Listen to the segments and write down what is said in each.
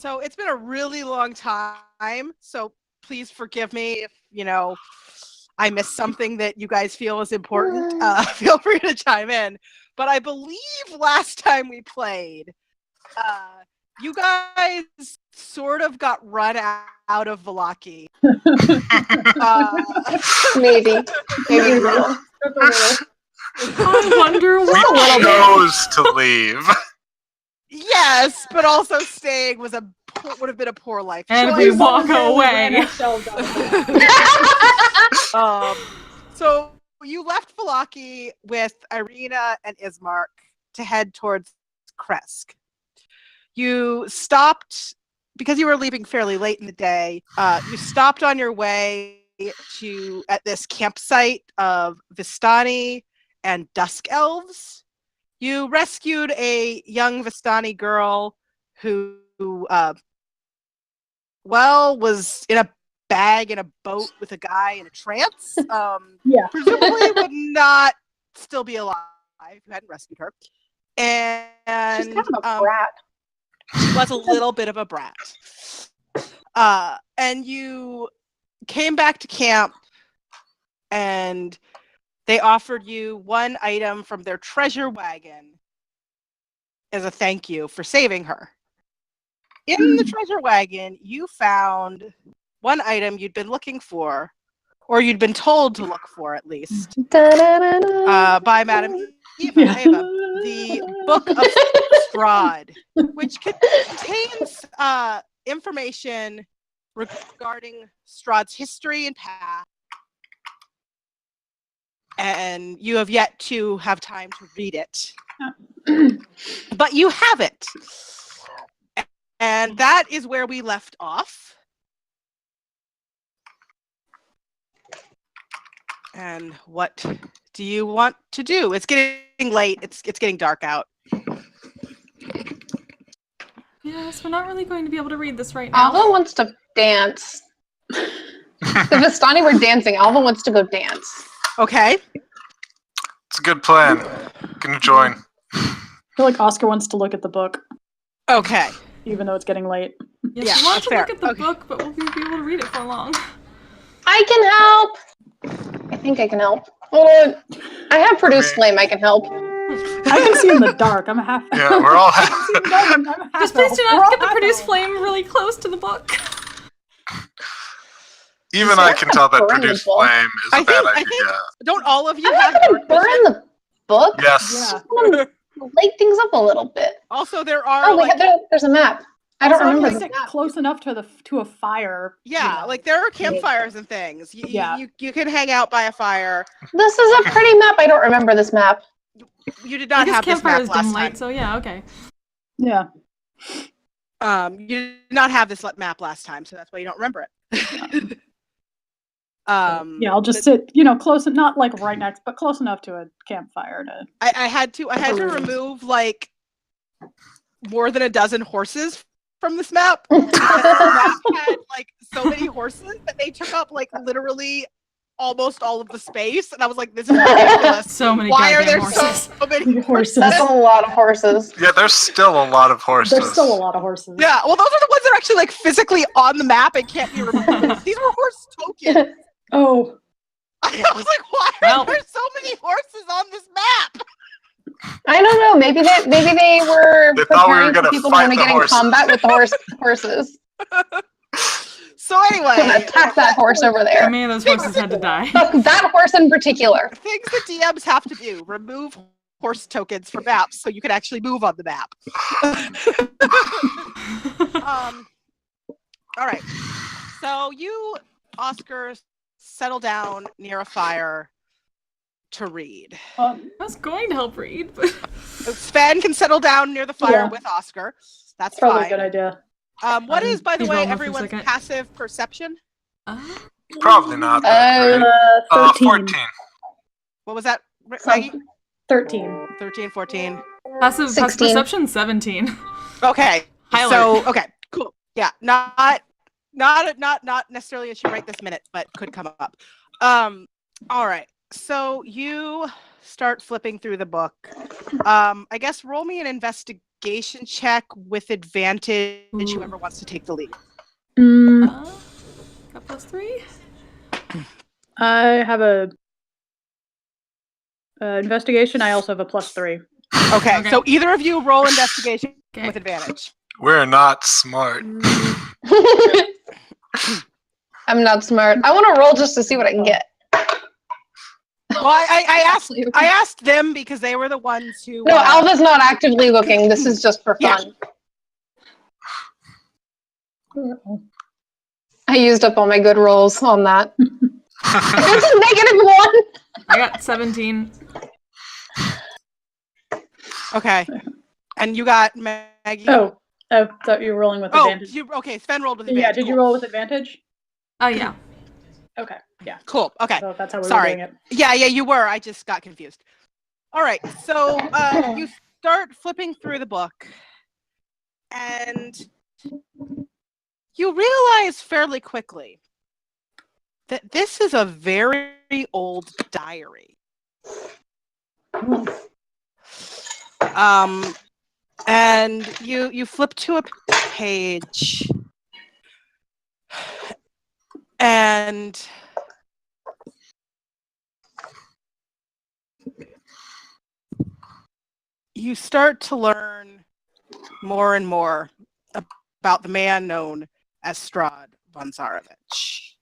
So it's been a really long time. So please forgive me if, I missed something that you guys feel is important. Feel free to chime in. But I believe last time we played, you guys sort of got run out of Valaki. Maybe a little. I wonder We why. chose to leave. Yes, but also staying would have been a poor life And choice. we walk away. So you left Valaki with Irina and Ismark to head towards Kresk. You stopped, because you were leaving fairly late in the day, you stopped on your way at this campsite of Vistani and Dusk Elves. You rescued a young Vistani girl who, was in a bag in a boat with a guy in a trance. Presumably would not still be alive if you hadn't rescued her. And she's kind of a brat. She was a little bit of a brat. And you came back to camp, and they offered you one item from their treasure wagon as a thank you for saving her. In the treasure wagon, you found one item you'd been looking for, or you'd been told to look for at least, by Madame Eva, the Book of Strahd, which contains information regarding Strahd's history and past, and you have yet to have time to read it. But you have it. And that is where we left off. And what do you want to do? It's getting late. It's getting dark out. Yes, we're not really going to be able to read this right now. Alva wants to dance. The Vistani were dancing. Alva wants to go dance. Okay. It's a good plan. Can you join? I feel like Oscar wants to look at the book, Okay. even though it's getting late. Yes, Yeah, we want that's to fair. look at the Okay. book, but we'll be able to read it for long. I can help. I think I can help. Well, I have produced flame. I can help. I can see in the dark. I'm a half. Yeah, we're all I can see in the dark. I'm a half. Just please do elf. We're not all get the half produce elf. flame really close to the book. Even I can tell that Burn the produce book. flame is a bad idea. Don't all of you I'm have not going to dark burn vision? the book. Yes. Yeah. I want to light things up a little bit. Also, there are Oh, there's a map. I don't Also, remember like, the map. close enough to a fire. Yeah, like there are campfires and things. You can hang out by a fire. This is a pretty map. I don't remember this map. You did not Because have this campfire map is last dim time. light, so yeah, okay. Yeah. You did not have this map last time, so that's why you don't remember it. Yeah, I'll just sit, close, not like right next, but close enough to a campfire to. I had to remove like more than a dozen horses from this map. The map had like so many horses that they took up like literally almost all of the space, and I was like, this is ridiculous. So many Why are goddamn there horses. so many Horses. That's a lot of horses. Yeah, there's still a lot of horses. There's still a lot of horses. Yeah, well, those are the ones that are actually like physically on the map and can't be removed. These were horse tokens. Oh. I was like, why are there so many horses on this map? I don't know. Maybe they were They thought we were preparing for gonna people fight who want to the get in horses. combat with the horses. So anyway, Gonna attack that horse over How there. many of those horses had to die? That horse in particular. things that DMs have to do: remove horse tokens from maps so you can actually move on the map. All right. So you, Oscar, settle down near a fire to read. I was going to help read, but Sven can settle down near the fire Yeah. with Oscar. That's Probably fine. a good idea. What is, by the Please way, roll me for a everyone's second. passive perception? Probably not that great. 13. 14. What was that, Maggie? 13. 13, 14. passive 16. perception 17. Okay. High So, alert. okay, cool. Yeah, not necessarily an issue right this minute, but could come up. All right. So you start flipping through the book. I guess roll me an investigation investigation check with advantage. Whoever wants to take the lead. Got +3. I have a investigation. I also have a +3. Okay, so either of you roll investigation with advantage. We're not smart. I'm not smart. I want to roll just to see what I can get. Well, I asked them because they were the ones who. No, Alva's not actively looking. This is just for fun. Yeah. I used up all my good rolls on that. It's a -1. I got 17. Okay. And you got Maggie? Oh, I thought you were rolling with advantage. Okay, Sven rolled with advantage. Yeah, did you roll with advantage? Oh, yeah. Okay, yeah. Cool, okay. So that's how we were Sorry. doing it. Yeah, you were. I just got confused. All right, so you start flipping through the book, and you realize fairly quickly that this is a very old diary. And you flip to a page, and you start to learn more and more about the man known as Strahd von Zarovich.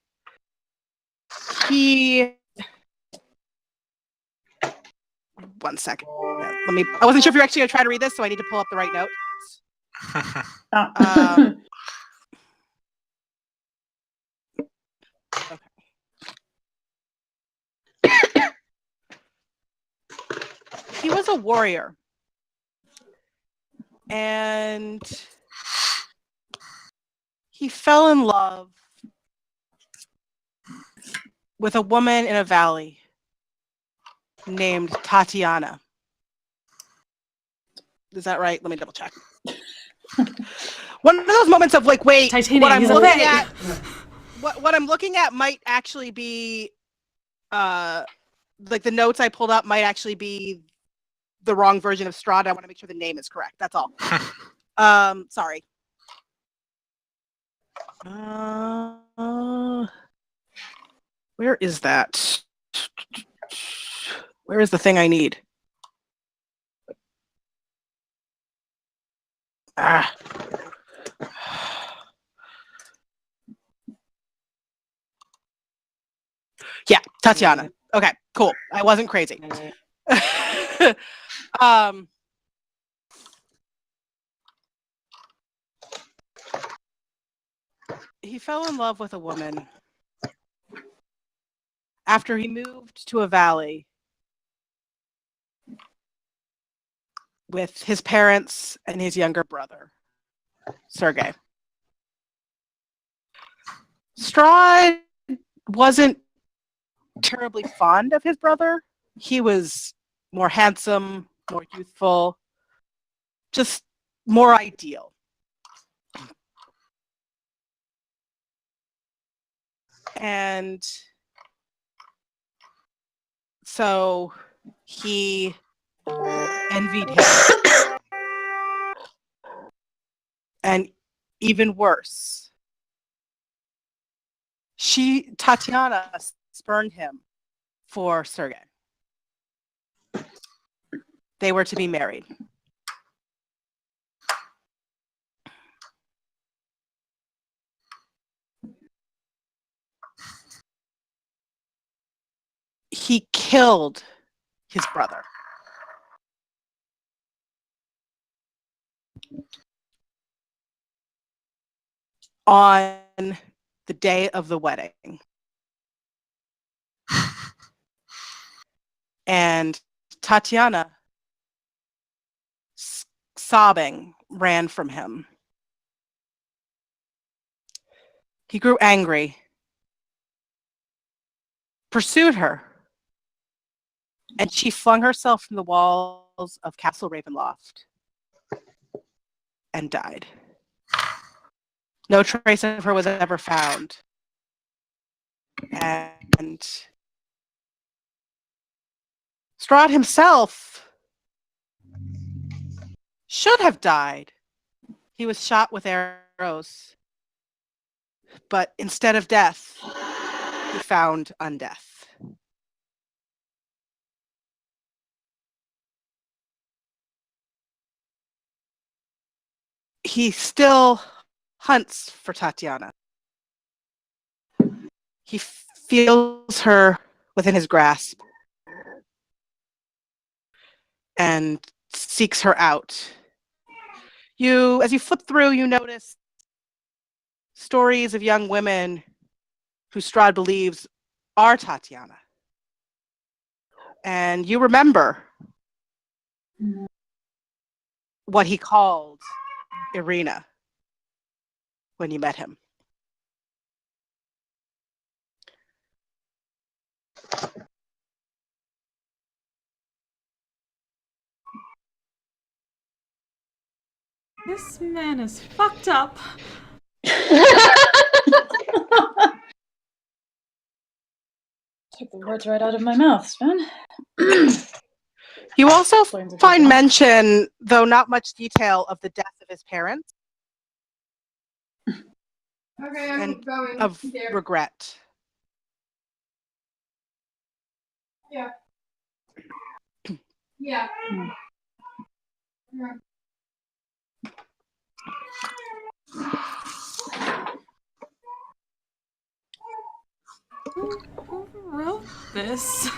One second. I wasn't sure if you're actually going to try to read this, so I need to pull up the right notes. Okay. He was a warrior. And he fell in love with a woman in a valley named Tatiana. Is that right? Let me double check. One of those moments of like, wait, Titania, what I'm looking at might actually be like the notes I pulled up might actually be the wrong version of Strahd. I want to make sure the name is correct. That's all. Sorry. Where is that? Where is the thing I need? Yeah, Tatiana. Okay, cool. I wasn't crazy. He fell in love with a woman after he moved to a valley with his parents and his younger brother, Sergei. Strahd wasn't terribly fond of his brother. He was more handsome, more youthful, just more ideal. And so he envied him. And even worse, Tatiana spurned him for Sergei. They were to be married. He killed his brother. On the day of the wedding. And Tatiana, sobbing, ran from him. He grew angry, pursued her, and she flung herself from the walls of Castle Ravenloft and died. No trace of her was ever found. And Strahd himself should have died. He was shot with arrows. But instead of death, he found undeath. He still hunts for Tatiana. He feels her within his grasp and seeks her out. As you flip through, you notice stories of young women who Strahd believes are Tatiana. And you remember what he called Irina when you met him. This man is fucked up. Took the words right out of my mouth, Sven. You also Explains a good find deal. mention, though not much detail, of the death of his parents Okay, I'm and going. of There. regret. Yeah. Yeah. Who wrote this?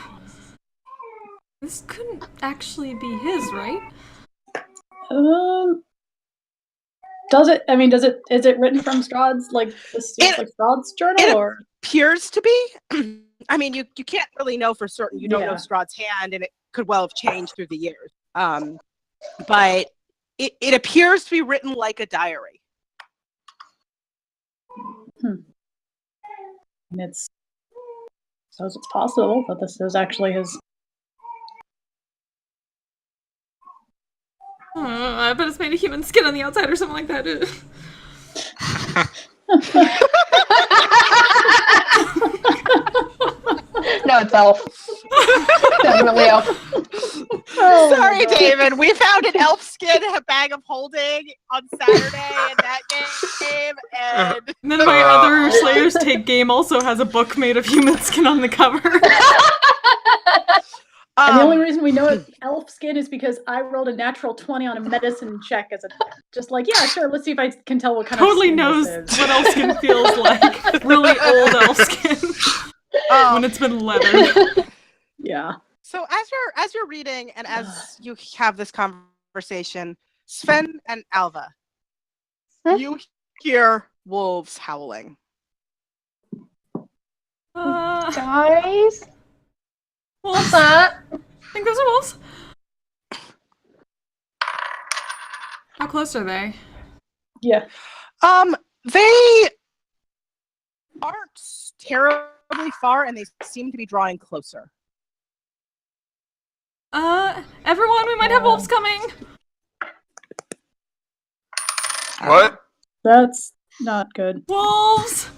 This couldn't actually be his, right? Does it? I mean, is it written from Strahd's, like, this is like Strahd's journal, it or? Appears to be. I mean, you can't really know for certain. You don't know Yeah. Strahd's hand, and it could well have changed through the years. But it appears to be written like a diary. And suppose it's possible that this is actually his. I bet it's made of human skin on the outside or something like that. No, it's elf. Definitely elf. Oh, Sorry, my God. David. We found an elf skin, a bag of holding on Saturday in that game, and And then my other Slayer's Take game also has a book made of human skin on the cover. And the only reason we know it's elf skin is because I rolled a natural 20 on a medicine check as just like, yeah, sure, let's see if I can tell what kind Totally of skin knows this is. what elf skin feels like. Really old elf skin. When it's been leathered. Yeah. So as you're reading and as you have this conversation, Sven and Alva, you hear wolves howling. Guys? Wolves. What's that? I think those are wolves. How close are they? Yeah. They aren't terribly far, and they seem to be drawing closer. Everyone, we might have wolves coming. What? That's not good. Wolves.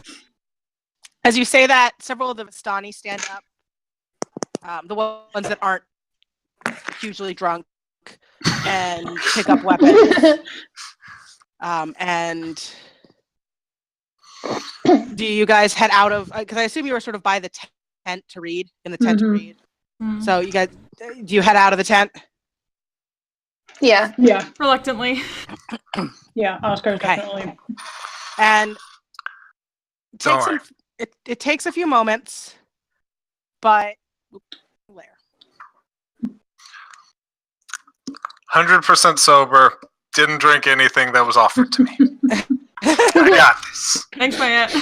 As you say that, several of the Vistani stand up. The ones that aren't hugely drunk, and pick up weapons. And do you guys head out of? Because I assume you were sort of by the tent to read, in the tent to read. Mm. So you guys, do you head out of the tent? Yeah. Yeah. Reluctantly. Yeah. Oscar's Okay. definitely. And Don't it takes a few moments, but Blair. 100% sober. Didn't drink anything that was offered to me. I got this. Thanks, Mayette.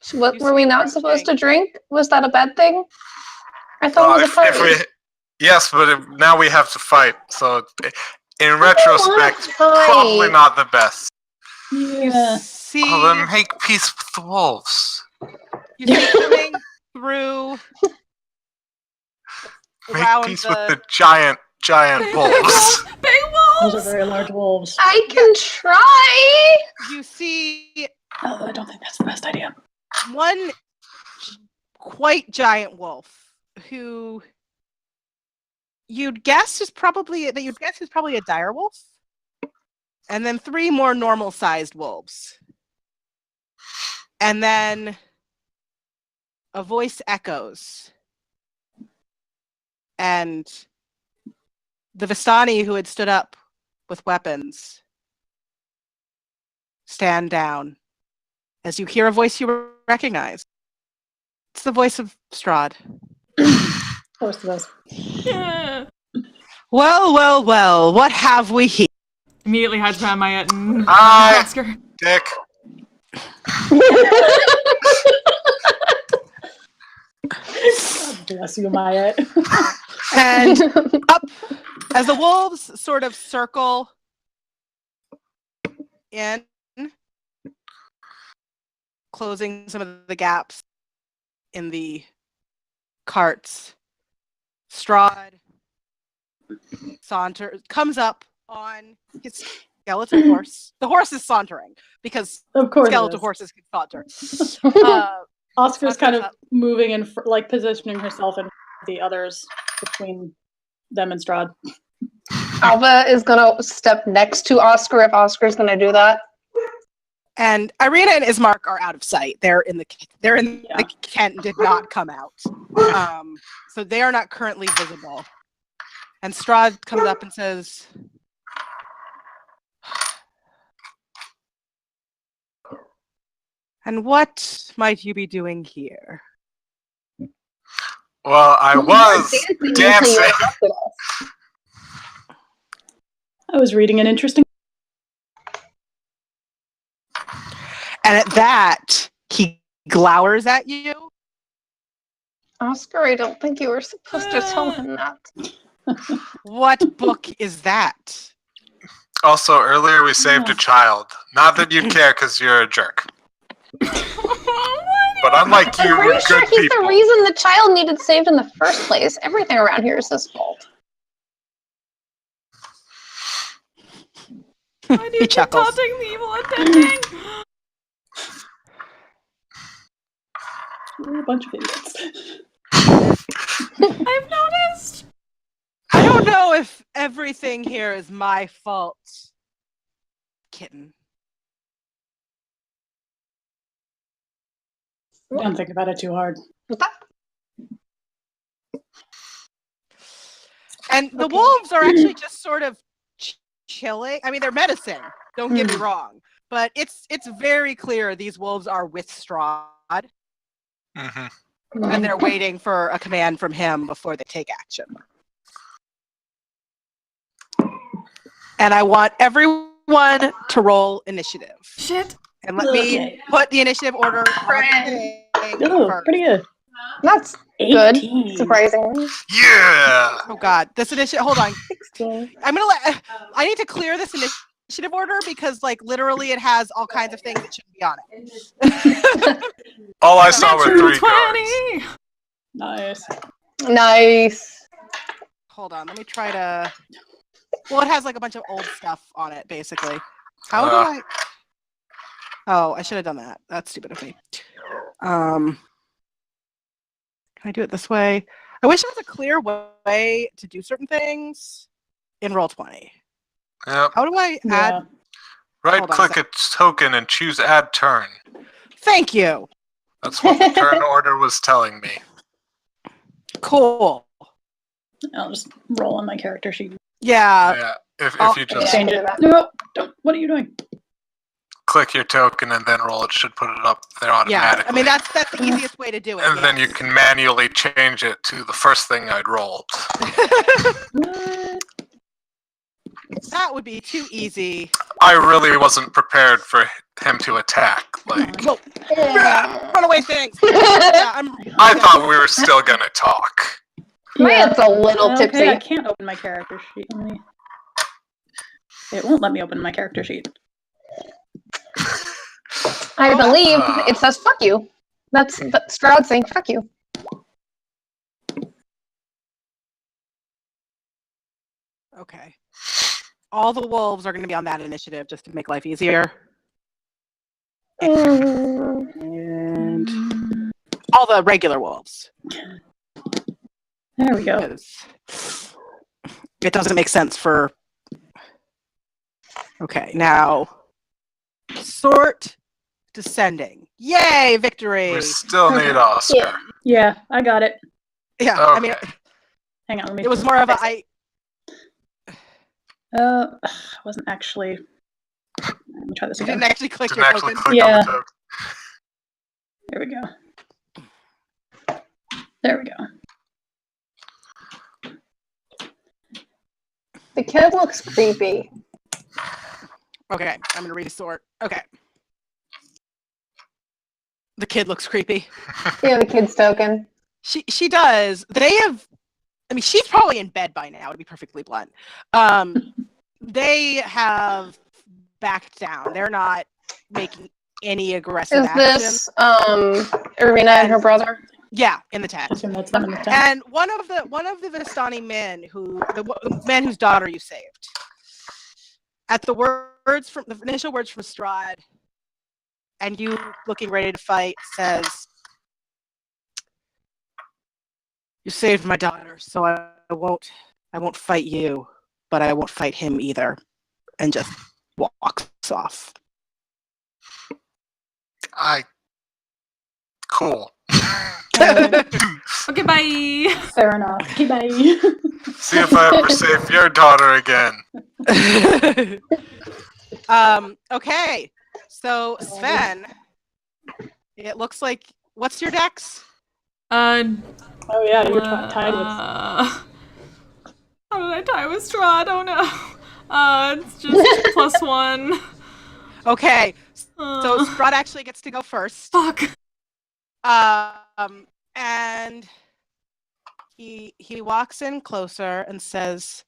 So what You were we see not one supposed thing. to drink? Was that a bad thing? I thought it was a party. Yes, but now we have to fight. So, in retrospect, fight. probably not the best. Yeah. See, Oh, then make peace with the wolves. you see coming through Make around peace the. with the giant wolves. Big Those wolves. are very large wolves. I can try. You see Oh, I don't think that's the best idea. you'd guess is probably a direwolf, and then 3 more normal-sized wolves, and then a voice echoes, and the Vistani who had stood up with weapons stand down as you hear a voice you recognize. It's the voice of Strahd. Of course it is. Yeah. Well, what have we here? Immediately hides behind Mayette and Hi. Oscar. Dick. God bless you, Maya. And up as the wolves sort of circle in, closing some of the gaps in the carts, Strahd comes up on his skeleton horse. The horse is sauntering because Of course, skeleton it is. horses can saunter. Oscar's kind of up. moving and like positioning herself and the others between them and Strahd. Alva is gonna step next to Oscar if Oscar's gonna do that. And Irina and Ismark are out of sight. They're in the Yeah. the Kent did not come out, so they are not currently visible. And Strahd comes up and says, "And what might you be doing here?" Well, I was dancing. I was reading an interesting. And at that, he glowers at you. Oscar, I don't think you were supposed to tell him that. What book is that? Also, earlier we saved a child. Not that you'd care because you're a jerk. But unlike you, I'm we're pretty sure good he's people. the reason the child needed saved in the first place. Everything around here is his fault. Why do you He keep chuckles. taunting the evil attending? We're a bunch of idiots. I've noticed. I don't know if everything here is my fault, kitten. Don't think about it too hard. What's that? And the Okay. wolves are actually just sort of chilling. I mean, they're menacing. Don't get me wrong, but it's very clear these wolves are with Strahd, Mm-hmm. and they're waiting for a command from him before they take action. And I want everyone to roll initiative. Shit. And let me Okay. put the initiative order on the thing Oh, first. pretty good. That's 18. good, surprisingly. Yeah. Oh God, this initiative. Hold on. 16. I need to clear this initiative order because, like, literally, it has all kinds of things that shouldn't be on it. All I saw were Natural 3 cards. 20. Nice. Nice. Hold on. Let me try to. Well, it has like a bunch of old stuff on it, basically. How do I? Oh, I should have done that. That's stupid of me. Can I do it this way? I wish there was a clear way to do certain things in Roll20. Yep. How do I add? Yeah. Right Hold on a click a token and choose add turn. Thank you. That's what the turn order was telling me. Cool. I'll just roll on my character sheet. Yeah. Yeah. If Oh, you just Change it. No, don't. What are you doing? click your token and then roll, it should put it up there Yeah. automatically. I mean, that's the easiest way to do it. And then you yes. can manually change it to the first thing I'd rolled. What? That would be too easy. I really wasn't prepared for him to attack. Like, Whoa. Run away things. Yeah, I thought we were still gonna talk. It's a little tipsy. Okay, I can't open my character sheet. It won't let me open my character sheet. I believe it says fuck you. That's Strahd saying fuck you. Okay. All the wolves are going to be on that initiative just to make life easier. And all the regular wolves. There we go. Because it doesn't make sense for. Okay, now sort descending. Yay, victory! We still need Oscar. Yeah. Yeah, I got it. Yeah, Okay. I mean, Hang on, let me. it was more of a I. Wasn't actually. Let me try this You again. didn't actually click Didn't your actually token. click Yeah. on the token. There we go. There we go. The kid looks creepy. Okay, I'm gonna resort. Okay. The kid looks creepy. Yeah, the kid's token. She does. They have. I mean, she's probably in bed by now, to be perfectly blunt. They have backed down. They're not making any aggressive Is action. this Irina and her brother? Yeah, in the tent. Assume that's them in the tent. And one of the Vistani men the man whose daughter you saved. At the initial words from Strahd, and you looking ready to fight, says, "You saved my daughter, so I won't fight you, but I won't fight him either," and just walks off. Cool. Okay, bye. Fair enough. Okay, bye. See if I ever save your daughter again. Okay, so Sven, it looks like what's your dex? Oh yeah, you're tied with. How did I tie with Strahd? Oh no. It's just +1. Okay, so Strahd actually gets to go first. Fuck. And he walks in closer and says,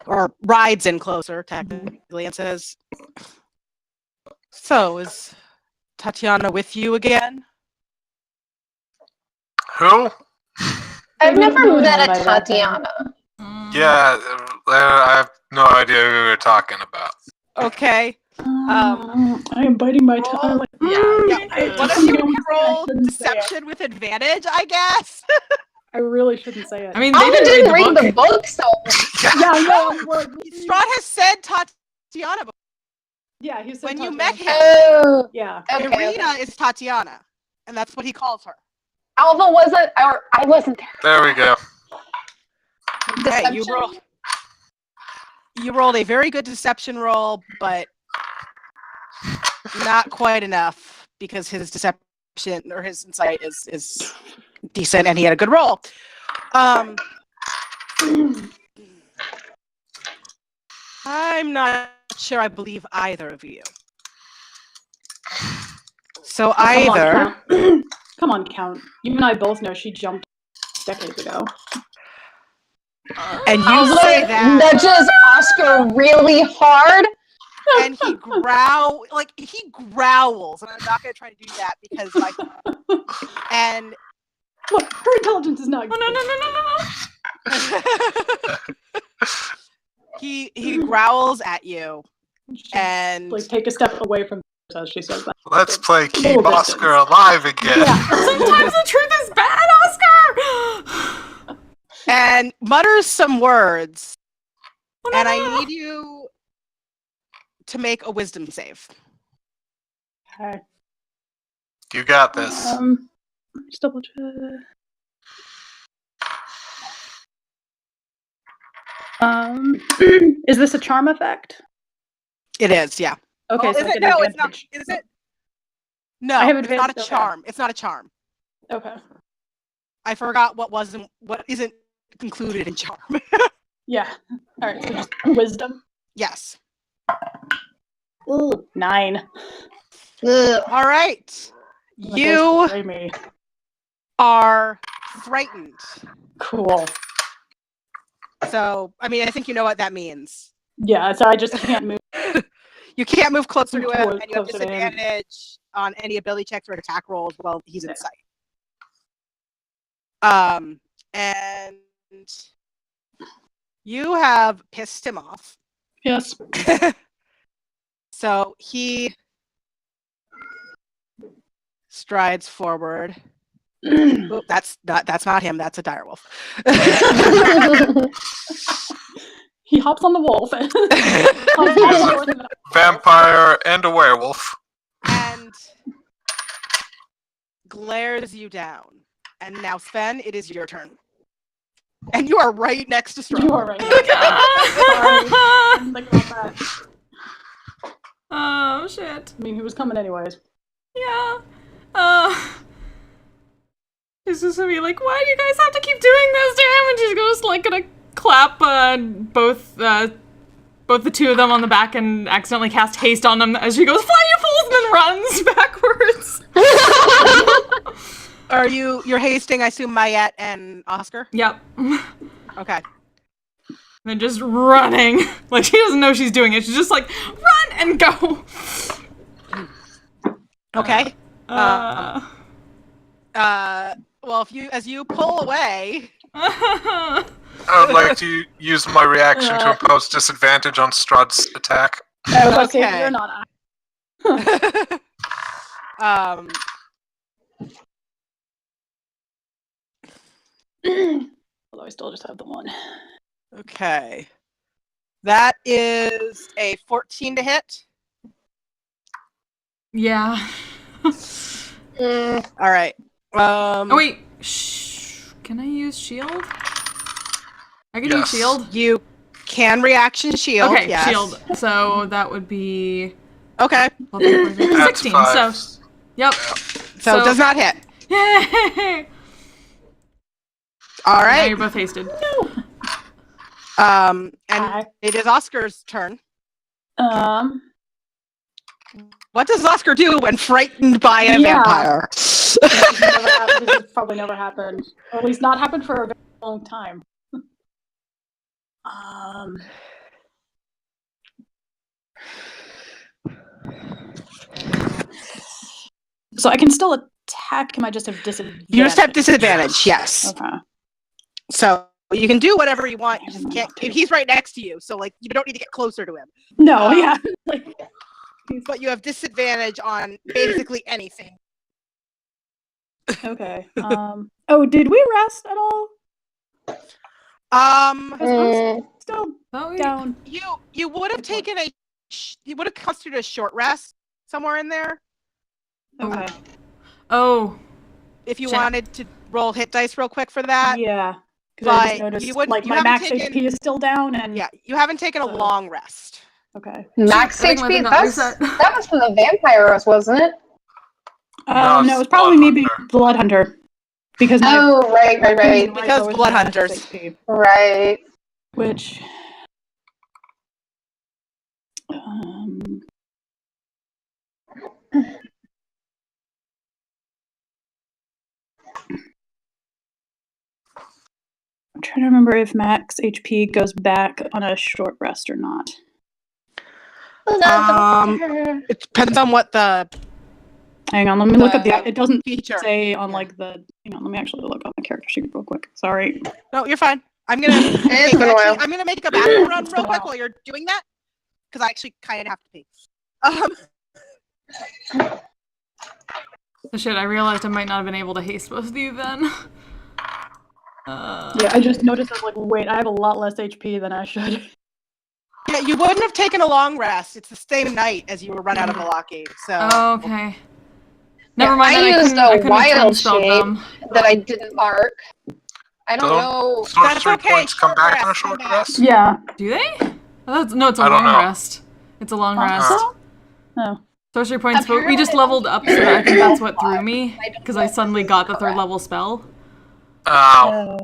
or rides in closer technically, and says, "So is Tatiana with you again?" Who? I've never Really met a know my last name. Tatiana. Yeah, I have no idea who you're talking about. Okay. I am biting my tongue. Like, Yeah. One of you can roll shouldn't say it. deception with advantage, I guess. I really shouldn't say it. I mean, they I didn't read the book. the book, so yeah, no. Strahd has said Tatiana before. Yeah, he said When you Tatiana. met him. oh, Yeah. okay. Irina is Tatiana, and that's what he calls her. Alva wasn't, or I wasn't there. There we go. Okay, Deception? you rolled a very good deception roll, but not quite enough because his deception or his insight is decent, and he had a good roll. I'm not sure I believe either of you. So either. Come on, Count. You and I both know she jumped decades ago. And you Alva say that, nudges Oscar really hard. and he growls, and I'm not going to try to do that because, and Look, her intelligence is not Oh, no. he growls at you, She, and like take a step away from her as she says that. Let's play Little Keep distance. Oscar alive again. Yeah. Sometimes the truth is bad, Oscar! and mutters some words, Oh, no, and no, I no. need you to make a wisdom save. Okay. You got this. Just double check. Is this a charm effect? It is, yeah. Okay, Oh, so is I it? get No, it's not. advantage. Is it? No, I have it's not a advantage, okay. charm. It's not a charm. Okay. I forgot what isn't included in charm. Yeah. All right. So just wisdom. Yes. Ooh, 9. Ugh. All right. The You dice betray me. are frightened. Cool. So, I mean, I think you know what that means. Yeah. So I just can't move. You can't move closer to him, Towards- and you have closer to him. disadvantage on any ability checks or attack rolls while he's in Yeah. sight. And you have pissed him off. Yes. So he strides forward Oop, that's not him. That's a direwolf. He hops on the wolf. Vampire and a werewolf. And glares you down. And now, Sven, it is your turn. And you are right next to Strahd. You are right. Sorry. I didn't think about that. Oh, shit. I mean, he was coming anyways. Yeah. She's just gonna be like, why do you guys have to keep doing this to him? And she's just like gonna clap both the two of them on the back and accidentally cast haste on them as she goes, fly you fools, and then runs backwards. You're hasting, I assume, Mayette and Oscar? Yep. Okay. And just running. Like, she doesn't know she's doing it. She's just like, run and go. Okay. Well, as you pull away... I would like to use my reaction to impose disadvantage on Strahd's attack. I was about to say, Okay. you're not. Although I still just have the one. Okay. That is a 14 to hit. Yeah. All right. Oh, wait. Shh. Can I use shield? I can use shield? You can reaction shield. Okay, yes. shield. So that would be... Okay. 16, so... Yep. So it does not hit. Yay! All Now right. you're both hasted. And it is Oscar's turn. What does Oscar do when frightened by a vampire? This has probably never happened. Or at least not happened for a very long time. So I can still attack him, I just have disadvantage. You just have disadvantage, yes. Okay. So you can do whatever you want. You just can't. He's right next to you, so like you don't need to get closer to him. No, yeah. But you have disadvantage on basically anything. Okay. Oh, did we rest at all? Still down. You would have taken you would have constituted a short rest somewhere in there. Okay. Oh. If you wanted to roll hit dice real quick for that. Yeah. Because I just noticed, you wouldn't, like, my max HP is still down, and... Yeah, you haven't taken a long rest. Okay. Max HP? That was from the vampires, wasn't it? No, it was probably me being Blood Hunter. Because right. Because Blood Hunters. Right. Which... I'm trying to remember if max HP goes back on a short rest or not. It depends on what the... Hang on, let me look up the... It doesn't feature. say on, like, the... Hang on, let me actually look up my character sheet real quick. Sorry. No, you're fine. I'm gonna I'm gonna make a battle run real quick while you're doing that. Because I actually kind of have to pee. Oh, shit, I realized I might not have been able to haste both of you then. Yeah, I just noticed, I was like, wait, I have a lot less HP than I should. Yeah, you wouldn't have taken a long rest. It's the same night as you were run out of the blockade, so... Oh, okay. Never mind, I used I a wild spell shape them. that I didn't mark. I don't know. Sorcery points come back on a short rest? Yeah. Do they? No, it's a I don't long know. rest. It's a long rest. Oh. Sorcery points, but we just leveled up, so I think that's what threw me. Because I suddenly got the 3rd level spell. Ow.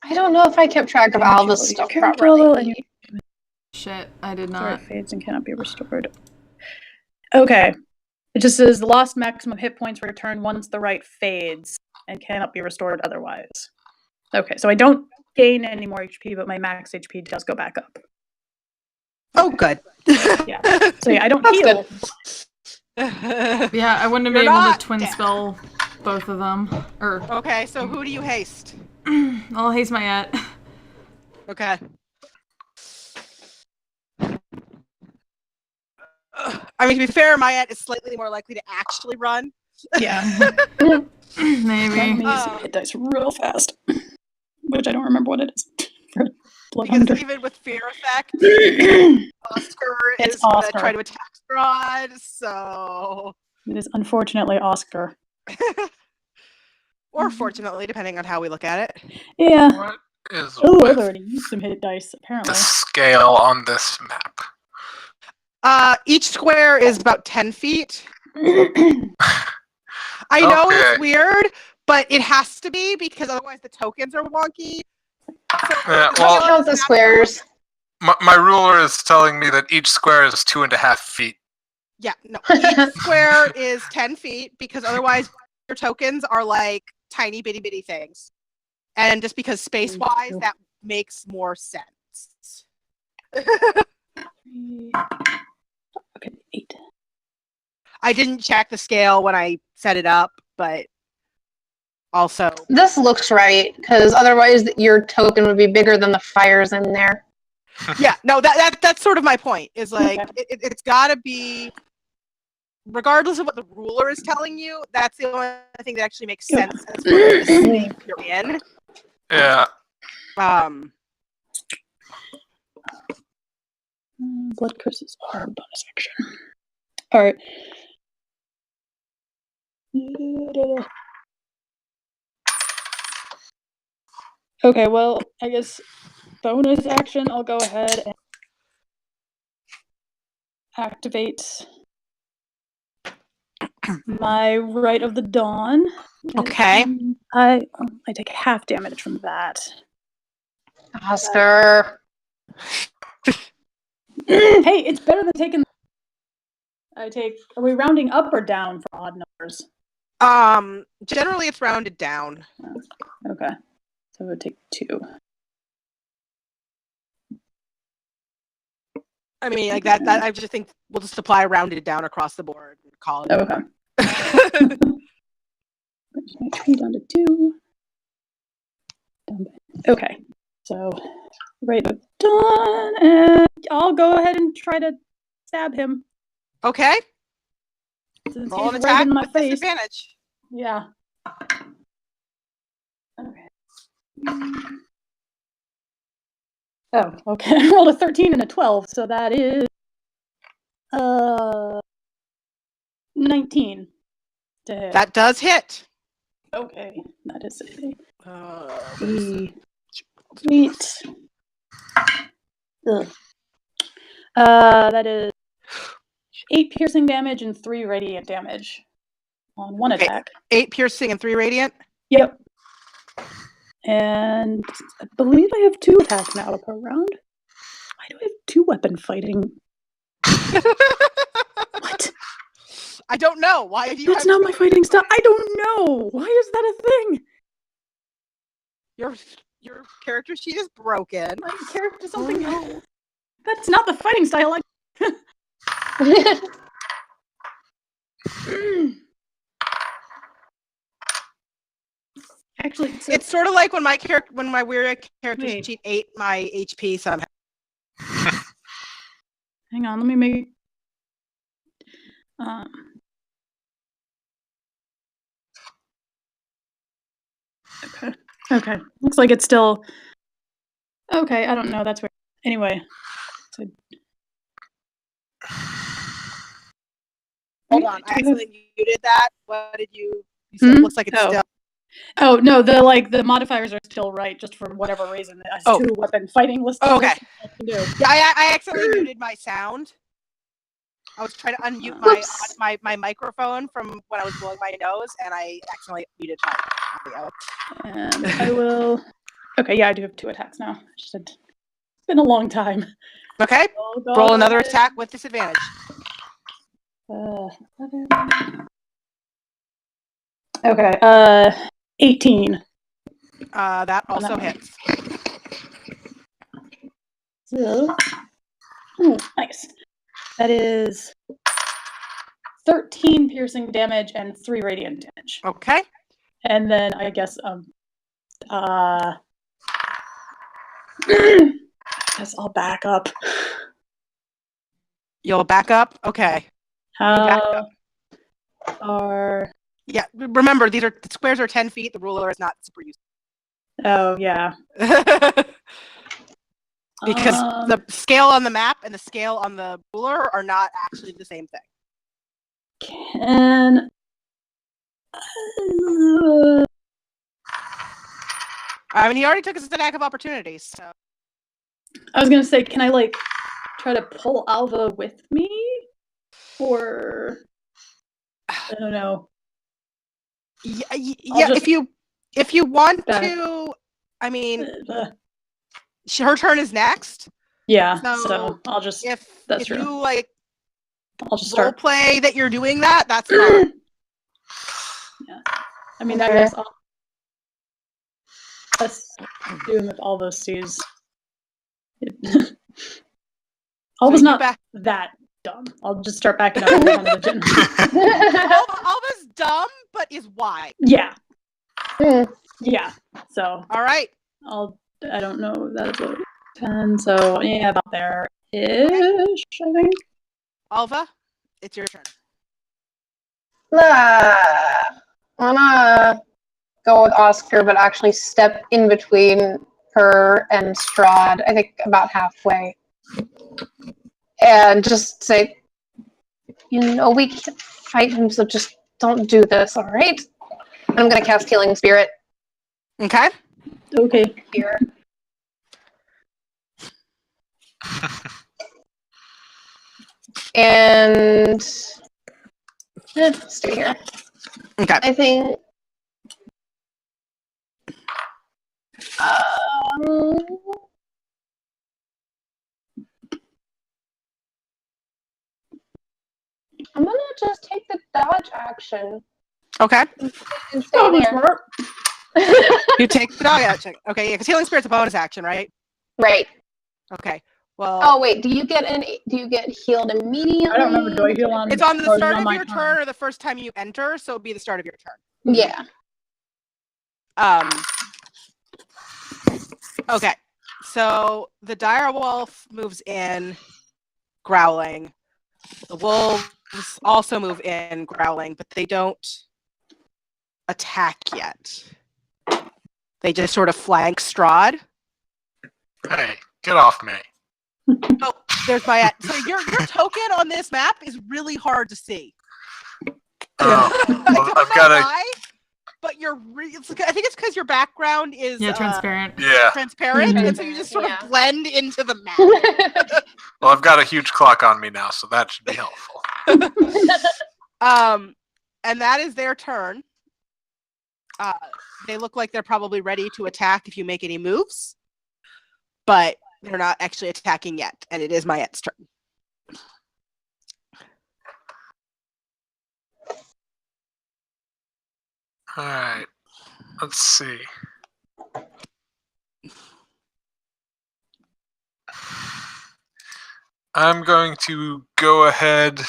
I don't know if I kept track of all this stuff properly. Shit, I did Sorry, not. fades and cannot be restored. Okay. It just says lost maximum hit points return once the rite fades and cannot be restored otherwise. Okay, so I don't gain any more HP, but my max HP does go back up. Oh, good. Yeah. So yeah, I don't heal. Yeah, I wouldn't have been able to twin spell both of them. Okay, so who do you haste? I'll haste Mayette. Okay. I mean, to be fair, Mayette is slightly more likely to actually run. Yeah. Maybe. Let me use some hit dice real fast, which I don't remember what it is. For Blood Because Hunter. even with fear effect, Oscar It's is going to Oscar. try to attack Strahd, so... It is unfortunately Oscar. Or fortunately, depending on how we look at it. Yeah. What is Oh, I've with already used some hit dice, the apparently. scale on this map? Each square is about 10 feet. I know Okay. it's weird, but it has to be because otherwise the tokens are wonky. So Yeah, the well- scale Count is the not- squares. My ruler is telling me that each square is 2.5 feet. Yeah, no. Each square is 10 feet because otherwise your tokens are like tiny bitty bitty things. And just because space-wise, that makes more sense. Okay, 8. I didn't check the scale when I set it up, but also... This looks right, because otherwise your token would be bigger than the fires in there. Yeah, no, that's sort of my point. Is like Okay. it's got to be, regardless of what the ruler is telling you. That's the only thing that actually makes Yeah. sense as far as the state you're in. Yeah. Blood curses are bonus action. Alright. Okay, well, I guess bonus action, I'll go ahead and activate my Rite of the Dawn. Okay. And I take half damage from that. Oscar. Hey, it's better than taking. Are we rounding up or down for odd numbers? Generally it's rounded down. Okay. So we'll take 2. I mean, like that. I just think we'll just apply rounded down across the board and call it. Okay. HP down to 2. Okay. So, Rite of Dawn, and I'll go ahead and try to stab him. Okay. Since Roll an he's attack right in my with face. disadvantage. Yeah. Okay. Oh, okay. I rolled a 13 and a 12, so that is 19 to hit. That does hit. Okay, that is Uh, sweet. Ugh. That is 8 piercing damage and 3 radiant damage on one Okay. attack. 8 piercing and 3 radiant. Yep. And I believe I have 2 attacks now per round. Why do I have 2 weapon fighting? What? I don't know. Why do you That's have not my fighting style. I don't know. Why is that a thing? Your character sheet is broken. My character something. Oh, no. That's not the fighting style. Actually, It's sort of like when my weird character Wait. sheet ate my HP somehow. hang on. Let me make. Okay. Okay. Looks like it's still. Okay. I don't know. That's weird. Anyway. So... Hold on, I accidentally muted that. What did you said? It looks like it's still. Oh no, the modifiers are still right, just for whatever reason. It has 2 weapon fighting listed. Okay. I can do. Yeah, I accidentally muted my sound. I was trying to unmute my microphone from when I was blowing my nose, and I accidentally muted my audio. And I will. Okay, yeah, I do have 2 attacks now. It's been a long time. Okay. Roll another attack with disadvantage. 11. Okay, 18. That also hits. So, ooh, nice. That is 13 piercing damage and 3 radiant damage. Okay. And then I guess I guess I'll back up. You'll back up? Okay. How are... Yeah, remember, the squares are 10 feet. The ruler is not super useful. Oh, yeah. Because the scale on the map and the scale on the ruler are not actually the same thing. Can... I mean, he already took his attack of opportunity, so... I was gonna say, can I, like, try to pull Alva with me? Or... I don't know. Yeah, just- if you want Back. to... I mean, her turn is next. Yeah, So, so I'll just... that's if true. you, like, I'll just role start... play that you're doing that, that's fine. Yeah. I mean, I guess I'll... Let's do him if Alva sees... Alva's So not back. that dumb. I'll just start backing up in front of the gym. Alva's dumb, but is wise. Yeah. Yeah. So All right. I don't know. That's what 10. So yeah, about there ish, I think. Alva, it's your turn. I'm gonna go with Oscar, but actually step in between her and Strahd, I think about halfway. And just say, we can't fight him, so just don't do this, alright? And I'm gonna cast Healing Spirit. Okay. Okay. Here. And stay here. Okay. I think I'm gonna just take the dodge action Okay. and stay there. You take the dog action. Okay, yeah, because Healing Spirit's a bonus action, right? Right. Okay. Well. Oh wait, do you get healed immediately? I don't remember. Do I heal on? It's on the or is it start on of my your turn or the first time you enter, so it'll be the start of your turn. Yeah. Okay. So the dire wolf moves in, growling. The wolves also move in, growling, but they don't attack yet. They just sort of flank Strahd. Hey, get off me. Oh, there's my... So your token on this map is really hard to see. Well, I've got why, but I think it's because your background is transparent. transparent, Mhm. and so you just sort Yeah. of blend into the map. Well, I've got a huge clock on me now, so that should be helpful. And that is their turn. They look like they're probably ready to attack if you make any moves, but they're not actually attacking yet, and it is Mayette's turn. All right, let's see. I'm going to go ahead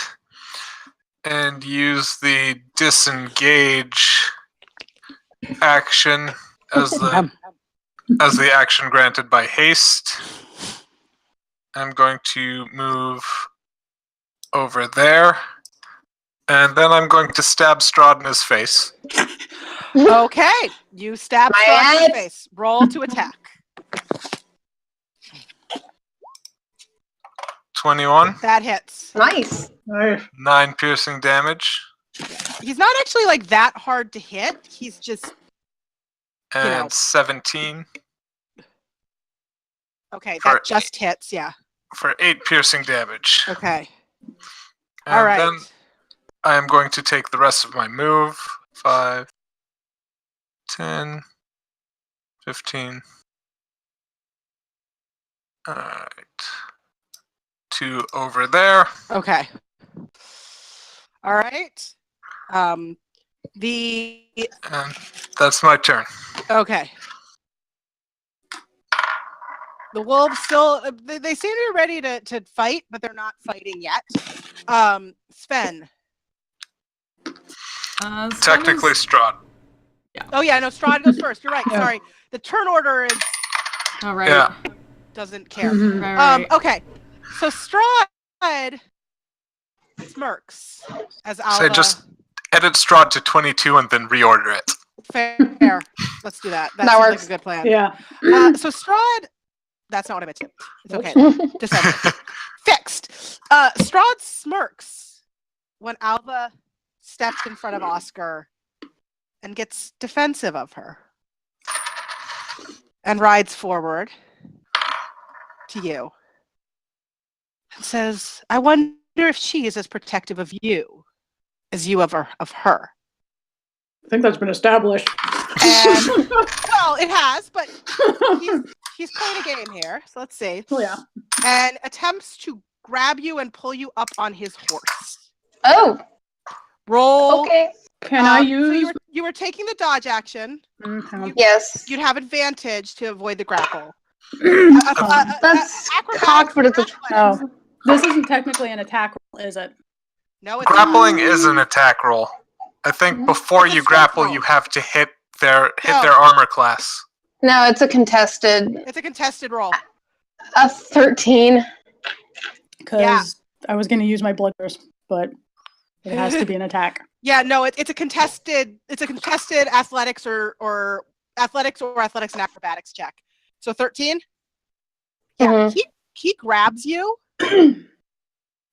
and use the disengage action as the action granted by haste. I'm going to move over there, and then I'm going to stab Strahd in his face. Okay, you stab Strahd in the face. Roll to attack. 21. That hits. Nice. 9 piercing damage. He's not actually like that hard to hit. He's just And 17 okay. For That just hits. Yeah. for 8 piercing damage. Okay. And All right. then I am going to take the rest of my move. 5, 10, 15. Alright. To over there. Okay. All right. And that's my turn. Okay. The wolves still, they seem to be ready to fight, but they're not fighting yet. Sven. Technically, Strahd. Oh yeah, no, Strahd goes first. You're right. Sorry. The turn order is Oh, right. Yeah. doesn't care. Mhm. Right. Okay. So Strahd smirks as Say Alva. just edit Strahd to 22 and then reorder it. Fair. Let's do that. That That seems works. like a good plan. Yeah. So Strahd, that's not what I meant to. It's okay. Defensive. Fixed. Strahd smirks when Alva steps in front of Oscar and gets defensive of her and rides forward to you and says, I wonder if she is as protective of you as you of her. I think that's been established. And, well, it has, but he's playing a game here, so let's see. Oh, yeah. And attempts to grab you and pull you up on his horse. Oh, Roll. okay. Can I So use? you were taking the dodge action. Mhm. Yes. You'd have advantage to avoid the grapple. That's Acrobatics cocked, but it's a. athletics. Oh, this isn't technically an attack roll, is it? No, it's Grappling not. is an attack roll. I think before It's a you strength grapple, roll. you have to hit their No. armor class. No, it's a contested. It's a contested roll. A 13. Because Yeah. I was going to use my bludgers, but it has to be an attack. Yeah, no, it's a contested. It's a contested athletics or athletics and acrobatics check. So 13. Yeah, Mhm. he grabs you,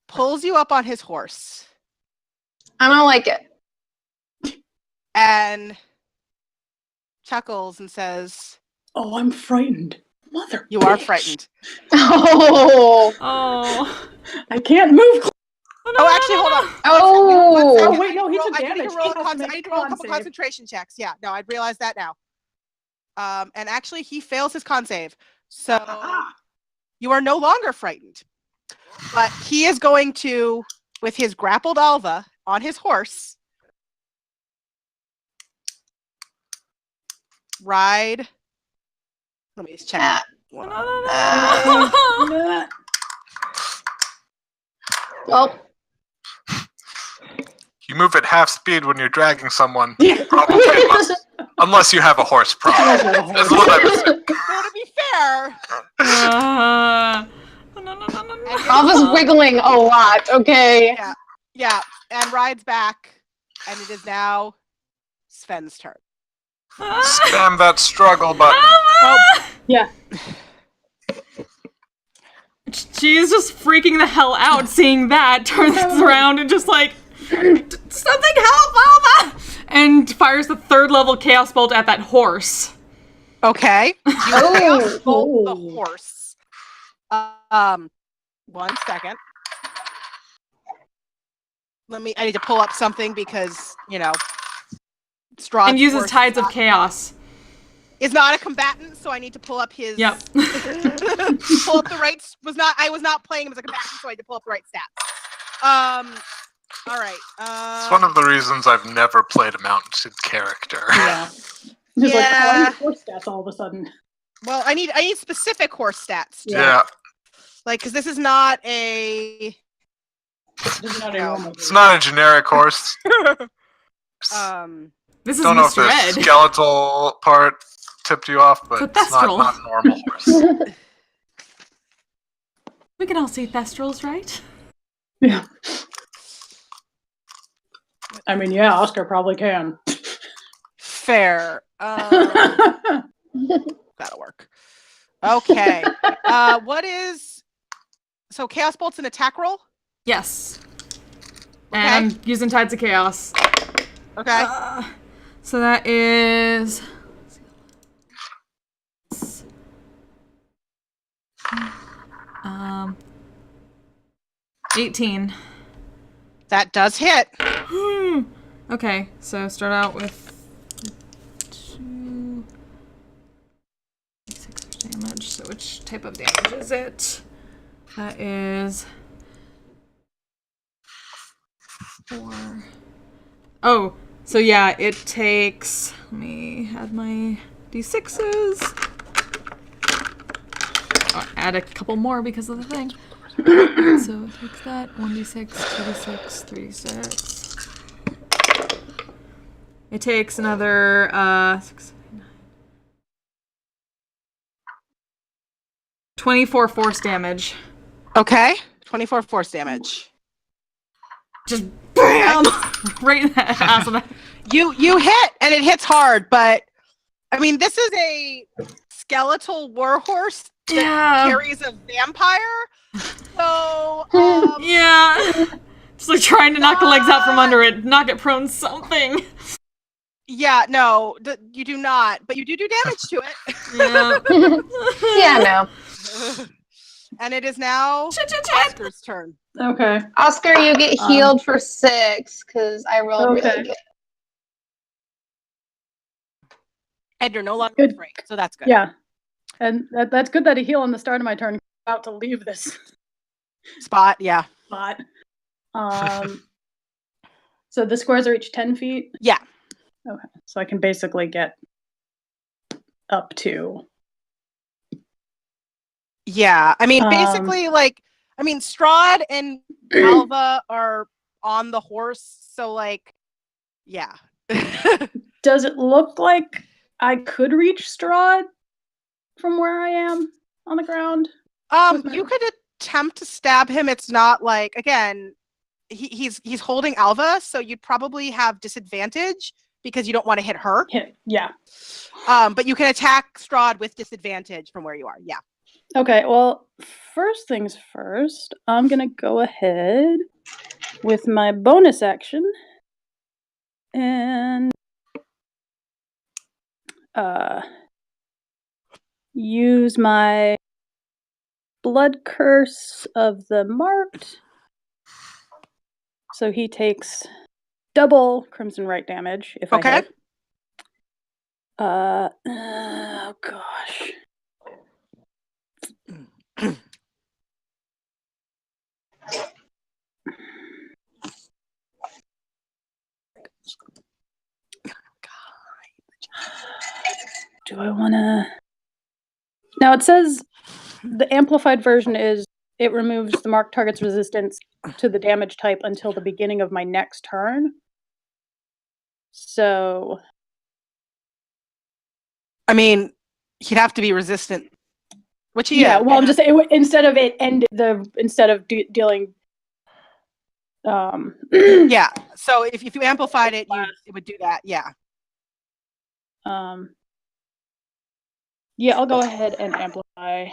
pulls you up on his horse, I don't like it. and chuckles and says, Oh, I'm frightened. Mother. "You are bitch. frightened." Oh. Oh. I can't move. Oh, actually, hold on. Oh. Oh, wait, no, he took I need damage. to roll He has to I make need to a roll a con couple save. concentration checks. Yeah, no, I realize that now. And actually, he fails his con save, so you are no longer frightened. But he is going to, with his grappled Alva on his horse, ride. Let me just check. Ah. One. Well, You move at half speed when you're dragging someone. Probably unless you have a horse problem. That's what I was saying. So to be fair, Alva's wiggling a lot, okay? yeah, and rides back, and it is now Sven's turn. Spam that struggle button. Yeah. She is just freaking the hell out seeing that, turns around and just like, something help, Alva! And fires the 3rd level chaos bolt at that horse. Okay. Oh. Bolt the horse. 1 second. I need to pull up something because, Strahd And uses Tides of Chaos. is not a combatant, so I need to pull up his. Yep. Pull up the right. I was not playing him as a combatant, so I had to pull up the right stats. All right. It's one of the reasons I've never played a mounted character. Yeah. He's like, oh, I need horse stats all of a sudden. Well, I need specific horse stats. Too. Yeah. Like, because this is not a. This is not a No. normal It's not a generic horse. This is Don't know if Mr. the Ed. skeletal part tipped you off, but it's not Thestral. a normal horse. We can all see Thestrals, right? Yeah. I mean, yeah, Oscar probably can. Fair. That'll work. Okay. What is? So Chaos Bolt's an attack roll. Yes. Okay. And I'm using Tides of Chaos. Okay. So that is... 18. That does hit. Okay, so start out with 2 6 damage. So which type of damage is it? That is 4. Oh, so yeah, it takes. Let me add my d6s. I'll add a couple more because of the thing. So it takes that 1d6, 2d6, 3d6. It takes another 6, 9, 24 force damage. Okay. 24 force damage. Just BAM! Right in the ass of that. You hit, and it hits hard, but I mean, this is a skeletal warhorse that carries a vampire. So, yeah. Just like trying to knock the legs out from under it, knock it prone something. Yeah, no, you do not, but you do damage to it. Yeah. Yeah, no. And it is now Oscar's turn. Okay. Oscar, you get healed for 6 because I rolled really good. And you're no longer Good. afraid, so that's good. Yeah. And that's good that I heal on the start of my turn. I'm about to leave this Spot, yeah. spot. So the squares are each 10 feet? Yeah. Okay. So I can basically get up to. Yeah. I mean, basically, Strahd and Alva are on the horse, so, yeah. Does it look like I could reach Strahd from where I am on the ground? You could attempt to stab him. It's not again, he's holding Alva, so you'd probably have disadvantage because you don't want to hit her. Yeah. But you can attack Strahd with disadvantage from where you are. Yeah. Okay, well, first things first, I'm gonna go ahead with my bonus action and use my blood curse of the marked. So he takes double crimson right damage if I hit. Oh gosh. Do I want to? Now it says the amplified version is it removes the marked target's resistance to the damage type until the beginning of my next turn. So, I mean, he'd have to be resistant. Which he yeah. is. Well, I'm just saying instead of dealing. Yeah. So if you amplified it, it would do that. Yeah. Yeah, I'll go ahead and amplify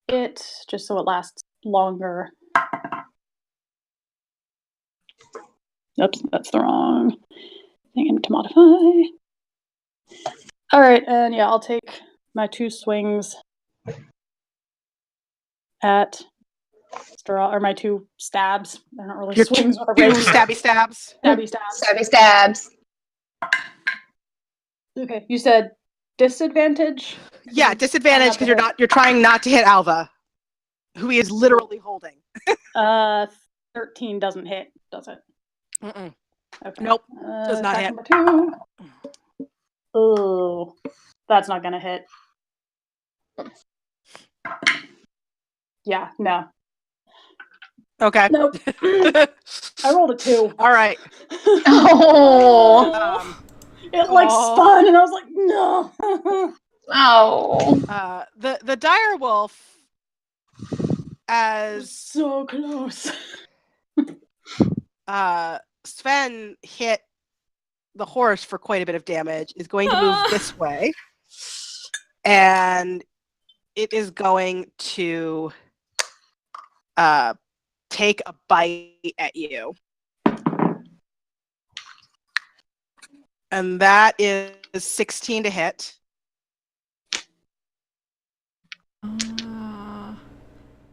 it just so it lasts longer. Oops, that's the wrong thing to modify. All right, and yeah, I'll take my 2 swings at Strahd, or my 2 stabs. They're not really swings. Or stabby stabs. Stabby stabs. Stabby stabs. Okay, you said disadvantage? Yeah, disadvantage because you're trying not to hit Alva, who he is literally holding. 13 doesn't hit, does it? Mm-mm. Okay. Nope, does not hit. Number 2. Oh, that's not gonna hit. Yeah, no. Okay. Nope. I rolled a 2. All right. Oh. It spun, and I was like, no. Oh. The dire wolf, as so close. Sven hit the horse for quite a bit of damage, is going to move this way, and it is going to take a bite at you. And that is 16 to hit.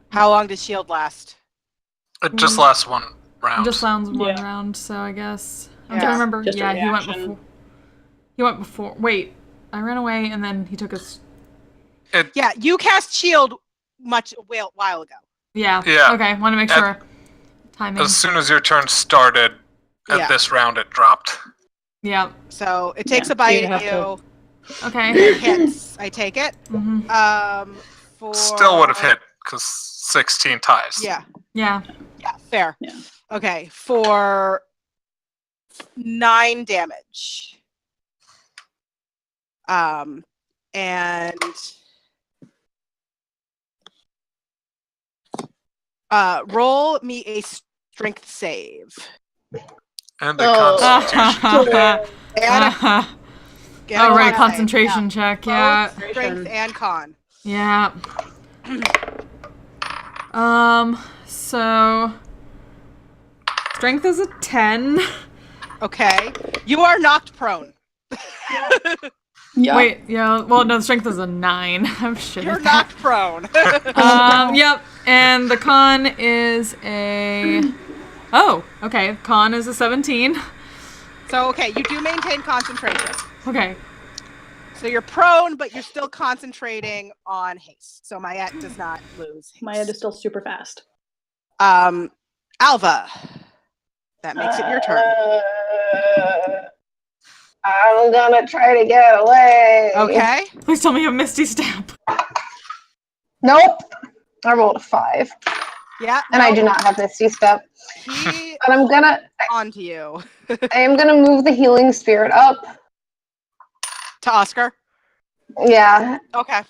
How long does shield last? It just lasts one round. Just sounds one round, so I guess. I'm Yeah. trying to remember. Just a Yeah, he went reaction. before. He went before. Wait, I ran away and then he took us. Yeah, you cast shield a while ago. Yeah. Yeah. Okay, want to make sure. Timing. As soon as your turn started, at this round, it dropped. Yeah. So it takes a bite you at have you. Okay. It hits. I take it. Mm-hmm. Still would have hit because 16 ties. Yeah. Yeah. Yeah. Fair. Yeah. Okay. For 9 damage. And roll me a strength save. And a Oh. constitution check. And a, get a Oh, right, con save. concentration check, yeah. Both strength and con. Yeah. So strength is a 10. Okay. You are knocked prone. Yeah. Wait, yeah. Well, no, strength is a 9. I'm shit You're at that. knocked prone. Yep. And the con is a. Oh, okay. Con is a 17. So, okay, you do maintain concentration. Okay. So you're prone, but you're still concentrating on haste. So Mayette does not lose haste. My head is still super fast. Alva. That makes it your turn. I'm gonna try to get away. Okay. Please tell me you have Misty Step. Nope. I rolled a 5. Yeah. And I do not have Misty Step. He But I'm gonna onto you. I am gonna move the healing spirit up. To Oscar. Yeah. Okay.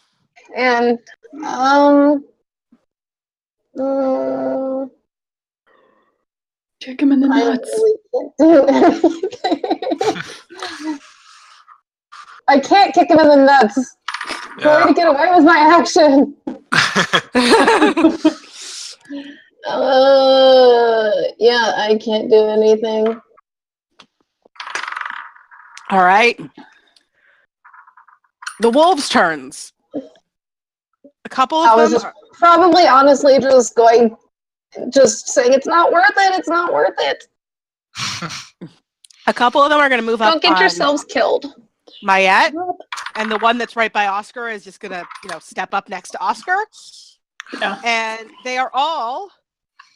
And Kick him in the I nuts. really can't do anything. I can't kick him in the nuts. Trying to Yeah. get away with my action. Yeah, I can't do anything. All right. The wolves' turns. A couple I of was them. just probably honestly just saying it's not worth it. It's not worth it. A couple of them are going to move up. Don't get on yourselves killed. Mayette, and the one that's right by Oscar is just going to, step up next to Oscar. Yeah. And they are all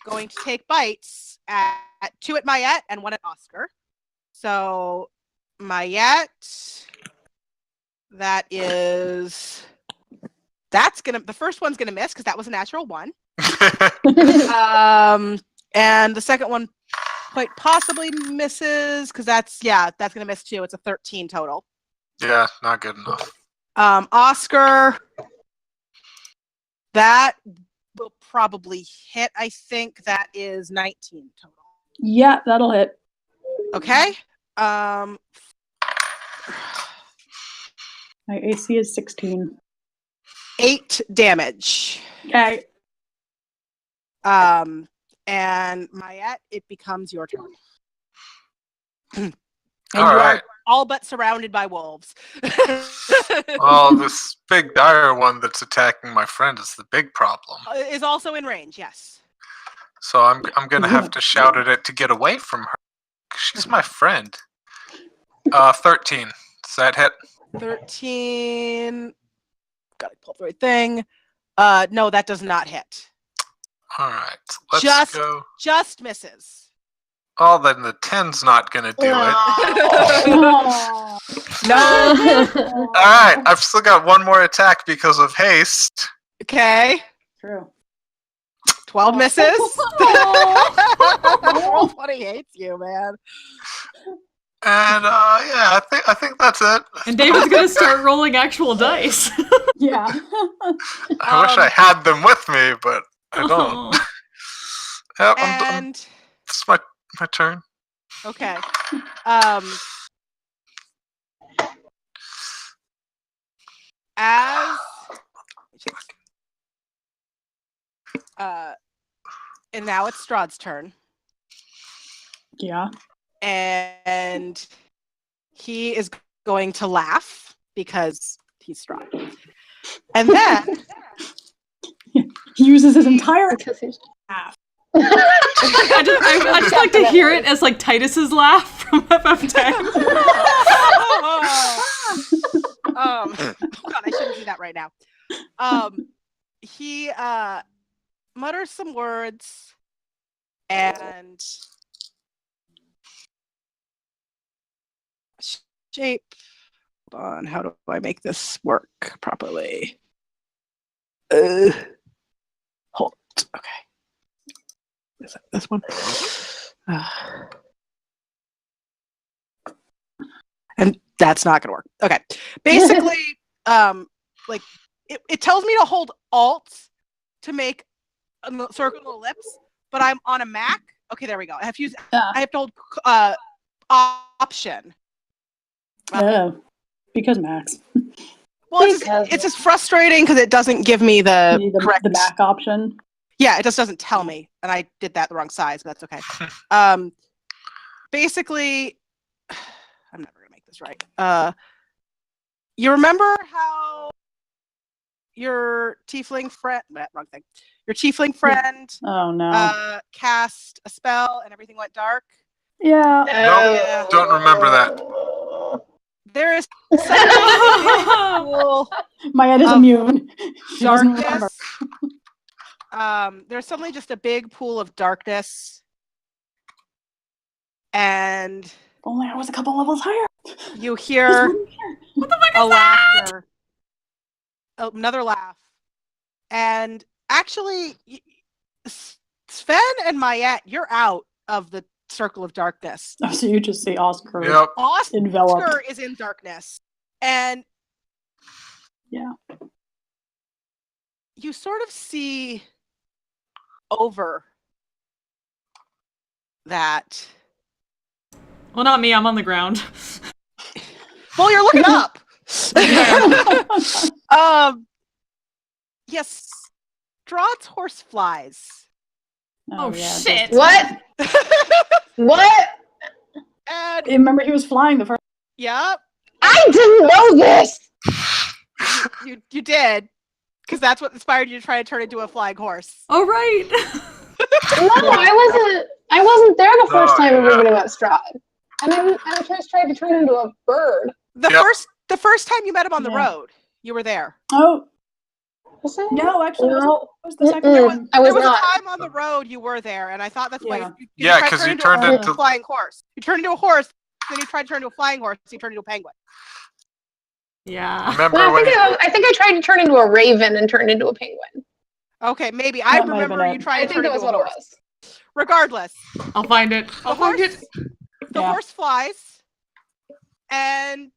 going to take bites at 2 at Mayette and 1 at Oscar. So Mayette, the first one's gonna miss because that was a natural 1. And the second one quite possibly misses because that's gonna miss too. It's a 13 total. Yeah, not good enough. Oscar, that will probably hit. I think that is 19 total. Yeah, that'll hit. Okay. My AC is 16. 8 damage. Okay. And Mayette, it becomes your turn. And All you right. are all but surrounded by wolves. Well, this big dire one that's attacking my friend is the big problem. Is also in range, yes. So I'm gonna have to shout at it to get away from her. 'Cause she's my friend. 13. Does that hit? 13. Gotta pull up the right thing. No, that does not hit. All right. Let's go. Just misses. Oh, then the 10's not gonna do it. Oh. No. All right. I've still got one more attack because of haste. Okay. True. 12 misses. Aw. Roll 20 hates you, man. And yeah, I think that's it. And David's gonna start rolling actual dice. Yeah. I wish I had them with me, but I don't. Yep, And it's my turn. okay. And now it's Strahd's turn. Yeah. And he is going to laugh because he's Strahd. And then He uses his entire half. I just like to hear it as like Titus's laugh from FF10. God, I shouldn't do that right now. He mutters some words and shape. Hold on, how do I make this work properly? Hold. Okay. Is that this one? And that's not gonna work. Okay. Basically, like it tells me to hold Alt to make a circle of ellipse, but I'm on a Mac, Okay, there we go. I have to use. Ah. I have to hold option. Because Max. Well, it's just frustrating because it doesn't give me the correct. The back option. Yeah, it just doesn't tell me, and I did that the wrong size, but that's okay. Basically, I'm never gonna make this right. You remember how your tiefling friend? Wrong thing. Your tiefling friend. Oh no. Cast a spell and everything went dark. Yeah. Nope, don't remember that. There is such a pool Maya is immune. She doesn't remember. darkness. There's suddenly just a big pool of darkness, and Only I was a couple levels higher. you hear What the fuck a is that? laughter, another laugh, and actually, Sven and Mayette, you're out of the circle of darkness. Oh, so you just see Oscar Yep. enveloped. Oscar is in darkness, and Yeah. you sort of see over that. Well, not me. I'm on the ground. Well, you're looking up. Yes, Strahd's horse flies. Oh, yeah, shit. What? What? And Remember, he was flying the first. yeah, I didn't know this. you did, because that's what inspired you to try to turn into a flying horse. Oh, right. No, I wasn't there the first time we yeah. were about Strahd. And I just tried to turn into a bird. The first time you met him on the Yeah. road, you were there. Oh Was I? no, actually, No. it was the second Mm-mm. one. I was there was not. a time on the road you were there, and I thought that's Yeah. why. Yeah, tried to 'cause turn you into turned a into- flying horse. You turned into a horse, then you tried to turn into a flying horse. You turned into a penguin. Yeah. Remember No, when? I think I tried to turn into a raven and turned into a penguin. Okay, maybe I That might have remember been you it. trying I to think turn that into was a what it horse. was. Regardless, I'll find it. I'll find it. the Yeah. horse flies, and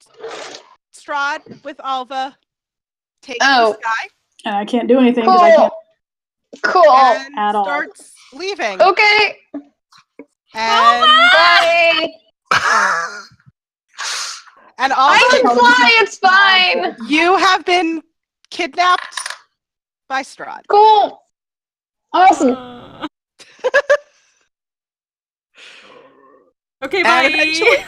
Strahd with Alva takes Oh. the sky And I can't do anything because I Cool. can't. Cool. and at all. starts leaving. Okay. And Bye. and I Alva, can fly. It's fine. you have been kidnapped by Strahd. Cool. Awesome. Okay, And bye. eventually-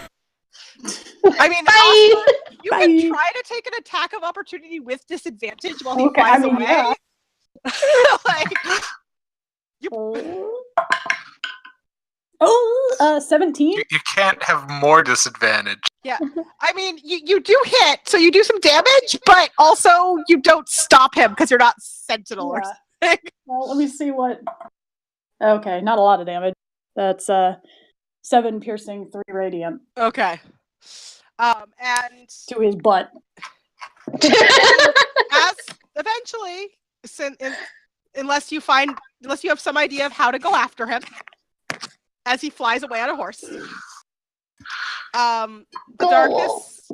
I mean, Bye. Oscar, you can Bye. try to take an attack of opportunity with disadvantage while he Okay, flies I mean, away. yeah. Like, Oh, 17. You can't have more disadvantage. I mean, you do hit, so you do some damage, but also you don't stop him because you're not Sentinel or Yeah. something. Well, let me see what. Okay, not a lot of damage. That's 7 piercing, 3 radiant Okay. And to his butt. as eventually, unless you have some idea of how to go after him, as he flies away on a horse, the Cool. darkness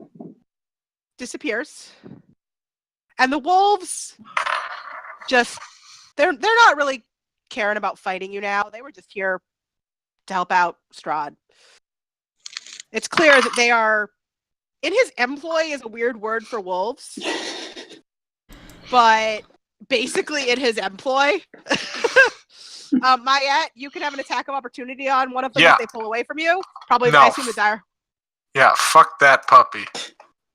disappears, and the wolves they're not really caring about fighting you now. They were just here to help out Strahd. It's clear that they are in his employ is a weird word for wolves, but basically in his employ. Mayette, you can have an attack of opportunity on one of them Yeah. if they pull away from you. Probably, No. I assume the dire. Yeah, fuck that puppy.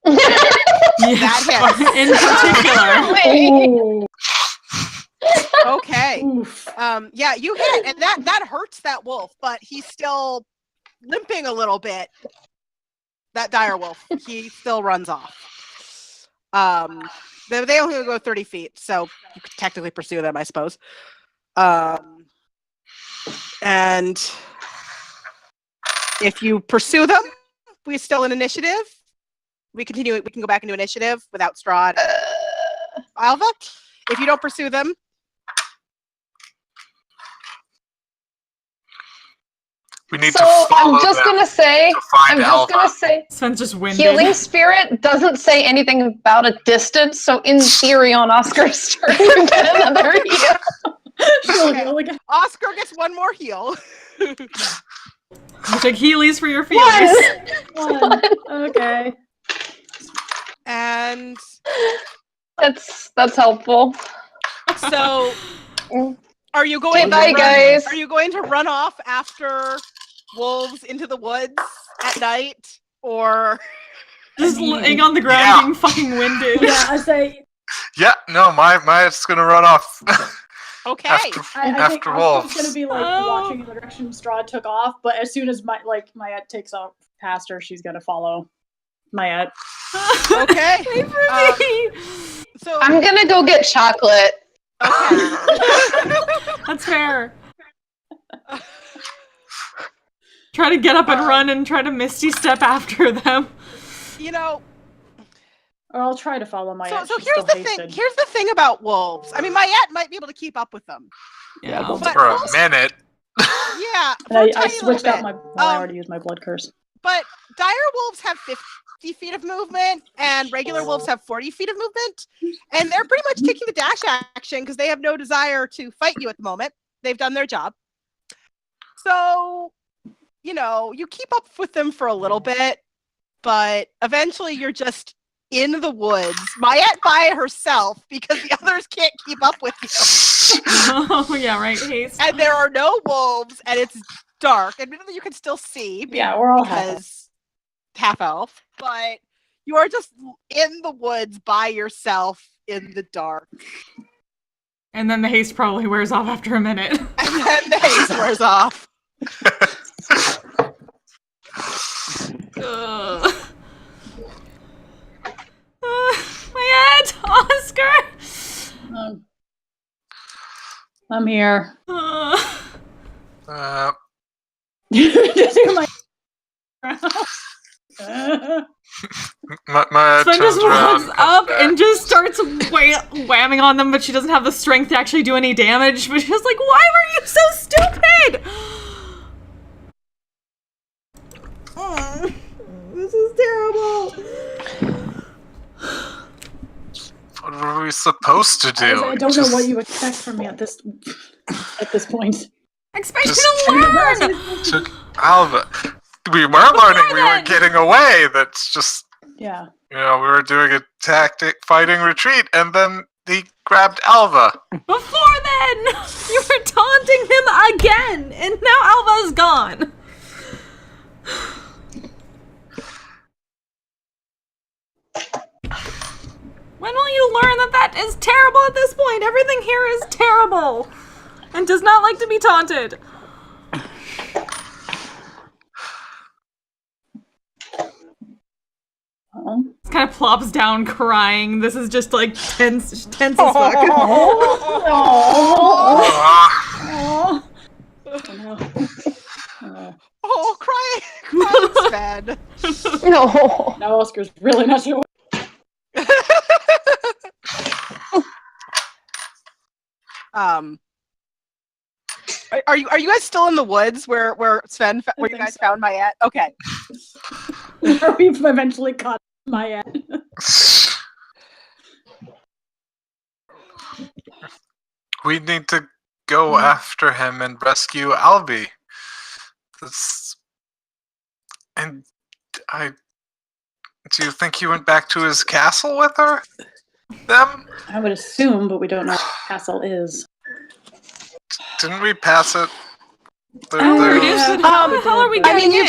Yes. That In particular. Oh, Okay. oof. Yeah, you hit, and that hurts that wolf, but he's still limping a little bit. That dire wolf, he still runs off. They only go 30 feet, so you could technically pursue them, I suppose. And if you pursue them, we still in initiative. We can go back into initiative without Strahd. Alva, if you don't pursue them, We need So to follow I'm just them gonna say, to find Alpha. Sven's just winded. healing spirit doesn't say anything about a distance. So in theory, on Oscar's turn, you get another heal. She'll Okay. heal again. Oscar gets one more heal. You take Heelys for your feelings. One. Okay. And That's helpful. so, are you going? Okay, bye, guys. Are you going to run off after wolves into the woods at night, or Just I mean- laying on the ground Yeah. being fucking winded. Yeah, I say. Yeah, no, Maya's gonna run off. okay? after I think after Oscar's wolves. gonna be like watching in the direction Strahd took off, but as soon as Mayette takes off past her, she's gonna follow Mayette. Okay. Wait for me. So I'm gonna go get chocolate. okay. That's fair. Try to get up and run and try to Misty step after them. You know, Or I'll try to follow Mayette. so she's here's still the thing. hasted. Here's the thing about wolves. I mean, Mayette might be able to keep up with them. Yeah, Yeah. wolves But For a wolves- minute. Yeah, for And a I tiny switched little out my. bit. Well, I already used my blood curse. But dire wolves have 50 feet of movement, and regular wolves have 40 feet of movement. And they're pretty much taking the dash action because they have no desire to fight you at the moment. They've done their job. So, you know, you keep up with them for a little bit, but eventually you're just in the woods, Mayette by herself because the others can't keep up with you. Oh yeah, right. Haste. And there are no wolves, and it's dark. Admittedly, you can still see Yeah, we're all half. because half elf, but you are just in the woods by yourself in the dark. And then the haste probably wears off after a minute. And then the haze wears off. Ugh. My head, Oscar. I'm here. Uh, Just hear my. Maya Sven turns just around. walks up and just starts whamming on them, but she doesn't have the strength to actually do any damage. But she's like, "Why were you so stupid?" This is terrible. What were we supposed to do? I don't know what you expect from me at this point. Expect you Just- to learn. Took Alva. We were learning. We were then. getting away. That's just, Yeah. we were doing a tactic fighting retreat, and then he grabbed Alva. Before then, you were taunting him again, and now Alva's gone. When will you learn that that is terrible at this point? Everything here is terrible and does not like to be taunted. Oh. This kind of plops down crying. This is just like tense as fuck. Ah, No. Oh, crying Sven. No. Now Oscar's really not sure. Are you guys still in the woods where Sven where you think guys so. found Mayette? Okay. We've eventually caught Mayette. we need to go after him and rescue Albi. And do you think he went back to his castle with her? Them? I would assume, but we don't know what the castle is. Didn't we pass it? Reduce it. How the hell are we I getting mean, in?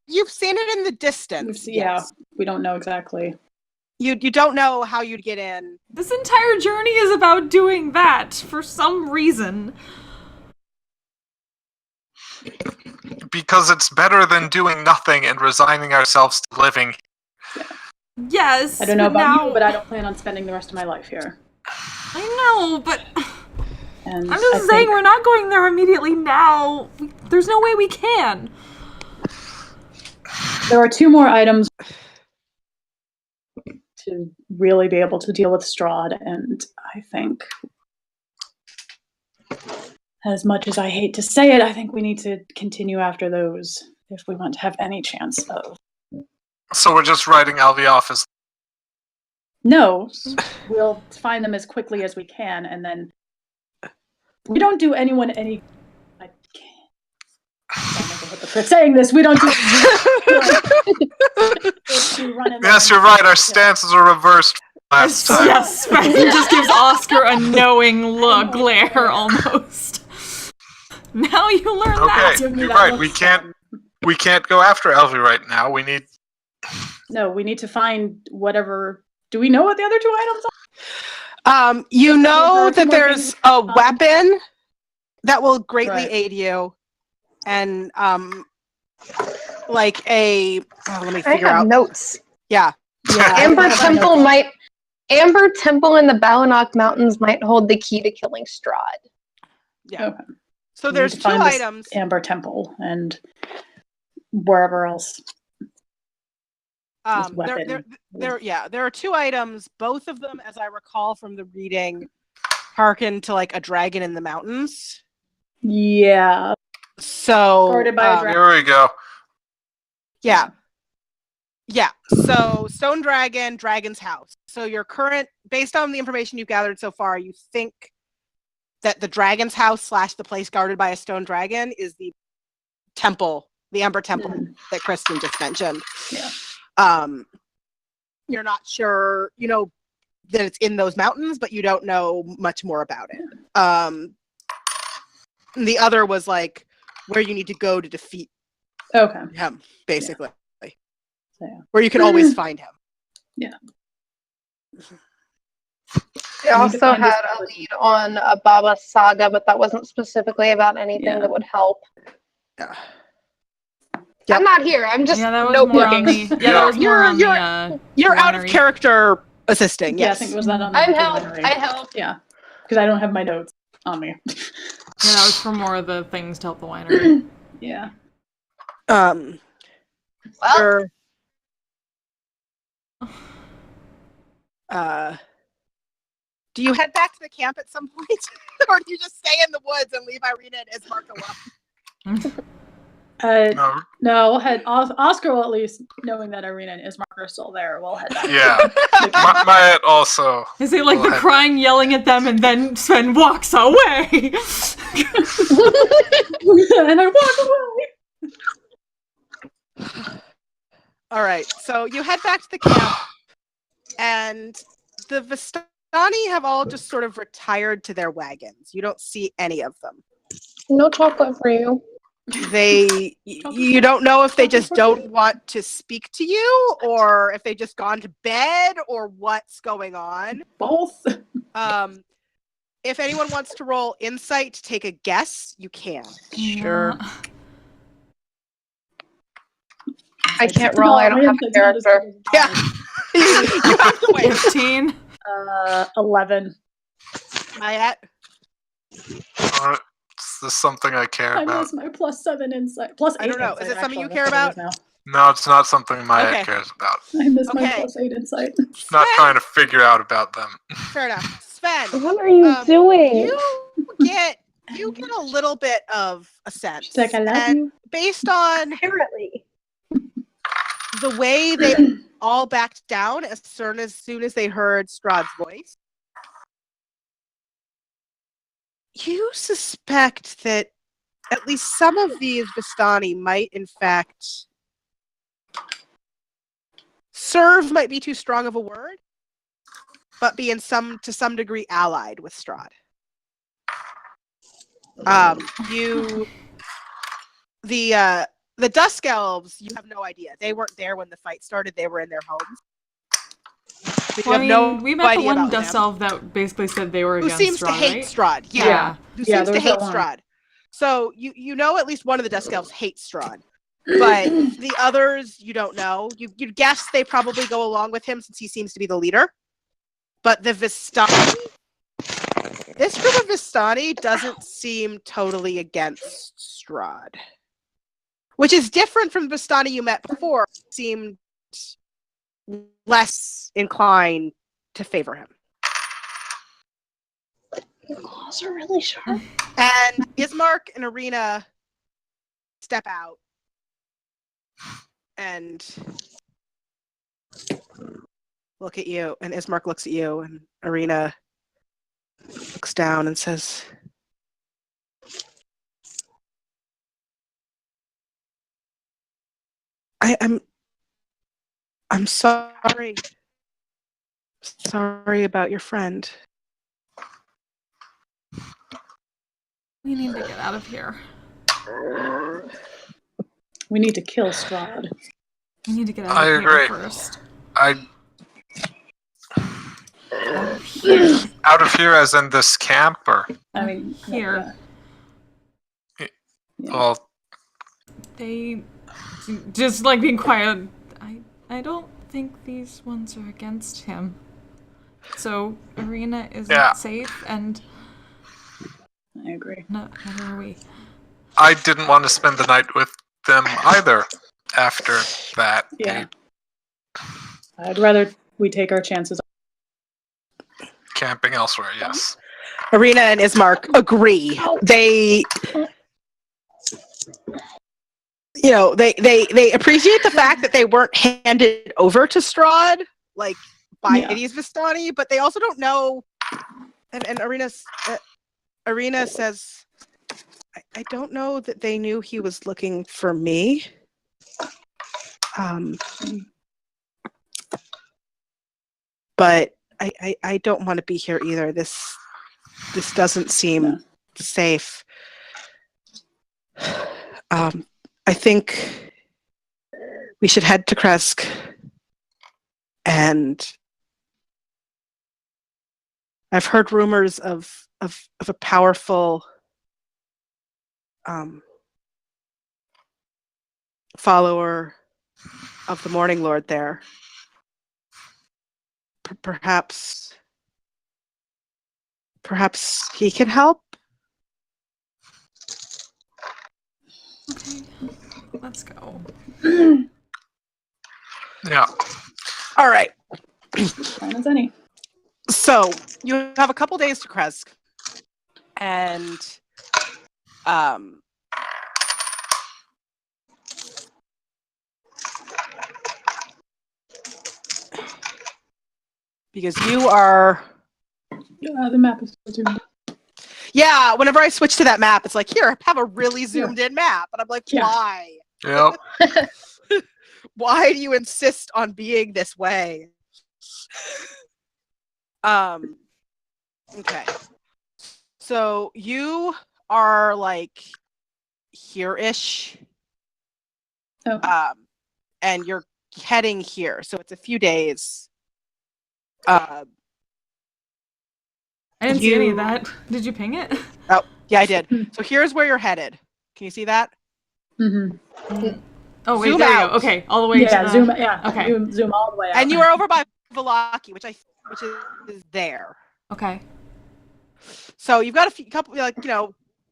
you've seen it in the distance. Yeah, Yes. we don't know exactly. You don't know how you'd get in. This entire journey is about doing that for some reason. Because it's better than doing nothing and resigning ourselves to living. Yes. I don't know but about now, you, but I don't plan on spending the rest of my life here. I know, but And I'm just I saying think we're not going there immediately now. There's no way we can. there are 2 more items to really be able to deal with Strahd, and I think, as much as I hate to say it, I think we need to continue after those if we want to have any chance of. So we're just writing Alvi off as. No, we'll find them as quickly as we can, and then we don't do anyone any. For saying this, we don't do. Yes, you're right. Our stances are reversed last time. Yes, Sven just gives Oscar a knowing look, glare almost. Now you learn that. Okay, you're right. We can't go after Elvie right now. We need. No, we need to find whatever. Do we know what the other two items are? You know that There are there's a weapon that will greatly Right. aid you, and like a. Oh, let me I figure have out. notes. Yeah. Yeah, Amber Temple in the Balanok Mountains might hold the key to killing Strahd. Yeah. Okay. So We need there's to two find this items. Amber Temple and wherever else. Weapon. There are two items. Both of them, as I recall from the reading, harken to like a dragon in the mountains. Yeah. So Guarded by a dragon. Here we go. Yeah. Yeah. So Stone Dragon, Dragon's House. So your current, based on the information you've gathered so far, you think that the Dragon's House / the place guarded by a stone dragon is the temple, the Ember Temple that Kristen just mentioned. Yeah. You're not sure, you know, that it's in those mountains, but you don't know much more about it. The other was like where you need to go to defeat him, basically. Yeah. Where you can always find him. Yeah. They also had a lead on a Baba Saga, but that wasn't specifically about anything that would help. Yeah. I'm not here. I'm just that was more on notebooking. the. That was more on the. You're out of winery. character assisting. Yeah, Yes. I think it was that on the I'm help. winery. I help. Yeah. Because I don't have my notes on me. Yeah, that was for more of the things to help the winery. Yeah. Well, do you head back to the camp at some point? Or do you just stay in the woods and leave Irina and Ismark alone? No, we'll head. Oscar will at least, knowing that Irina and Ismark are still there, we'll head back. Yeah. Myatt also. Is it like the crying, yelling at them, and then Sven walks away? And I walk away. All right, so you head back to the camp, and the Vistani have all just sort of retired to their wagons. You don't see any of them. no chocolate for you. You don't know if they just don't want to speak to you, or if they just gone to bed, or what's going on. Both. If anyone wants to roll insight to take a guess, you can. Sure. I can't roll. I don't have a character. Yeah. You have to wait. 15. 11. Mayette? Is this something I care I about? miss my +7 insight. +8. I don't know. Is insight, it something you actually. care about? Now. No, it's not something Myatt Okay. cares about. I miss my Okay. +8 insight. Not trying to figure out about them. Fair enough. Sven, What are you doing? you get a little bit of a sense. She's like, I love and you. based on Apparently. the way they all backed down as soon as they heard Strahd's voice, you suspect that at least some of these Vistani might, in fact, serve might be too strong of a word, but be to some degree allied with Strahd. The Dusk Elves, you have no idea. They weren't there when the fight started. They were in their homes. So Well, we met the one Dust Elf that basically said they were who against seems Strahd, to hate right? Strahd. Yeah. Who Yeah, seems to there's hate that one. Strahd. So you know at least one of the Dusk Elves hates Strahd. But the others, you don't know. You'd guess they probably go along with him since he seems to be the leader. But the Vistani, this group of Vistani doesn't seem totally against Strahd. Which is different from the Vistani you met before. Seemed less inclined to favor him. Your claws are really sharp. And Ismark and Irina step out and look at you. And Ismark looks at you, and Irina looks down and says, I'm sorry. Sorry about your friend. We need to get out of here. We need to kill Strahd. We need to get out I of here agree. first. I Out of here. out of here as in this camp or I mean, Here. Yeah. well They just like being quiet. I don't think these ones are against him. So Arena isn't Yeah. safe, and I agree. neither are we. I didn't want to spend the night with them either after that. Yeah. I'd rather we take our chances. Camping elsewhere, yes. Arena and Ismark agree. They, they appreciate the fact that they weren't handed over to Strahd, like by these Vistani, but they also don't know. And Arena says, I don't know that they knew he was looking for me. But I don't want to be here either. This doesn't seem safe. I think we should head to Kresk, and I've heard rumors of a powerful follower of the Morning Lord there. Perhaps he can help. Okay, let's go. Yeah. All right. Fine as any. So you have a couple days to Kresk, and because you are. The map is zoomed. Yeah, whenever I switch to that map, it's like, here, have a really zoomed in map. And I'm like, Yeah. why? Yep. Why do you insist on being this way? Okay. So you are like here-ish. Oh. And you're heading here. So it's a few days. I didn't see any of that. Did you ping it? Oh, yeah, I did. So here's where you're headed. Can you see that? Mm-hmm. Oh wait, Zoom there we out. go. Okay, all the way. Yeah, to the... zoom. Yeah, Okay. Zoom all the way out. And you are over by Velaki, which is there. Okay. So you've got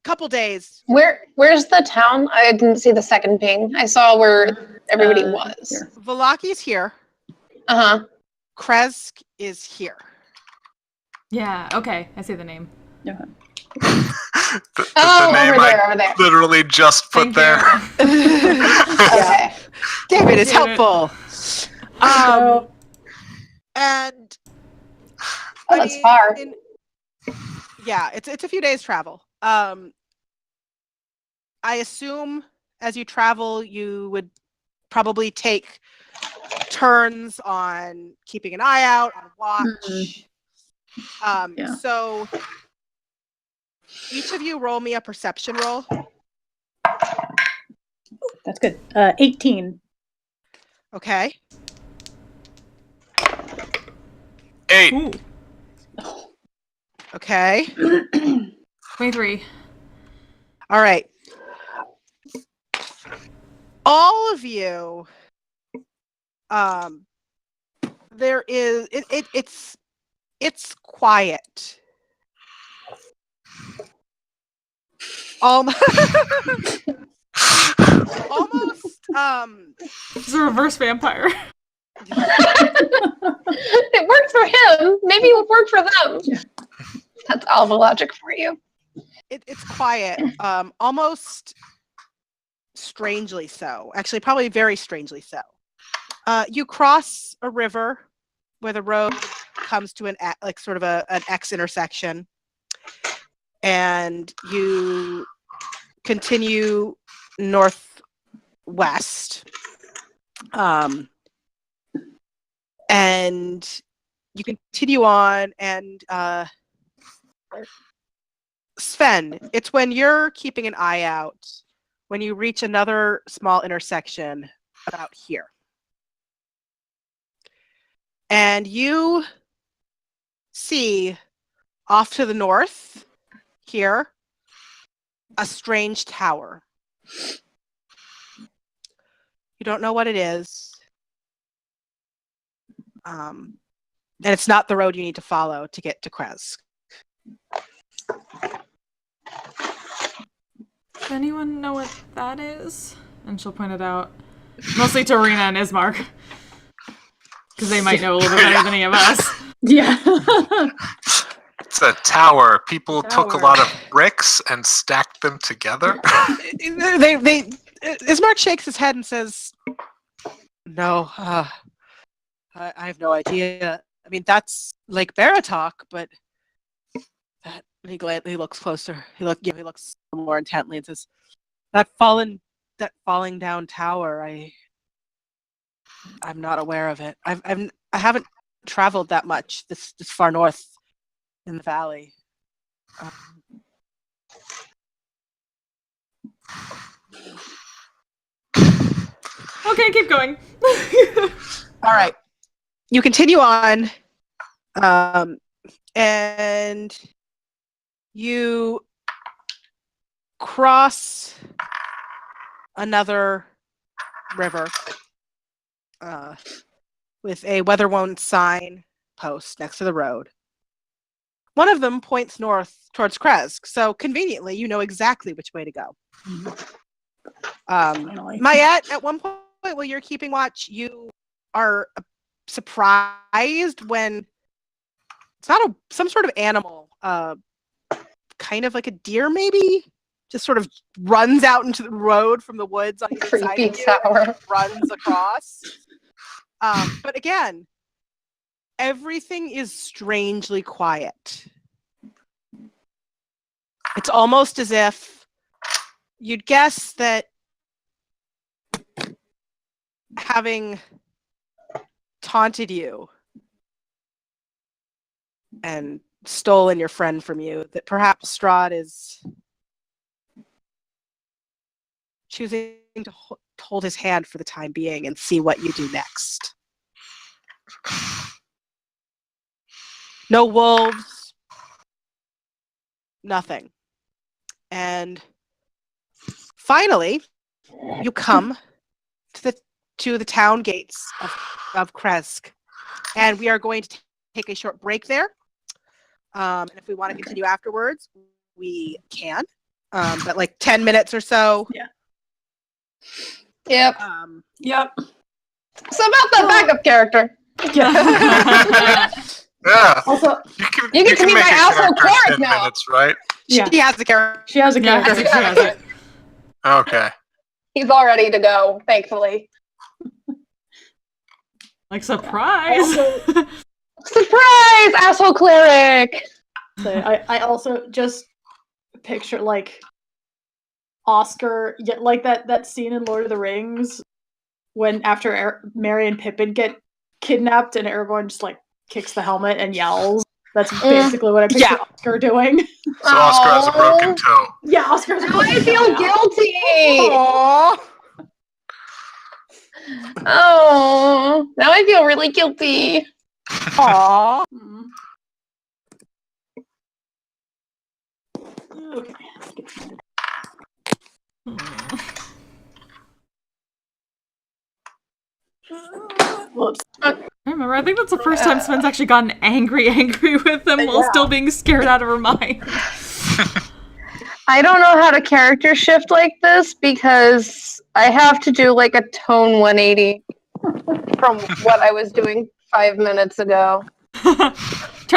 couple days. Where's the town? I didn't see the second ping. I saw where everybody was. Here. Velaki's here. Uh-huh. Kresk is here. Yeah. Okay. I see the name. Okay. The name over there, I over there. literally just put Thank there. Okay. David is Did it. helpful. And Oh, that's far. Yeah, it's a few days travel. I assume as you travel, you would probably take turns on keeping an eye out, on watch. Yeah. So each of you roll me a perception roll. That's good. 18. Okay. 8. Ooh. Okay. 23. All right. All of you. There is it's quiet. Almost. He's a reverse vampire. It worked for him. Maybe it would work for them. Yeah. That's alpha logic for you. It's quiet. Almost strangely so. Actually, probably very strangely so. You cross a river where the road comes to an X intersection, and you continue northwest And you continue on, and Sven, it's when you're keeping an eye out when you reach another small intersection about here. And you see off to the north here a strange tower. You don't know what it is. And it's not the road you need to follow to get to Kresk. Does anyone know what that is? And she'll point it out. Mostly to Arena and Ismark. Because they might know a little bit better than any of us. Yeah. It's a tower. People took a lot of bricks and stacked them together. Ismark shakes his head and says, "No, I have no idea. I mean, that's Lake Baratok, but that." He looks closer. He looks more intently and says, that falling down tower. I'm not aware of it. I haven't traveled that much this far north in the valley. Okay, keep going. All right. You continue on, and you cross another river with a weather-worn sign post next to the road. One of them points north towards Kresk, so conveniently you know exactly which way to go. Mayette, at one point while you're keeping watch, you are surprised when it's not some sort of animal, kind of like a deer maybe, just sort of runs out into the road from the woods on either side of you and runs across. But again, everything is strangely quiet. It's almost as if you'd guess that having taunted you and stolen your friend from you, that perhaps Strahd is choosing to hold his hand for the time being and see what you do next. No wolves, nothing. And finally, you come to the town gates of Kresk, and we are going to take a short break there. And if we want to continue afterwards, we can. But like 10 minutes or so. Yeah. Yep. Yep. So about the backup character. Yeah. Yeah. Also, You can be make my a asshole character in cleric 10 now. minutes, right? yeah. She has the character. She has a Yeah, character. she has it. Okay. He's all ready to go, thankfully. Like, surprise! Surprise, asshole cleric! So I also just picture like Oscar, like that scene in Lord of the Rings when after Merry and Pippin get kidnapped and everyone just like kicks the helmet and yells. That's basically what I picture Oscar doing. So Oscar has a broken toe. Yeah, Oscar's Now I feel guilty! Aww. Oh, now I feel really guilty. Aww. Okay. Whoops. I remember, I think that's the first time Sven's actually gotten angry with them while still being scared out of her mind. I don't know how to character shift like this because I have to do like a tone 180 from what I was doing 5 minutes ago.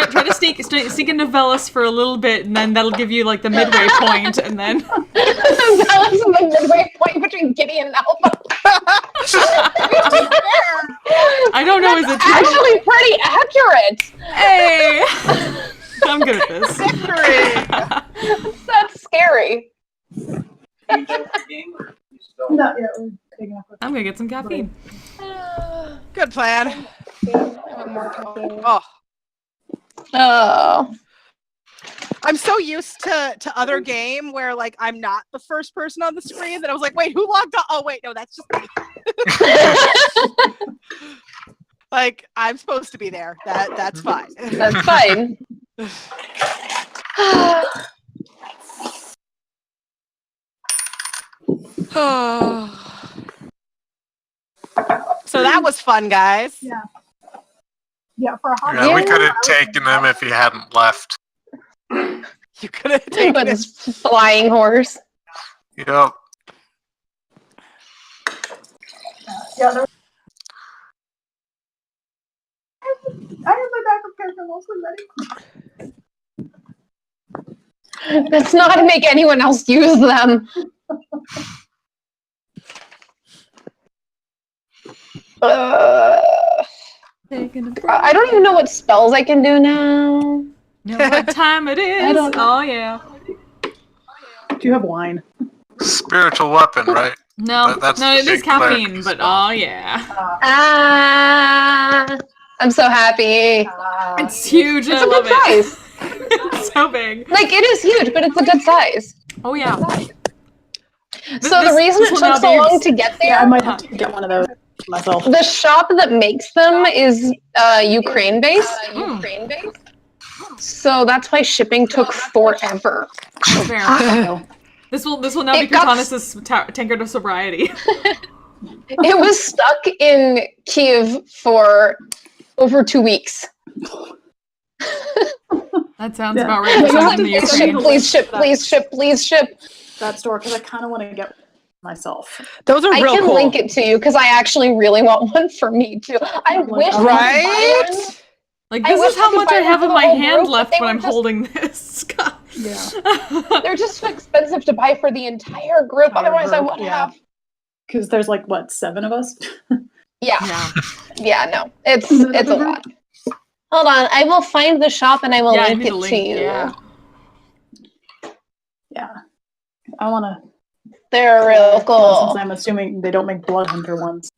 try to sneak into Velis for a little bit, and then that'll give you like the midway point, and then That was the midway point between Gideon and Alpha. I don't know, is it Actually pretty accurate. Hey, I'm good at this. That's scary. Not yet. I'm gonna get some caffeine. Good plan. One more caffeine. Oh, Oh. I'm so used to other game where like I'm not the first person on the screen that I was like, wait, who logged on? Oh wait, no, that's just me. Like I'm supposed to be there. That's fine. That's fine. So that was fun, guys. Yeah. Yeah, for a hot Yeah, we Yeah. could have taken him if he hadn't left. You could have taken With it. his flying horse. Yep. Yeah, I have my backup character mostly ready. That's not to make anyone else use them. I don't even know what spells I can do now. Know what time it is? don't know. Oh yeah. Do you have wine? Spiritual weapon, right? No, That's no, the it is big cleric caffeine, but spell. oh yeah, Ah, I'm so happy. it's huge. It's I a love good it. size. It's so big. Like, it is huge, but it's a good size. Oh yeah. So the reason this it will took now so be long to get Yeah, I there, might have to get one of those myself. the shop that makes them is Ukraine-based. So that's why shipping took forever. That's fair. So, This will now be It got- Cortanis' tankard of sobriety. It was stuck in Kiev for over 2 weeks. That sounds Yeah. about right. You It have sounds to in the send Ship, me the Ukraine. please ship, please ship, please ship. that store because I kind of want to get myself. Those are I real can cool. link it to you because I actually really want one for me too. I Like, wish I could buy Right? one. Like I this wish is how I could much buy I one have for in the my whole hand group, but left they when were I'm just- holding this. God. Yeah. They're just too expensive to buy for the entire group. Entire Otherwise, I group, would yeah. have. Because there's like, what, 7 of us? Yeah, Yeah. yeah, no, it's Is it a other lot. Hold on, I will find the shop and I will Yeah, I link need it a to link. you. Yeah. Yeah. I want to. They're real Since cool. I'm assuming they don't make Blood Hunter ones.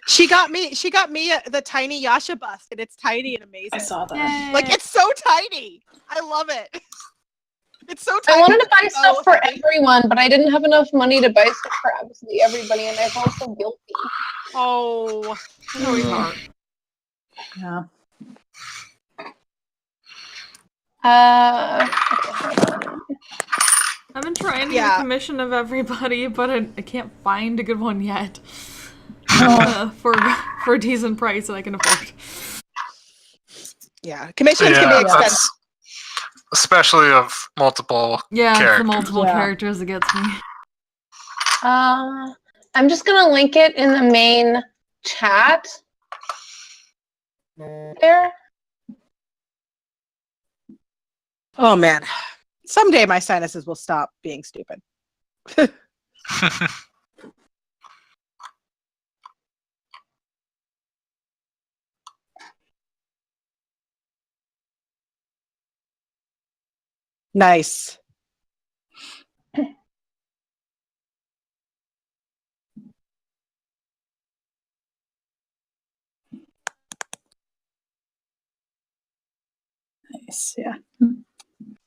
She got me the tiny Yasha bust, and it's tiny and amazing. I saw that. Yay. Like it's so tiny. I love it. It's so I tiny. wanted to but buy so stuff for heavy. everyone, but I didn't have enough money to buy stuff for absolutely everybody, and I felt so guilty. Oh, It's always hard. Yeah. I've been trying to get Yeah. a commission of everybody, but I can't find a good one yet. For a decent price that I can afford. yeah. Commissions can be Yeah, expensive. that's especially of multiple Yeah, it's the characters. multiple Yeah. characters that gets me. I'm just gonna link it in the main chat. There. Oh man. Someday my sinuses will stop being stupid. Nice. Nice. Yeah.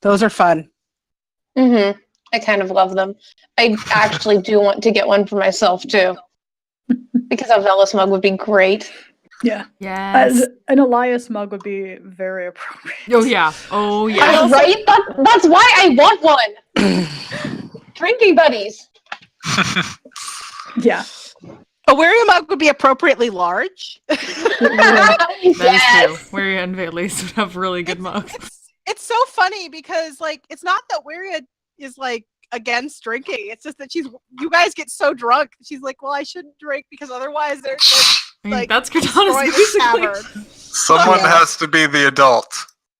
Those are fun. Mm-hmm. I kind of love them. I actually do want to get one for myself too. Because a Velas mug would be great. Yeah. Yes. An Elias mug would be very appropriate. Oh yeah. Oh yeah. Right? That's why I want one. Drinking buddies. Yeah. Aquarium mug would be appropriately large. That Yes. is true. Weria and Valis would have really good mugs. It's so funny because like it's not that Weria is like against drinking. It's just that you guys get so drunk. She's like, well, I shouldn't drink because otherwise they're I mean, like that's destroy Cortanis the basically. tavern. Someone Yeah. has to be the adult.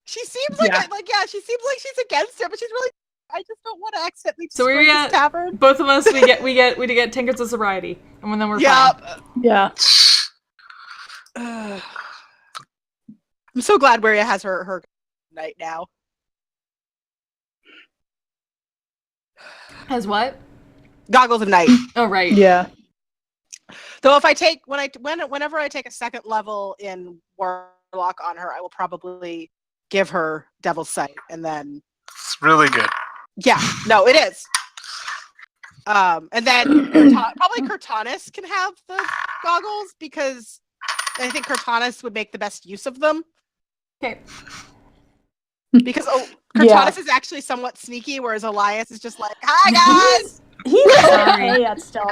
She seems like Yeah. she seems like she's against it, but she's really. I just don't want to accidentally So destroy Weria, this tavern. both of us, we get tankards of sobriety, and then we're Yep. fine. Yeah. I'm so glad Weria has her night now. As what? Goggles of Night. Oh, right. Yeah. Though if I take whenever I take a second level in Warlock on her, I will probably give her Devil's Sight, and then It's really good. yeah, no, it is. And then probably Cortanus can have the goggles because I think Cortanus would make the best use of them. Okay. Because Cortanus is actually somewhat sneaky, whereas Elias is just like, "Hi guys." He's Sorry. okay at stealth.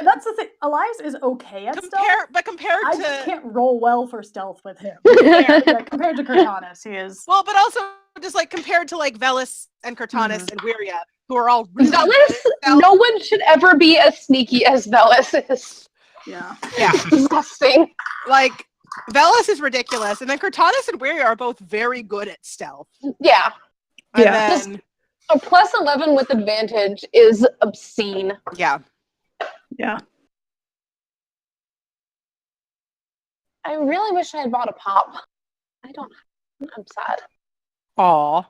That's the thing. Elias is okay at stealth. Compared I to just can't roll well for stealth with him. Yeah, compared to Cortanus, he is. well, but also just like compared to like Velis and Cortanus and Wiria, who are all really good Velis, at stealth. no one should ever be as sneaky as Velis is. Yeah. Yeah, Disgusting. like Velis is ridiculous, and then Cortanus and Wiria are both very good at stealth. Yeah. And Yeah. then, A plus 11 with advantage is obscene. yeah. Yeah. I really wish I had bought a pop. I don't. I'm sad. Aw.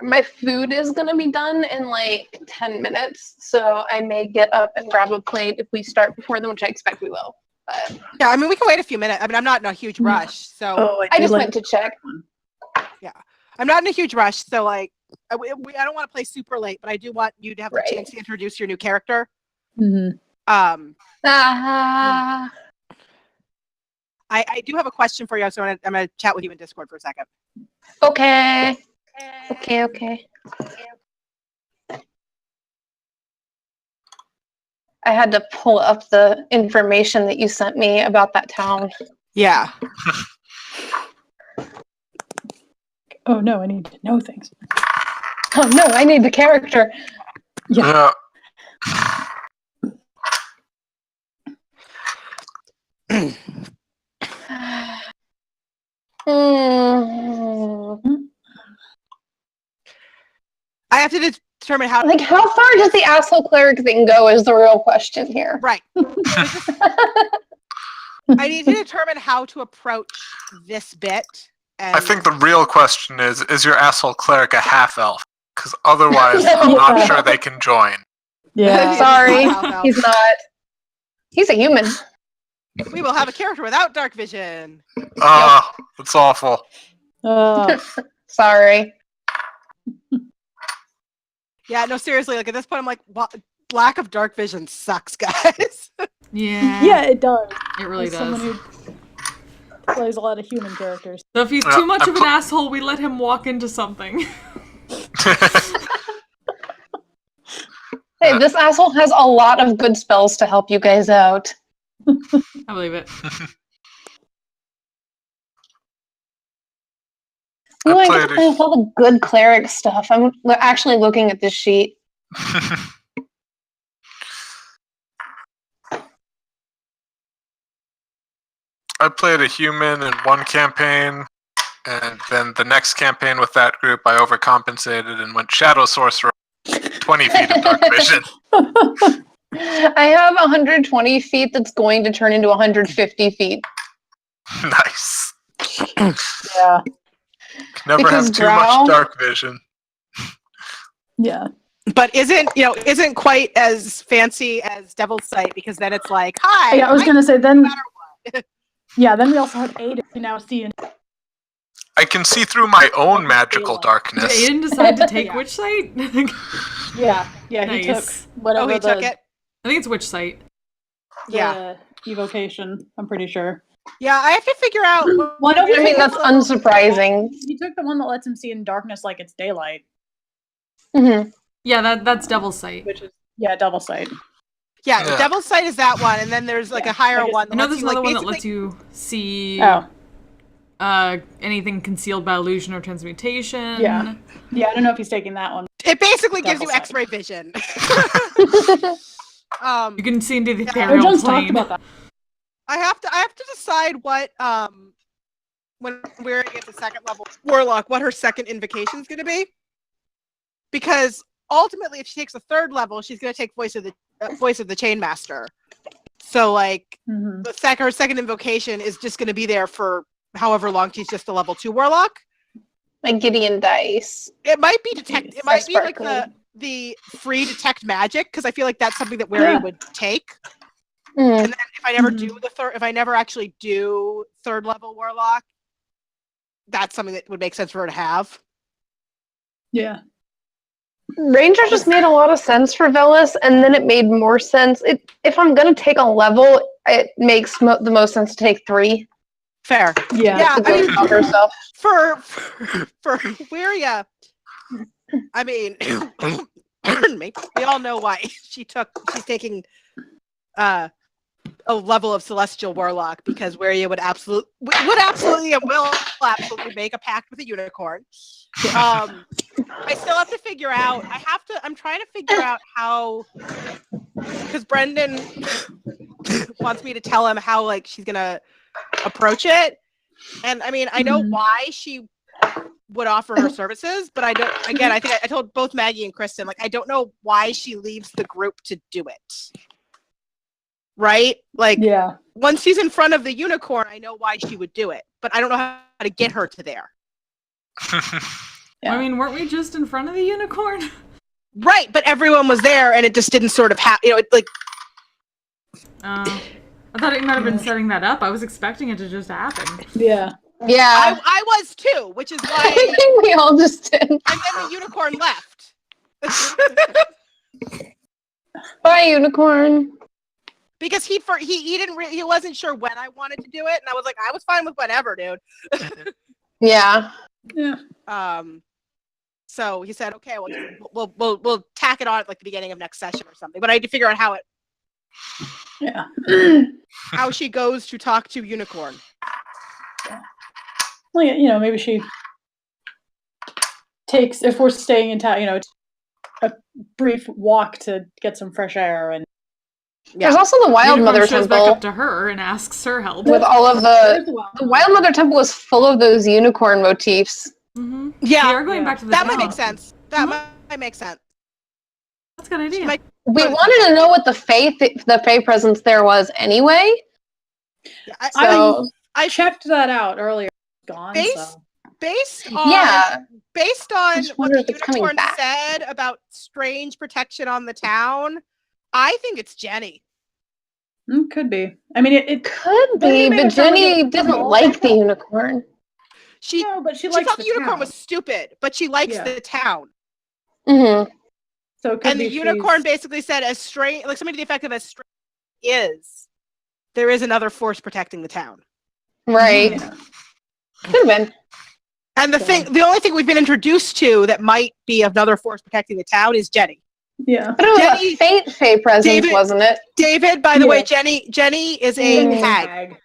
My food is going to be done in like 10 minutes, so I may get up and grab a plate if we start before them, which I expect we will. But Yeah, I mean, we can wait a few minutes. I mean, I'm not in a huge rush, so Oh, I do just like- went to check. I'm not in a huge rush. So, like, I don't want to play super late, but I do want you to have Right. the chance to introduce your new character. Mhm. Ah. I do have a question for you, so I'm gonna chat with you in Discord for a second. Okay. Okay. I had to pull up the information that you sent me about that town. Yeah. Oh no, I need to know things. Oh no, I need the character. Yeah. Hmm. I have to determine how. Like, how far does the asshole cleric thing go is the real question here. Right. I need to determine how to approach this bit. And I think the real question is your asshole cleric a half-elf? Because otherwise, I'm not Yeah. sure they can join. Yeah. Sorry, Wow. he's not. He's a human. we will have a character without dark vision. It's awful. Sorry. Yeah, no, seriously. Like at this point, I'm like, what? Lack of dark vision sucks, guys. Yeah. Yeah, it does. It really As does. someone who plays a lot of human characters. So if he's Yeah, too much I'm of an asshole, we let him walk into something. Hey, this asshole has a lot of good spells to help you guys out. I believe it. You know, I played get to play with all the good cleric stuff. I'm actually looking at this sheet. I played a human in one campaign, and then the next campaign with that group, I overcompensated and went Shadow Sorcerer, 20 feet of dark vision. I have 120 feet that's going to turn into 150 feet. Nice. Yeah. Never Because have too Drow- much dark vision. Yeah. But isn't quite as fancy as Devil's Sight because then it's like, hi. Yeah, I was I'm gonna say then. no matter what. Yeah, then we also have Ada who now see. I can see through my own magical Did darkness. Aiden decide to take Yeah. Witch Sight? Yeah, he took Nice. whatever Oh, he the, took it. I think it's Witch Sight. Yeah. evocation. I'm pretty sure. Yeah, I have to figure out. Well, no, I mean, that's unsurprising. He took the one that lets him see in darkness like it's daylight, Hmm. Yeah, that's Devil's Sight. which is double sight. Yeah, Yeah. Devil's Sight is that one, and then there's like a higher I guess- one. I That know lets there's you, like, another one that lets basically- you see anything concealed by illusion or transmutation. Yeah. Yeah, I don't know if he's taking that one. It basically gives you Devil's Sight. X-ray vision. You can see into the Yeah. ethereal Jones talked plane. about that. I have to decide what when we're at the second level warlock, what her second invocation is going to be, because ultimately, if she takes a third level, she's going to take voice of the Chainmaster. So like Mhm. her second invocation is just going to be there for however long she's just a level 2 warlock. Like Gideon dice. It might be detect. It might be like sparkly. the free detect magic because I feel like that's something that Weary would take. Mm. And then if I never do if I never actually do 3rd level warlock, that's something that would make sense for her to have. Yeah. Ranger just made a lot of sense for Velis, and then it made more sense. If I'm gonna take a level, it makes the most sense to take 3. Fair. Yeah. I mean, Help herself. for Weria, I mean, pardon me. We all know why she's taking a level of Celestial Warlock because Weria would absolutely and will absolutely make a pact with a unicorn. I still have to figure out. I'm trying to figure out how, because Brendan wants me to tell him how like she's gonna approach it, and I mean I know why she would offer her services, but I don't. Again, I think I told both Maggie and Kristen like I don't know why she leaves the group to do it. Right? Like once she's in front of the unicorn, I know why she would do it, but I don't know how to get her to there. I mean, weren't we just in front of the unicorn? Right, but everyone was there, and it just didn't sort of happen. You know, like. I thought it might have been setting that up. I was expecting it to just happen. Yeah. Yeah. I was too, which is why. I think we all just did. And then the unicorn left. Bye, unicorn. Because he wasn't sure when I wanted to do it, and I was like, I was fine with whatever, dude. Yeah. Yeah. So he said, okay, we'll tack it on at like the beginning of next session or something. But I had to figure out how how she goes to talk to unicorn. Well, yeah, maybe she takes, if we're staying in town, a brief walk to get some fresh air. And there's also the Wild Unicorn Mother shows Temple. back up to her and asks her help. With all of the Wild Mother Temple is full of those unicorn motifs. Mm-hmm. Yeah, we are going back to the that town. might make sense. That might make sense. That's a good idea. We wanted to know what the Fae presence there was anyway. Yeah, I checked that out earlier. Gone. Based on what the unicorn said about strange protection on the town, I think it's Jenny. Could be. I mean, it could be, but Jenny didn't like the unicorn. But she thought the unicorn was stupid, but she likes the town. Mm-hmm. So and the unicorn basically said, as strange, like something to the effect of as strange is, there is another force protecting the town. Right. Yeah. Could have been. And the only thing we've been introduced to that might be another force protecting the town is Jenny. Yeah. But it was a Fae presence, wasn't it? David, by the way, Jenny is a hag.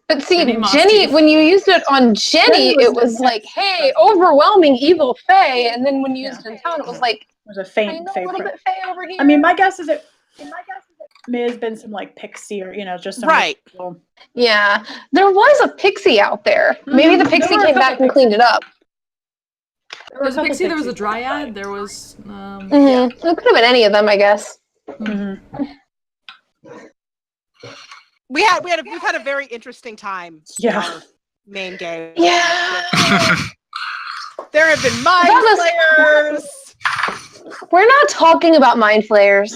But see, Jenny, when you used it on Jenny, it was like, hey, overwhelming evil Fae. And then when you used it in town, it was like, there's a faint Fae. A little bit Fae over here. I mean, my guess is it may have been some like pixie or just some people. Yeah, there was a pixie out there. Maybe the pixie came back and cleaned it up. There was a pixie. There was a dryad. There was. It could have been any of them, I guess. Mm-hmm. We've had a very interesting time. Yeah. Main game. Yeah. There have been mind flayers. We're not talking about mind flayers.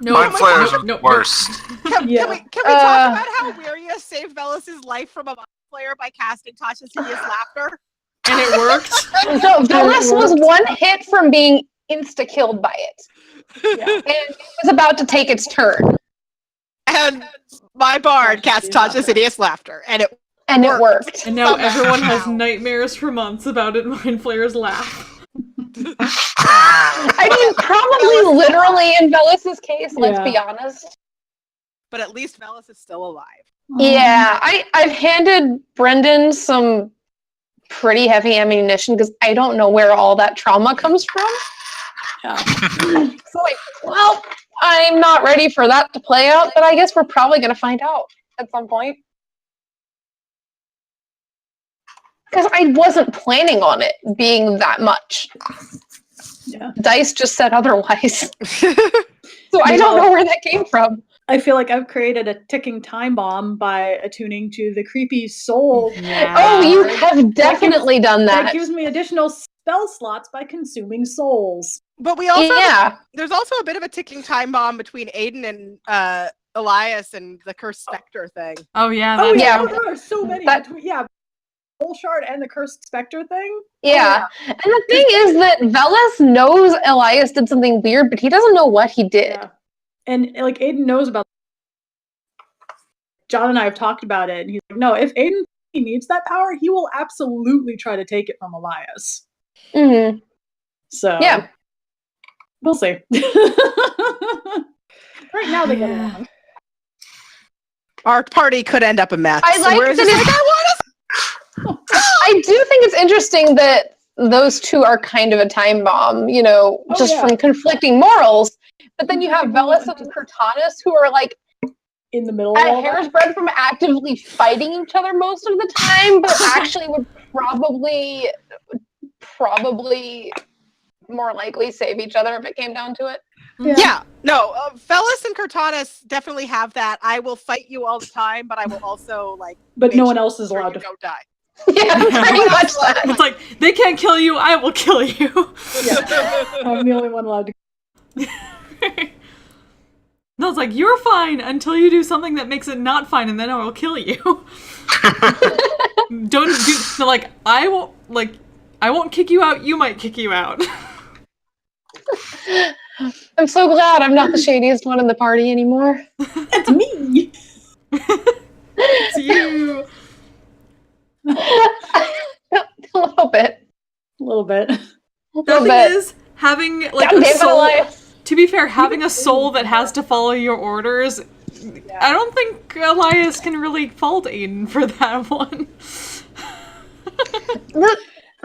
Mind flayers are the worst. Can we talk about how Weria saved Velis' life from a mind flayer by casting Tasha's hideous laughter? And it worked. So Velis was one hit from being insta-killed by it. Yeah. And it was about to take its turn. And my bard cast Tasha's hideous laughter. And it worked. And now everyone has nightmares for months about it. Mind flayers laugh. I mean, probably literally in Velis' case, let's be honest. But at least Velis is still alive. Yeah, I've handed Brendan some pretty heavy ammunition because I don't know where all that trauma comes from. Yeah. So well, I'm not ready for that to play out, but I guess we're probably going to find out at some point. Because I wasn't planning on it being that much. Yeah. Dice just said otherwise. So I don't know where that came from. I feel like I've created a ticking time bomb by attuning to the creepy soul. Yeah. Oh, you have definitely done That that. gives me additional spell slots by consuming souls. But we also Yeah. there's also a bit of a ticking time bomb between Aiden and Elias and the cursed specter thing. Oh yeah. Oh That's yeah, true. there are so many. That- Between, Soul Shard and the cursed specter thing. Yeah. And the thing is that Velas knows Elias did something weird, but he doesn't know what he did. Yeah. And like Aiden knows about. John and I have talked about it, and he's like, "No, if Aiden needs that power, he will absolutely try to take it from Elias." Mm-hmm. So Yeah. we'll see. Right now they get along. Our party could end up a mess. I like We're that just it's- like, I want I do think it's interesting that those two are kind of a time bomb, you know, Oh, just yeah. from conflicting morals. But then you have Conflicting Velas morals. and Cortanus who are like In the middle of a all hair's that. breadth from actively fighting each other most of the time, but actually would probably more likely save each other if it came down to it. Yeah, no, Felis and Cortanus definitely have that. I will fight you all the time, but I will also But make no one else is sure allowed you to. don't die. Yeah, pretty much that. It's like they can't kill you. I will kill you. I'm the only one allowed to. No, it's like you're fine until you do something that makes it not fine, and then I will kill you. Don't do. No, like I won't kick you out. You might kick you out. I'm so glad I'm not the shadiest one in the party anymore. It's me. It's you. A little bit. A little bit. A The little thing bit. is, having like God a damn it, soul. Elias. To be fair, having a soul that has to follow your orders, I don't think Elias can really fault Aiden for that one.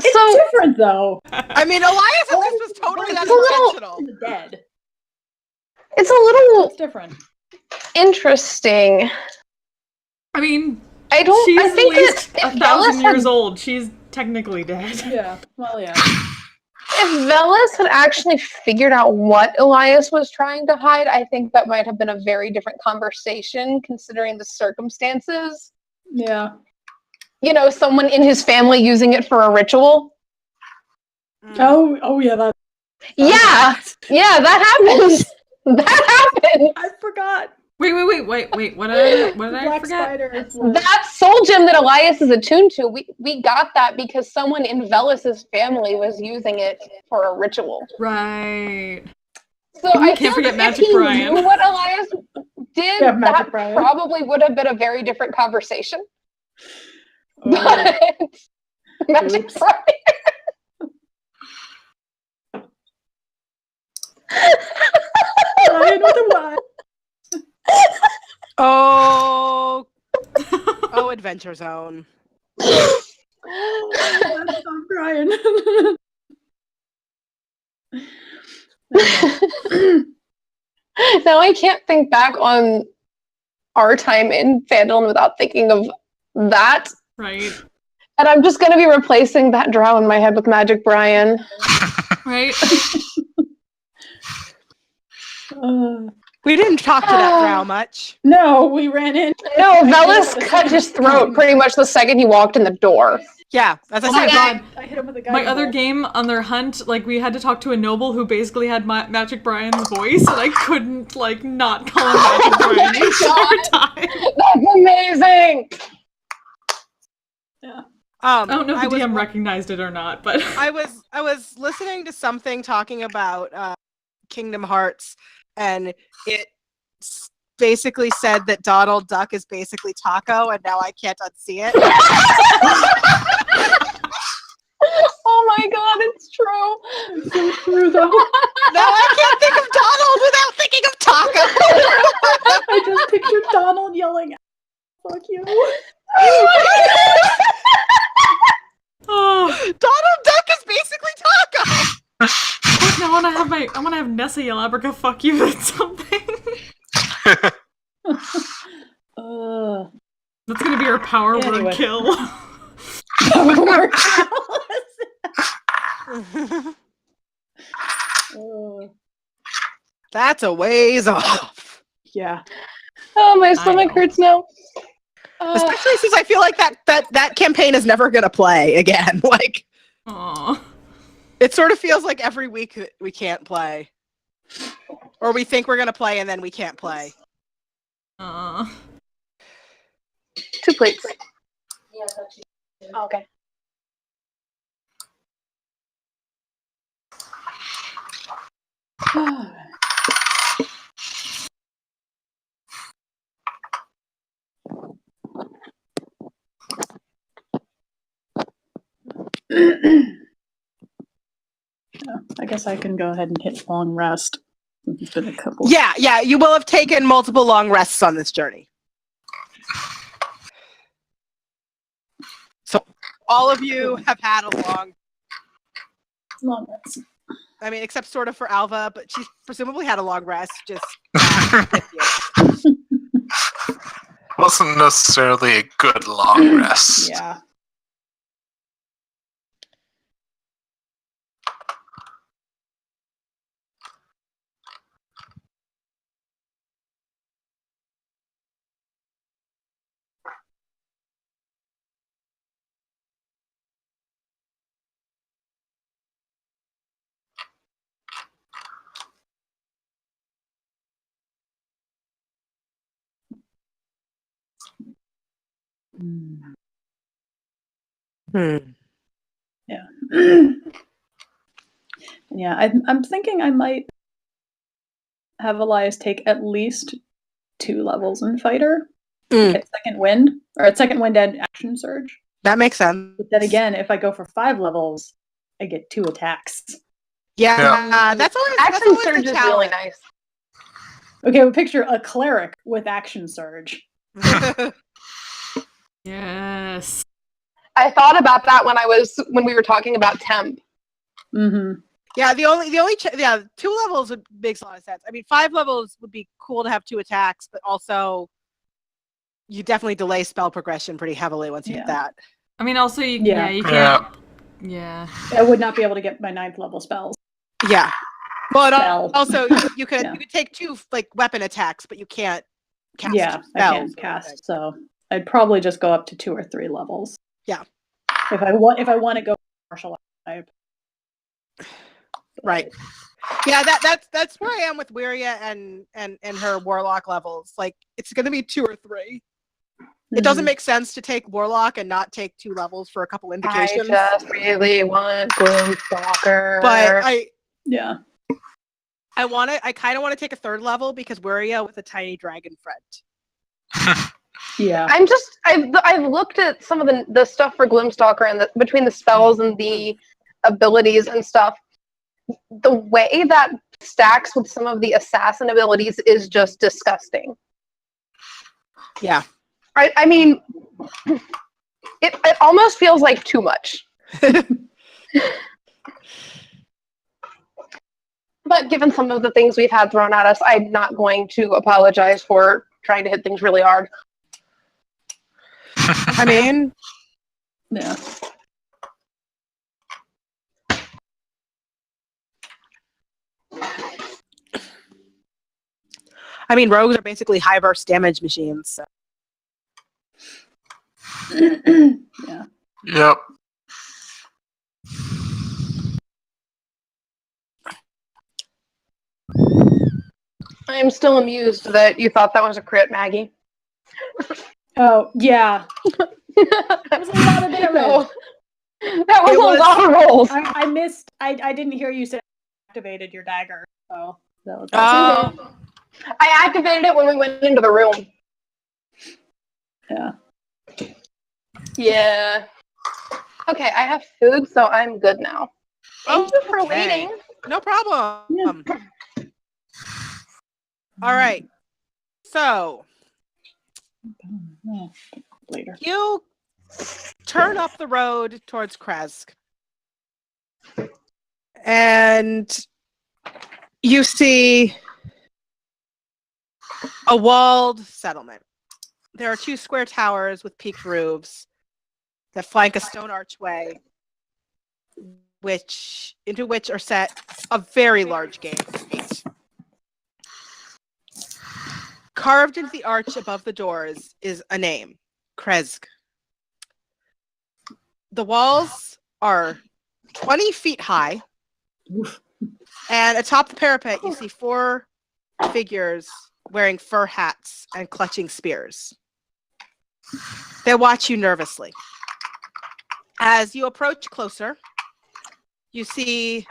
It's different though. I mean, Elias was totally It's a little- unintentional. He's dead. It's a little It's different. interesting. I mean, I she's think at that least if 1,000 Velas had years old. She's technically dead. Yeah. Well, yeah. If Velas had actually figured out what Elias was trying to hide, I think that might have been a very different conversation considering the circumstances. Yeah. You know, someone in his family using it for a ritual. Oh yeah. That. Yeah, that happened. That happened. I forgot. Wait. What did I Black forget? spider. That soul gem that Elias is attuned to, we got that because someone in Velas's family was using it for a ritual. Right. So I Can't feel forget that Magic if he Brian. knew what Elias did, Yeah, Magic that Brian. probably would have been a very different conversation. Oh, But Magic Oops. Brian. Brian with a Y. Oh, Adventure Zone. That's not Brian. Now I can't think back on our time in fandom without thinking of that. Right. And I'm just going to be replacing that drow in my head with Magic Brian. Right. We didn't talk to that drow much. No, we ran in. No, Velas cut his throat pretty much the second he walked in the door. Yeah, as I Oh my said, god. I hit him with a guy. My other game on their hunt, like we had to talk to a noble who basically had Magic Brian's voice, and I couldn't like not call him Magic Brian the entire time. That's amazing! I don't know if I the was- DM recognized it or not, but I was listening to something talking about Kingdom Hearts, and it basically said that Donald Duck is basically Taco, and now I can't unsee it. Oh my god, it's true. It's so true though. Now I can't think of Donald without thinking of Taco. I just pictured Donald yelling, "Fuck you!" oh, Donald Duck is basically Taco. no, I wanna have Nessa yell Abraca fuck you at something. That's gonna be her power Anyway. word kill. That's a ways off. Yeah. Oh, my stomach know. hurts now. Especially since I feel like that campaign is never gonna play again. Like, Aw. it sort of feels like every week that we can't play, or we think we're gonna play and then we can't play. Aw. 2 plates. Okay. I guess I can go ahead and hit long rest. It's been a couple. Yeah, you will have taken multiple long rests on this journey. So all of you have had a Long rest. I mean, except sort of for Alva, but she's presumably had a long rest, just not with you. Wasn't necessarily a good long rest. Yeah. Hmm. Yeah. Yeah, I'm thinking I might have Elias take at least 2 levels in fighter. Get second wind, or at second wind and action surge. That makes sense. But then again, if I go for 5 levels, I get 2 attacks. Yeah, that's always Action the surge is really challenge. nice. Okay, well, picture a cleric with action surge. Yes. I thought about that when we were talking about temp. Mm-hmm. Yeah, the only 2 levels would makes a lot of sense. I mean, 5 levels would be cool to have 2 attacks, but also you definitely delay spell progression pretty heavily once you hit that. I mean, also, you Yeah. can't. Yeah. I would not be able to get my 9th level spells. Yeah. Well, Spell. also you could Yeah. you could take 2 like weapon attacks, but you can't cast Yeah, 2 I spells. can't cast, so I'd probably just go up to 2 or 3 levels. Yeah. If I want to go martial type. Right. Yeah, that's where I am with Wiria and her warlock levels. Like, it's going to be 2 or 3. It doesn't make sense to take warlock and not take 2 levels for a couple indications. I just really want Gloomstalker. But Yeah. I kind of want to take a 3rd level because Wiria with a tiny dragon friend. Yeah. I've looked at some of the stuff for Gloomstalker and between the spells and the abilities and stuff. The way that stacks with some of the assassin abilities is just disgusting. Yeah. I mean, it almost feels like too much. But given some of the things we've had thrown at us, I'm not going to apologize for trying to hit things really hard. I mean, Yeah. rogues are basically high burst damage machines. So. Yeah. Yep. I am still amused that you thought that was a crit, Maggie. Oh, yeah. That was a lot of damage. That was a lot of rolls. I missed. I didn't hear you say activated your dagger. So that was I activated it when we went into the room. Yeah. Yeah. Okay, I have food, so I'm good now. Thank you for waiting. No problem. Yeah. All right. So Later. you turn up the road towards Kresk. And you see a walled settlement. There are 2 square towers with peaked roofs that flank a stone archway, into which are set a very large gate. carved into the arch above the doors is a name, Kresk. The walls are 20 feet high, and atop the parapet you see 4 figures wearing fur hats and clutching spears. They watch you nervously. As you approach closer, you see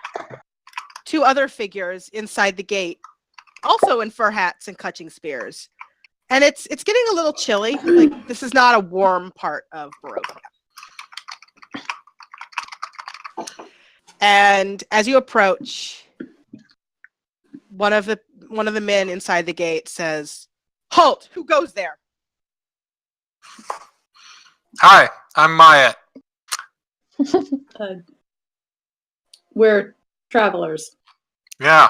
2 other figures inside the gate, also in fur hats and clutching spears. And it's getting a little chilly. Like, this is not a warm part of Barovia. And as you approach, one of the men inside the gate says, "Halt! Who goes there?" Hi, I'm Maya. We're travelers. Yeah.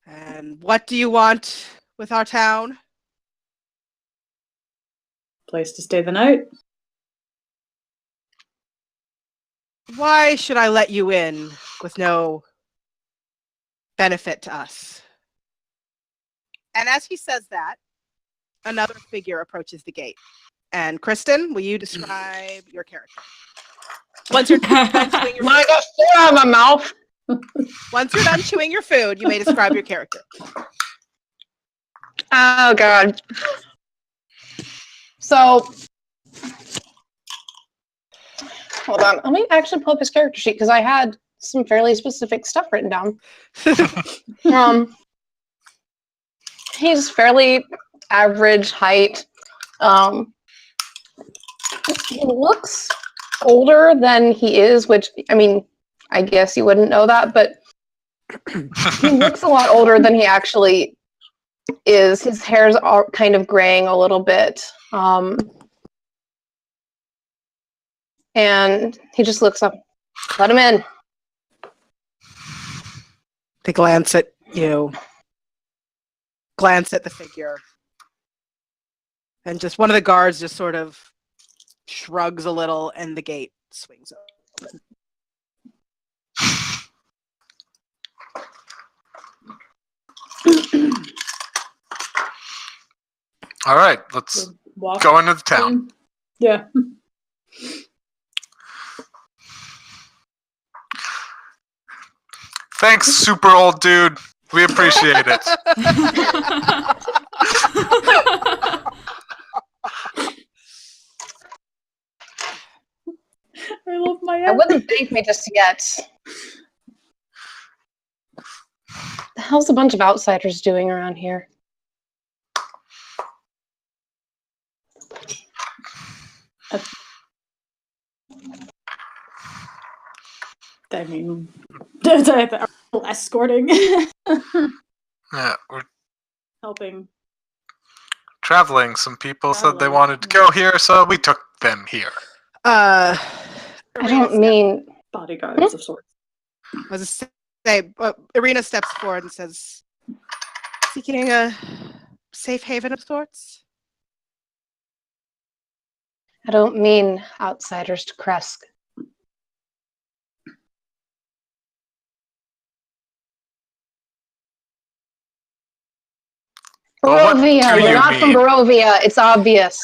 And what do you want with our town? Place to stay the night. Why should I let you in with no benefit to us? And as he says that, another figure approaches the gate. And Kristen, will you describe your character? Once you're done chewing your I got 4 out of my mouth. Once you're done chewing your food, you may describe your character. Oh, God. So, hold on. Let me actually pull up his character sheet because I had some fairly specific stuff written down. He's fairly average height. He looks older than he is, which, I mean, I guess you wouldn't know that, but he looks a lot older than he actually is. His hair's all kind of graying a little bit. And he just looks up. Let him in. They glance at you, glance at the figure, and just one of the guards just sort of shrugs a little, and the gate swings open. All right, let's Walk go into the town. Yeah. Thanks, super old dude. We appreciate it. I love my I wouldn't thank me just yet. The hell's a bunch of outsiders doing around here? I mean, escorting, Yeah, we're helping. traveling. Some people said they Traveling, wanted to yeah. go here, so we took them here. I don't mean... Bodyguards of sorts. I was to say, Irina steps forward and says, "Seeking a safe haven of sorts?" I don't mean outsiders to Kresk. Well, what Barovia! do You're you not from mean? Barovia. It's obvious.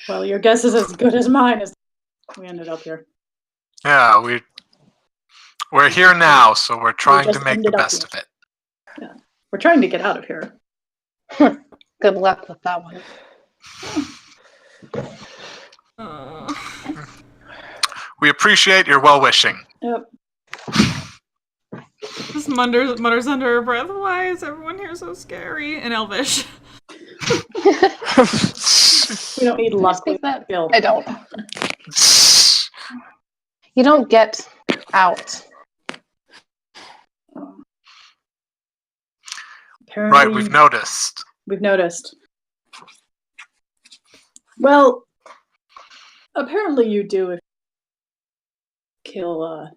Well, your guess is as good as mine as we ended up here. Yeah, we're here now, so we're trying to just make the ended up best of here. it. Yeah. We're trying to get out of here. Good luck with that one. We appreciate your well-wishing. Yep. Just mutters under her breath, "Why is everyone here so scary?" In Elvish. We don't need luck. Speak that? Skill. I don't. You don't get out. Apparently, Right, we've noticed. We've noticed. Well, apparently you do if you kill a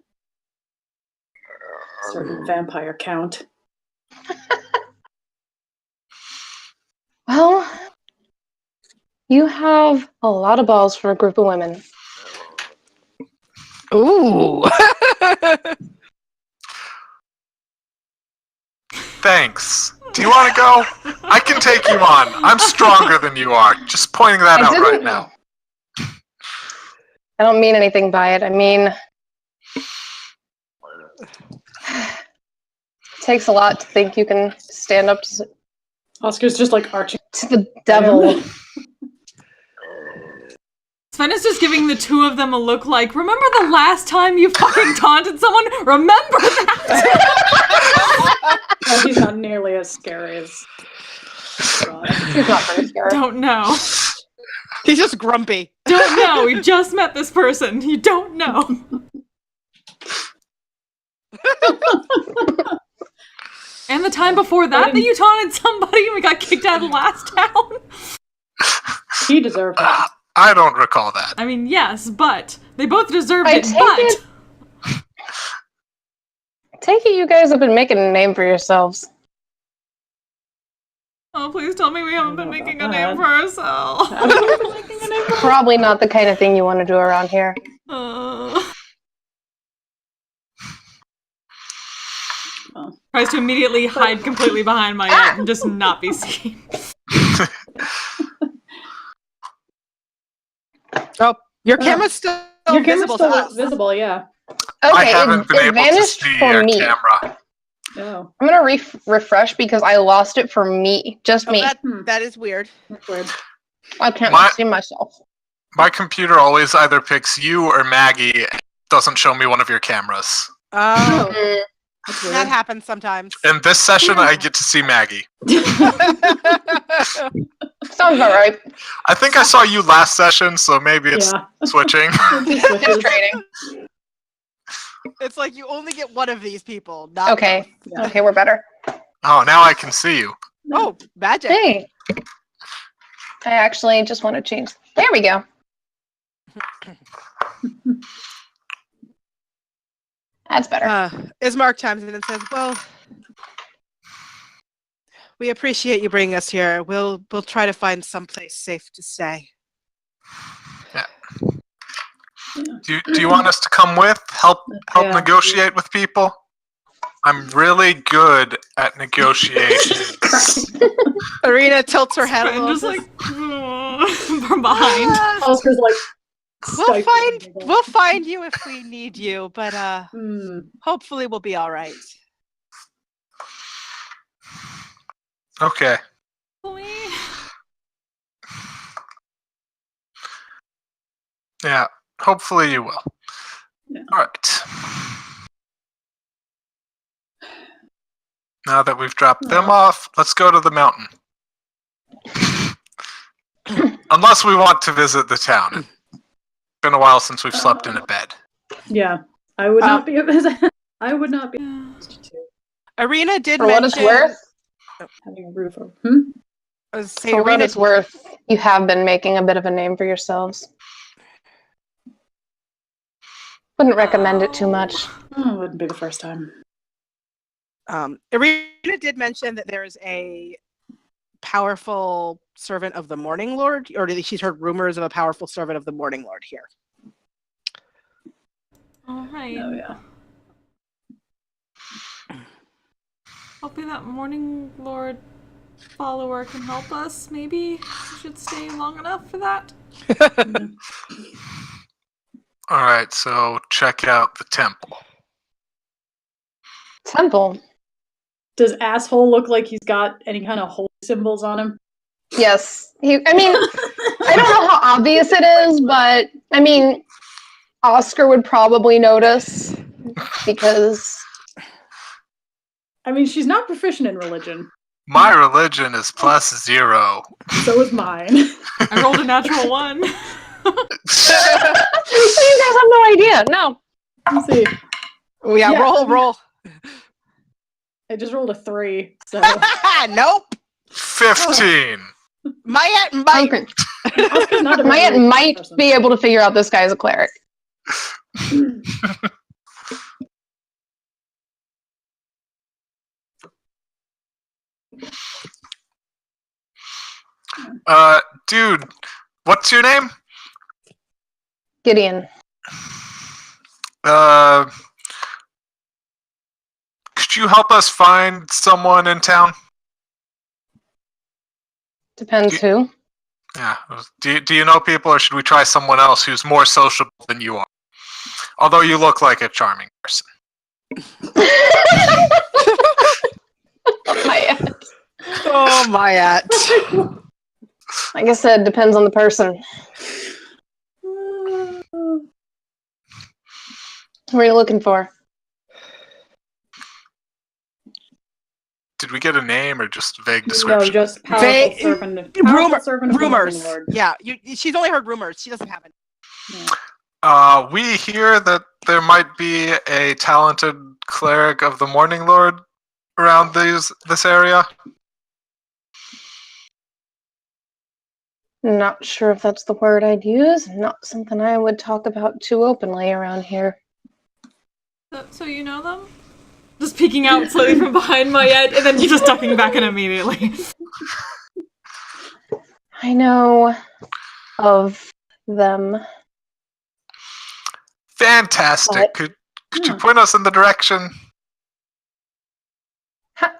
certain vampire count. Well, you have a lot of balls for a group of women. Ooh. Thanks. Do you want to go? I can take you on. I'm stronger than you are. Just pointing that out right now. I don't mean anything by it. I mean, it takes a lot to think you can stand up Oscar's just like arching. to the devil. Sven is just giving the two of them a look like, remember the last time you fucking taunted someone? Remember that? Oh, he's not nearly as scary as Strahd. He's not very scary. Don't know. He's just grumpy. Don't know. We just met this person. You don't know. And the time before that you taunted somebody and we got kicked out of the last town? He deserved it. I don't recall that. I mean, yes, but they both deserved I it, but... Take it you guys have been making a name for yourselves. Oh, please tell me we haven't been making a name for Have ourselves. we been making a name for Probably not the kind of thing you want to do around here. Tries to immediately hide completely behind my head and just not be seen. Oh, your camera's still Your camera's visible still to us. visible, yeah. Okay, I haven't been it able to vanished see for your me. camera. Oh, I'm gonna refresh because I lost it for me. Just Oh, me. that is weird. that's weird. I can't see myself. My computer always either picks you or Maggie and doesn't show me one of your cameras. Oh, Mm. That's weird. that happens sometimes. In this session, I get to see Maggie. Sounds about right. I think I saw you last session, so maybe it's Yeah. switching. It's trading. It's like you only get one of these people. Not Okay. Yeah. Okay, we're better. Oh, now I can see you. Oh, magic. Hey. I actually just want to change. There we go. That's better. Ismark chimes in and says, "Well, we appreciate you bringing us here. We'll try to find someplace safe to stay." Do you want us to come with? Help Yeah. negotiate with people? I'm really good at negotiations. Arena tilts her head a And little. just like from behind. Oscar's like, We'll find you if we need you, but hopefully we'll be all right. Okay. Yeah, hopefully you will. Yeah. All right. Now that we've dropped them off, let's go to the mountain. Unless we want to visit the town. It's been a while since we've slept in a bed. yeah, I would not be. I would not be. Arena did For mention. what it's worth, Having a roof over. I was for saying, what Arena, it's worth, you have been making a bit of a name for yourselves. Wouldn't recommend it too much. Oh, it wouldn't be the first time. Arena did mention that there is a powerful servant of the Morning Lord, or she's heard rumors of a powerful servant of the Morning Lord here. All right. Oh yeah. Hopefully that Morning Lord follower can help us. Maybe we should stay long enough for that. All right, so check out the temple. Temple. Does asshole look like he's got any kind of holy symbols on him? Yes. I mean, I don't know how obvious it is, but I mean, Oscar would probably notice because. I mean, she's not proficient in religion. My religion is +0. So is mine. I rolled a natural 1. So you guys have no idea. No. Let's see. Oh, yeah, roll. I just rolled a 3. So Nope. 15. My aunt might. Okay. Oscar's not a My aunt very might person. be able to figure out this guy is a cleric. Dude, what's your name? Gideon. Could you help us find someone in town? Depends who. Yeah. Do you know people, or should we try someone else who's more sociable than you are? Although you look like a charming person. Mayat. Oh, Mayat. Like I said, depends on the person. What are you looking for? Did we get a name or just vague description? No, just powerful servant. Powerful servant of the rumors. Morning Lord. Yeah, she's only heard rumors. She doesn't have any. Yeah. We hear that there might be a talented cleric of the Morning Lord around this area. Not sure if that's the word I'd use. Not something I would talk about too openly around here. So you know them? Just peeking out slightly from behind my head, and then you just ducking back in immediately. I know of them. Fantastic. But- Could you point us in the direction?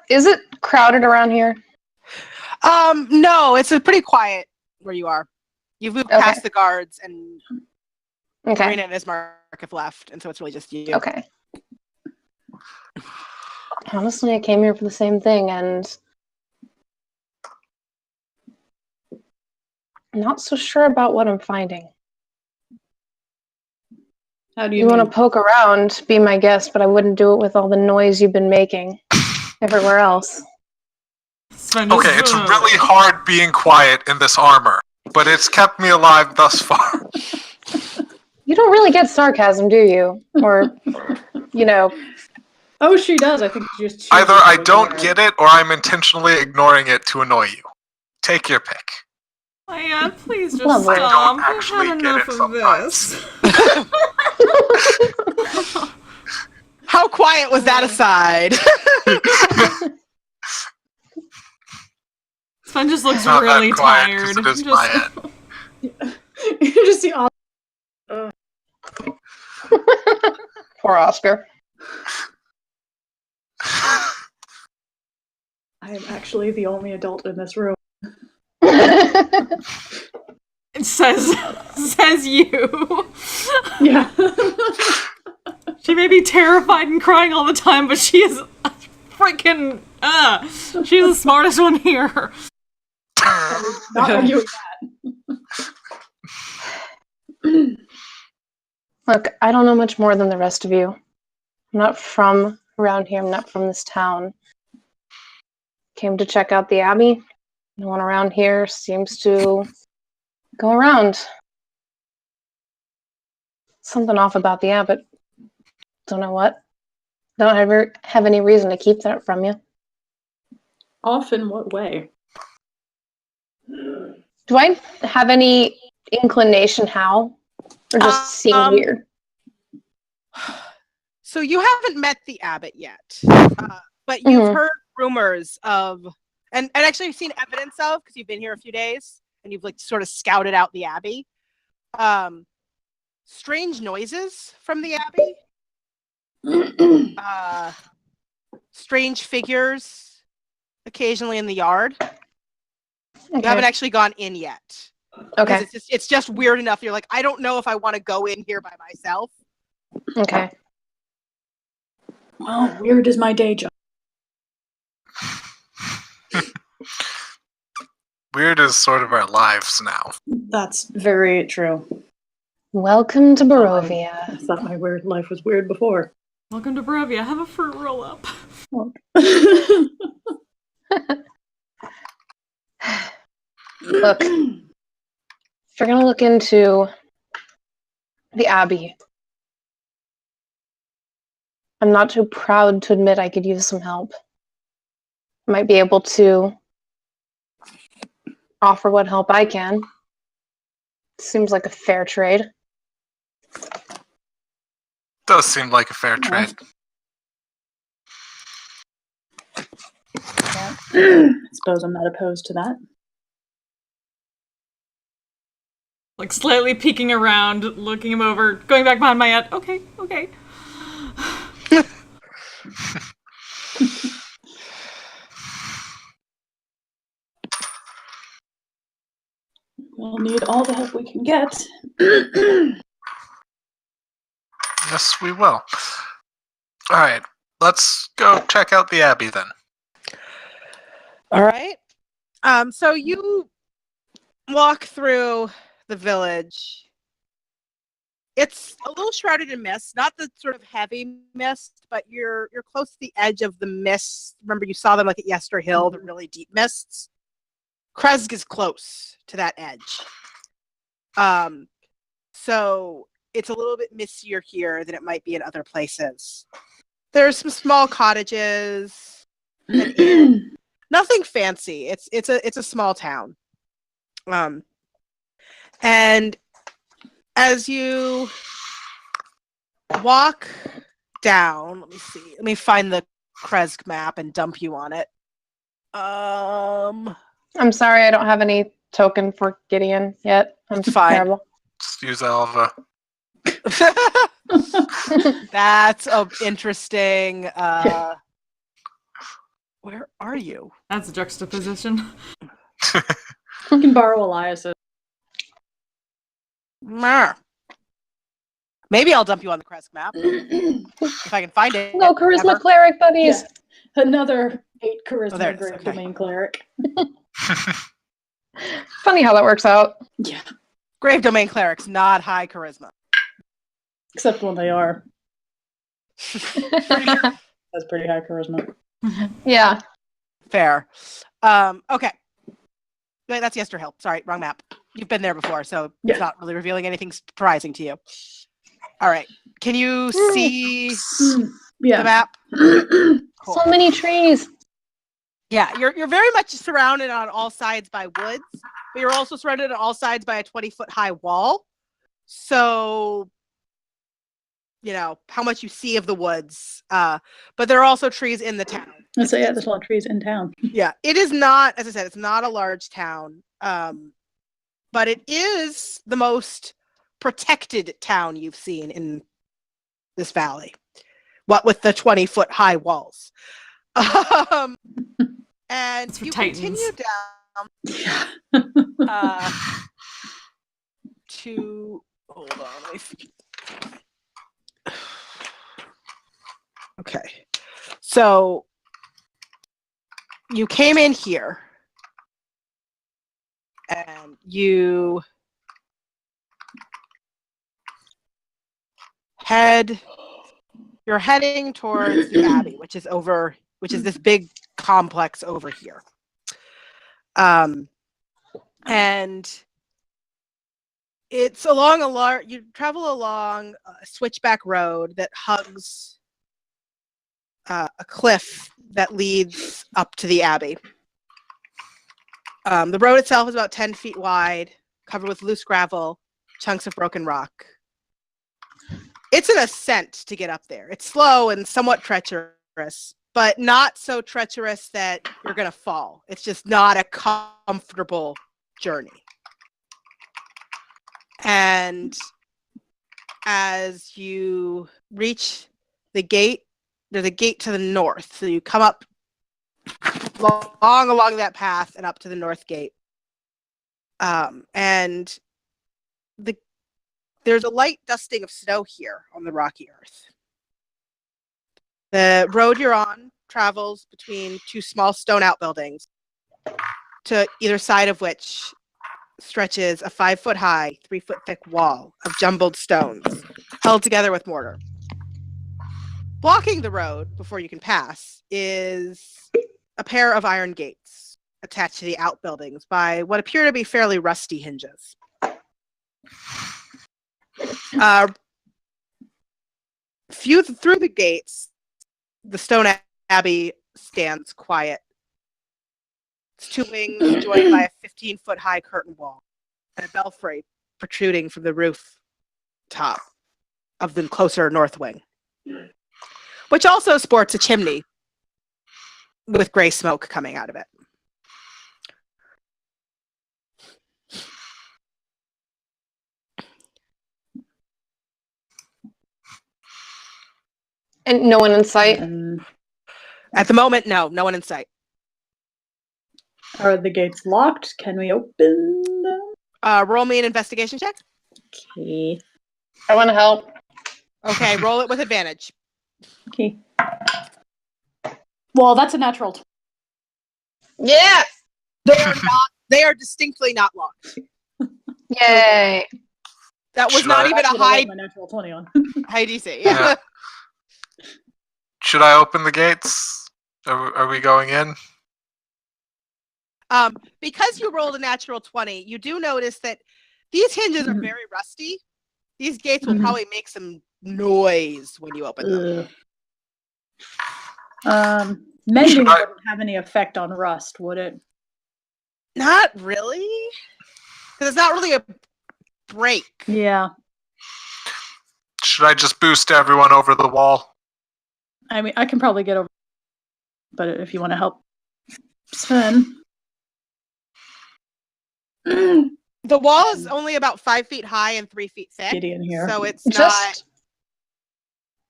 Is it crowded around here? No, it's a pretty quiet where you are. You've moved Okay. past the guards, and Okay. Marina and Ismark have left, and so it's really just you. Okay. Honestly, I came here for the same thing, and I'm not so sure about what I'm finding. How do You you want mean? to poke around, be my guest, but I wouldn't do it with all the noise you've been making everywhere else. Sven just, Okay, it's really hard being quiet in this armor, but it's kept me alive thus far. You don't really get sarcasm, do you? Or, you know, Oh, she does. I think she just chooses Either I to don't ignore get it, or I'm intentionally ignoring it to annoy you. Take your pick. Mayat, please just Lovely. stop. I don't We've actually had get enough it of sometimes. this. How quiet was that aside? Sven just looks Not that really quiet, 'cause tired. it is Just- my end. You just see all. poor Oscar. I am actually the only adult in this room. It says you. Yeah. She may be terrified and crying all the time, but she is freaking. She's the smartest one here. Not arguing that. Look, I don't know much more than the rest of you. I'm not from around here. I'm not from this town. Came to check out the Abbey. No one around here seems to go around. Something off about the Abbot. Don't know what. Don't ever have any reason to keep that from you. Off in what way? Do I have any inclination how? Or just seems weird? So you haven't met the abbot yet, but you've heard rumors of, and actually you've seen evidence of, because you've been here a few days and you've like sort of scouted out the abbey. Strange noises from the abbey. Strange figures occasionally in the yard. You haven't actually gone in yet. Okay. It's just weird enough. You're like, I don't know if I want to go in here by myself. Okay. Well, weird is my day job. Weird is sort of our lives now. That's very true. Welcome to Barovia. I thought my weird life was weird before. Welcome to Barovia. Have a fruit roll up. Look, if you're gonna look into the Abbey, I'm not too proud to admit I could use some help. I might be able to offer what help I can. Seems like a fair trade. Does seem like a fair trade. I suppose I'm not opposed to that. Like slightly peeking around, looking him over, going back behind my head. Okay. We'll need all the help we can get. Yes, we will. All right, let's go check out the Abbey then. All right. So you walk through the village. It's a little shrouded in mist, not the sort of heavy mist, but you're close to the edge of the mist. Remember, you saw them like at Yester Hill, the really deep mists. Krezg is close to that edge. So it's a little bit mistier here than it might be in other places. There's some small cottages, an inn. Nothing fancy. It's a small town. And as you walk down, let me see. Let me find the Krezg map and dump you on it. I'm sorry, I don't have any token for Gideon yet. I'm It's fine. terrible. Just use Alva. That's interesting. Where are you? That's a juxtaposition. You can borrow Elias's. Mer. Maybe I'll dump you on the Krezg map if I can find it. No charisma Ever. cleric buddies. Yeah. Another 8 charisma there it is, grave okay. domain cleric. Funny how that works out. Yeah. Grave domain clerics, not high charisma. Except when they are. That's pretty high charisma. Yeah. Fair. Okay. Wait, that's Yester Hill. Sorry, wrong map. You've been there before, so Yeah. it's not really revealing anything surprising to you. All right. Can you see the Yeah. map? Cool. So many trees. Yeah, you're very much surrounded on all sides by woods, but you're also surrounded on all sides by a 20-foot high wall. So, you know, how much you see of the woods. But there are also trees in the town. Let's say, yeah, there's a lot of trees in town. Yeah, it is not, as I said, it's not a large town. But it is the most protected town you've seen in this valley. What with the 20-foot high walls. And It's for you Titans. continue down Yeah. to hold on. let me see. Okay. So you came in here and you're heading towards the Abbey, which is this big complex over here. And it's along you travel along a switchback road that hugs a cliff that leads up to the Abbey. The road itself is about 10 feet wide, covered with loose gravel, chunks of broken rock. It's an ascent to get up there. It's slow and somewhat treacherous, but not so treacherous that you're going to fall. It's just not a comfortable journey. And as you reach the gate, there's a gate to the north. So you come up along that path and up to the north gate. And there's a light dusting of snow here on the rocky earth. The road you're on travels between two small stone outbuildings, to either side of which stretches a 5-foot high, 3-foot thick wall of jumbled stones held together with mortar. Blocking the road before you can pass is a pair of iron gates attached to the outbuildings by what appear to be fairly rusty hinges. Through the gates, the stone abbey stands quiet. Its two wings joined by a 15-foot high curtain wall and a belfry protruding from the roof top of the closer north wing, which also sports a chimney with gray smoke coming out of it. And no one in sight. At the moment, no one in sight. Are the gates locked? Can we open them? Roll me an investigation check. Okay. I want to help. Okay, roll it with advantage. Okay. Well, that's a natural. Yeah! They are distinctly not locked. Yay! That was Should not I- even a That's what I high rolled my natural 20 on. high DC. Yeah. Should I open the gates? Are we going in? Because you rolled a natural 20, you do notice that these hinges are very rusty. These gates will Mhm. probably make some noise when you open them. Mending Should I- wouldn't have any effect on rust, would it? Not really, because it's not really a break. Yeah. Should I just boost everyone over the wall? I mean, I can probably get over. But if you want to help Sven. The wall is only about 5 feet high and 3 feet thick, Gideon here. so it's not.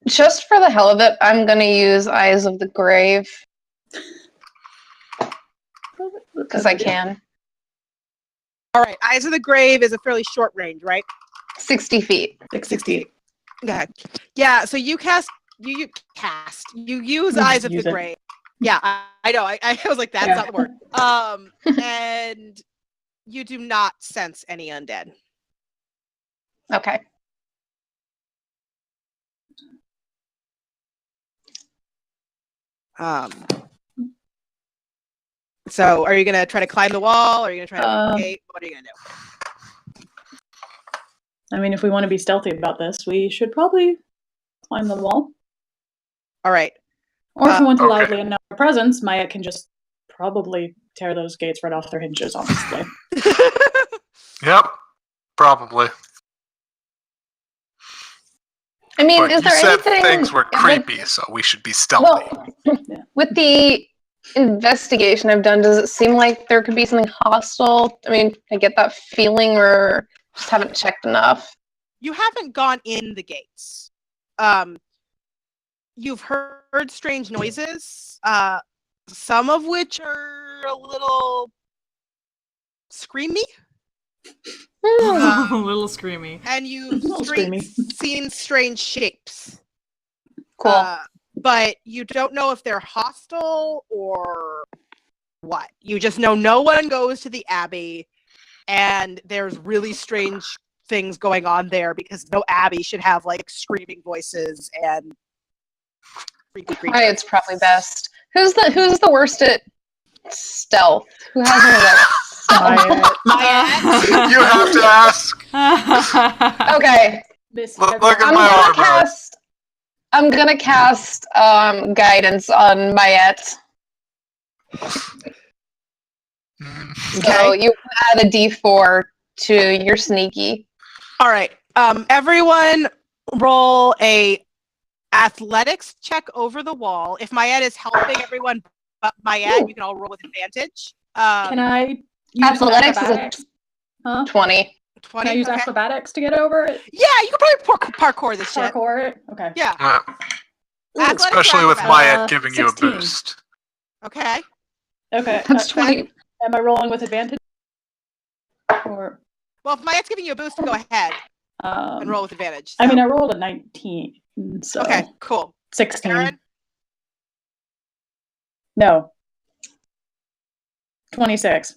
Just for the hell of it, I'm gonna use Eyes of the Grave because I can. All right, Eyes of the Grave is a fairly short range, right? 60 feet. 60 feet. Okay. Yeah, so you use Eyes of use the it. Grave. Yeah, I know. I was like, that's Yeah. not the word. And you do not sense any undead. Okay. So are you gonna try to climb the wall? Or are you gonna try to open the Um, gate? What are you gonna do? I mean, if we want to be stealthy about this, we should probably climb the wall. All right. Or if we want to Okay. loudly announce our presence, Maya can just probably tear those gates right off their hinges, honestly. Yep, probably. I mean, But is you there said anything things were with- creepy, so we should be stealthy. Well, with the investigation I've done, does it seem like there could be something hostile? I mean, I get that feeling, or just haven't checked enough. You haven't gone in the gates. You've heard strange noises, some of which are a little screamy, A little screamy. and you've Little screamy. seen strange shapes. Cool. But you don't know if they're hostile or what. You just know no one goes to the Abbey, and there's really strange things going on there because no Abbey should have like screaming voices and creepy creatures. It's probably best. Who's the worst at stealth? Who has one of those? Maya. You have to ask. Okay, Miss Look Heather- at I'm my gonna armor. cast. I'm gonna cast guidance on Mayette. So you add a D4 to your sneaky. All right. Everyone roll a athletics check over the wall. If Mayette is helping everyone but Mayette, Ooh. you can all roll with advantage. Can I use Athletics is a acrobatics? Huh? 20. 20. Can I use okay. acrobatics to get over it? Yeah, you can probably parkour this shit. Parkour it? Okay. Yeah. Especially Athletics with or Maya acrobatics? giving you a 16. boost. Okay. Okay. That's 20. Am I rolling with advantage? Or Well, if Mayette's giving you a boost, go ahead and roll with advantage. I So- mean, I rolled a 19, so okay, cool. 16. Aaron? No. 26,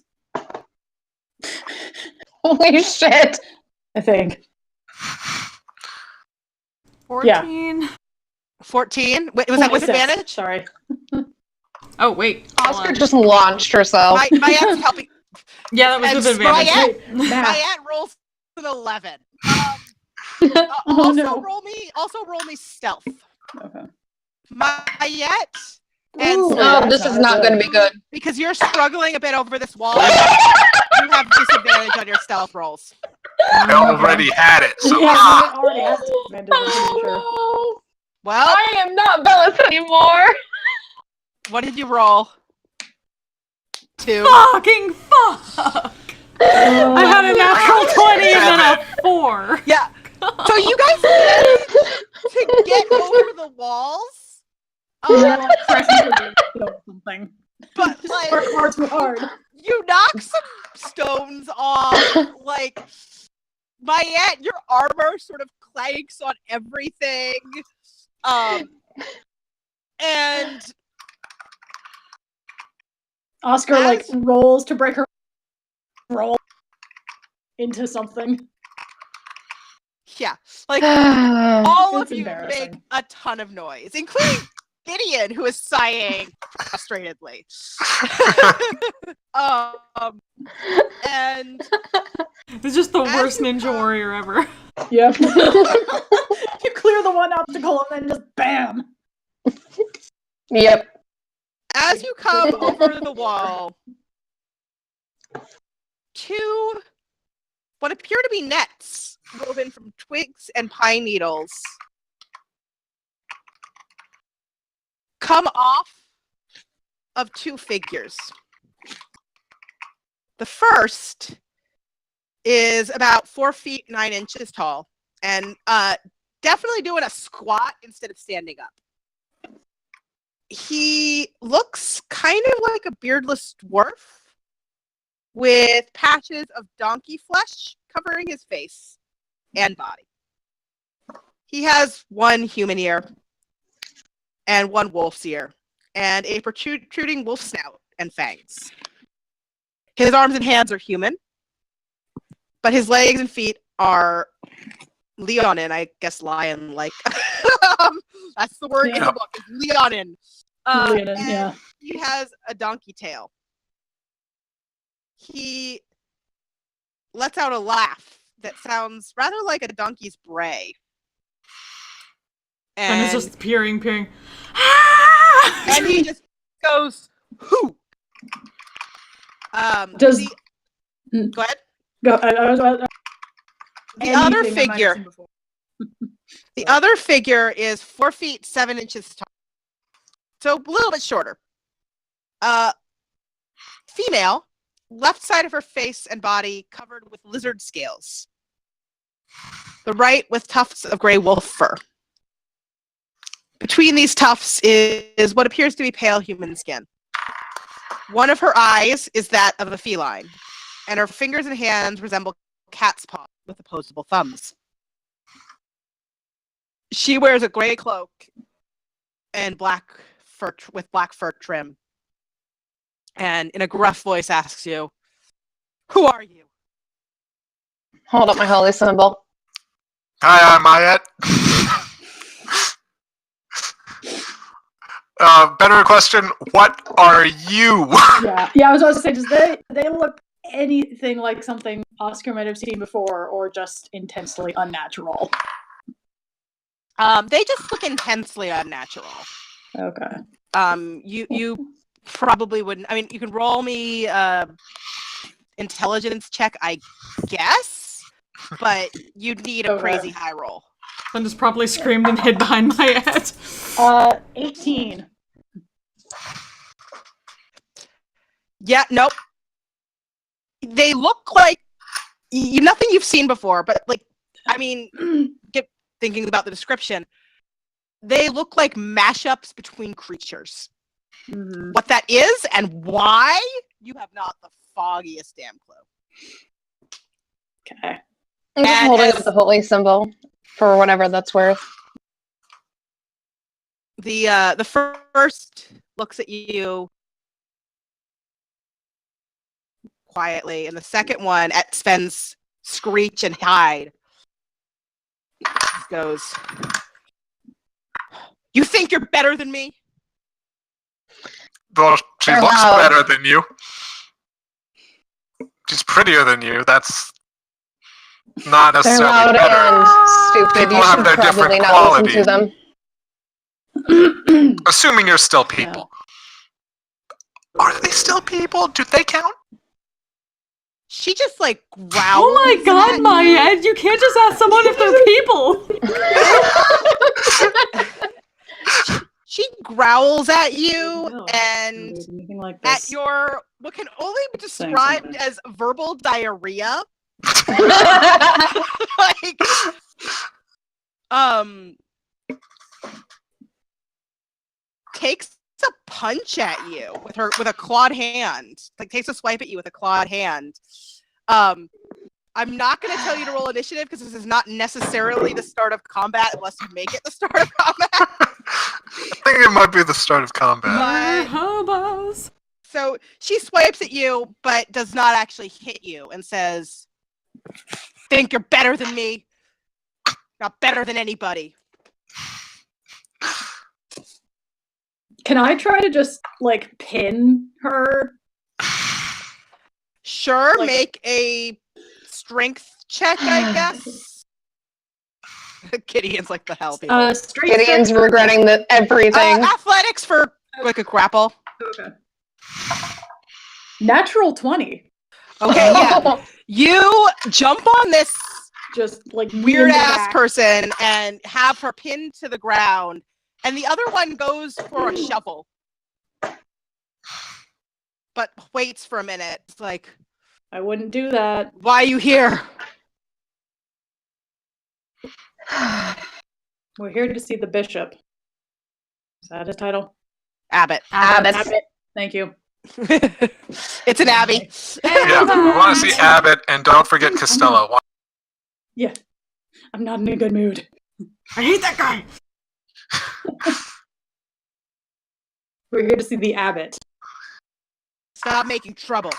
Holy shit. I think. 14. 14. Wait, was that with 26, advantage? Sorry. Oh, wait. hold Oscar on. just launched herself. Mayette's helping. Yeah, that was and with advantage. Mayette, Math. Mayette rolls an 11. Oh, also no. roll me stealth. Okay. Mayette and Ooh. Sven, Oh, this is not going to be good. because you're struggling a bit over this wall, you have disadvantage on your stealth rolls. I already had it, so Yeah, I already have disadvantage, I'm pretty sure. Oh, Well, I am not Bellis anymore. what did you roll? 2. Fucking fuck! I had a natural 20 and then a 4. Yeah. So you guys managed to get over the walls. Pressing the button or something. But like Work hard too hard. you knock some stones off. Like, Mayette, your armor sort of clanks on everything. And Oscar like rolls to break her roll into something. yeah, like all It's of you embarrassing. make a ton of noise, including Gideon, who is sighing frustratedly. And This is just the As worst you ninja come- warrior ever. Yep. You clear the one obstacle and then just bam. Yep. as you come over the wall, two what appear to be nets woven from twigs and pine needles come off of two figures. The first is about 4 feet 9 inches tall and definitely doing a squat instead of standing up. He looks kind of like a beardless dwarf with patches of donkey flesh covering his face and body. He has one human ear and one wolf's ear and a protruding wolf snout and fangs. His arms and hands are human, but his legs and feet are leonin, I guess lion-like. That's the word in the book, is leonin. Leonin, and yeah. he has a donkey tail. He lets out a laugh that sounds rather like a donkey's bray. And it's just peering. And he just goes, "Hoo!" Does Go ahead. go? The other figure. The other figure is 4 feet 7 inches tall, so a little bit shorter. Female, left side of her face and body covered with lizard scales. The right with tufts of gray wolf fur. Between these tufts is what appears to be pale human skin. One of her eyes is that of a feline, and her fingers and hands resemble cat's paws with opposable thumbs. She wears a gray cloak and black fur with black fur trim, and in a gruff voice asks you, "Who are you?" Hold up my holy symbol. Hi, I'm Mayette. Better question, what are you? Yeah, I was about to say, does they look anything like something Oscar might have seen before, or just intensely unnatural? They just look intensely unnatural. Okay. You probably wouldn't. I mean, you can roll me intelligence check, I guess, but you'd need a crazy high roll. Then just probably screamed and hid behind my head. 18. Yeah, nope. They look like nothing you've seen before, but like, I mean, get thinking about the description. They look like mashups between creatures. Mm-hmm. What that is and why, you have not the foggiest damn clue. Okay. I'm just holding up the holy symbol for whatever that's worth. The first looks at you quietly, and the second one at Sven's screech and hide goes, "You think you're better than me?" Well, she They're looks loud. better than you. She's prettier than you. That's not They're necessarily loud better. and stupid. People You have should their probably different not listen to them. Assuming you're still people. Are they still people? Do they count? She just like growls. Oh my god, Maya, you can't just ask someone if they're people! She growls at you and Anything like at this. your what can only be described as verbal diarrhea. Like, takes a punch at you with a clawed hand. Like takes a swipe at you with a clawed hand. I'm not going to tell you to roll initiative because this is not necessarily the start of combat unless you make it the start of combat. I think it might be the start of combat. But- hobos. So she swipes at you, but does not actually hit you and says, "Think you're better than me? Not better than anybody." Can I try to just like pin her? Sure, Like- make a strength check, I guess. Gideon's like, the hell, people. Straight Gideon's strength? regretting that everything. Athletics for like a grapple. Okay. Natural 20. Okay, yeah. You jump on this Just like weird lean ass back. person and have her pinned to the ground, and the other one goes for a shovel, but waits for a minute. It's like, I wouldn't do that. why are you here? We're here to see the bishop. Is that his title? Abbott. Abbott. Abbott. Thank you. It's an Abbey. Yeah, we want to see Abbott, and don't forget Costello. Yeah. I'm not in a good mood. I hate that guy. We're here to see the abbot. Stop making trouble.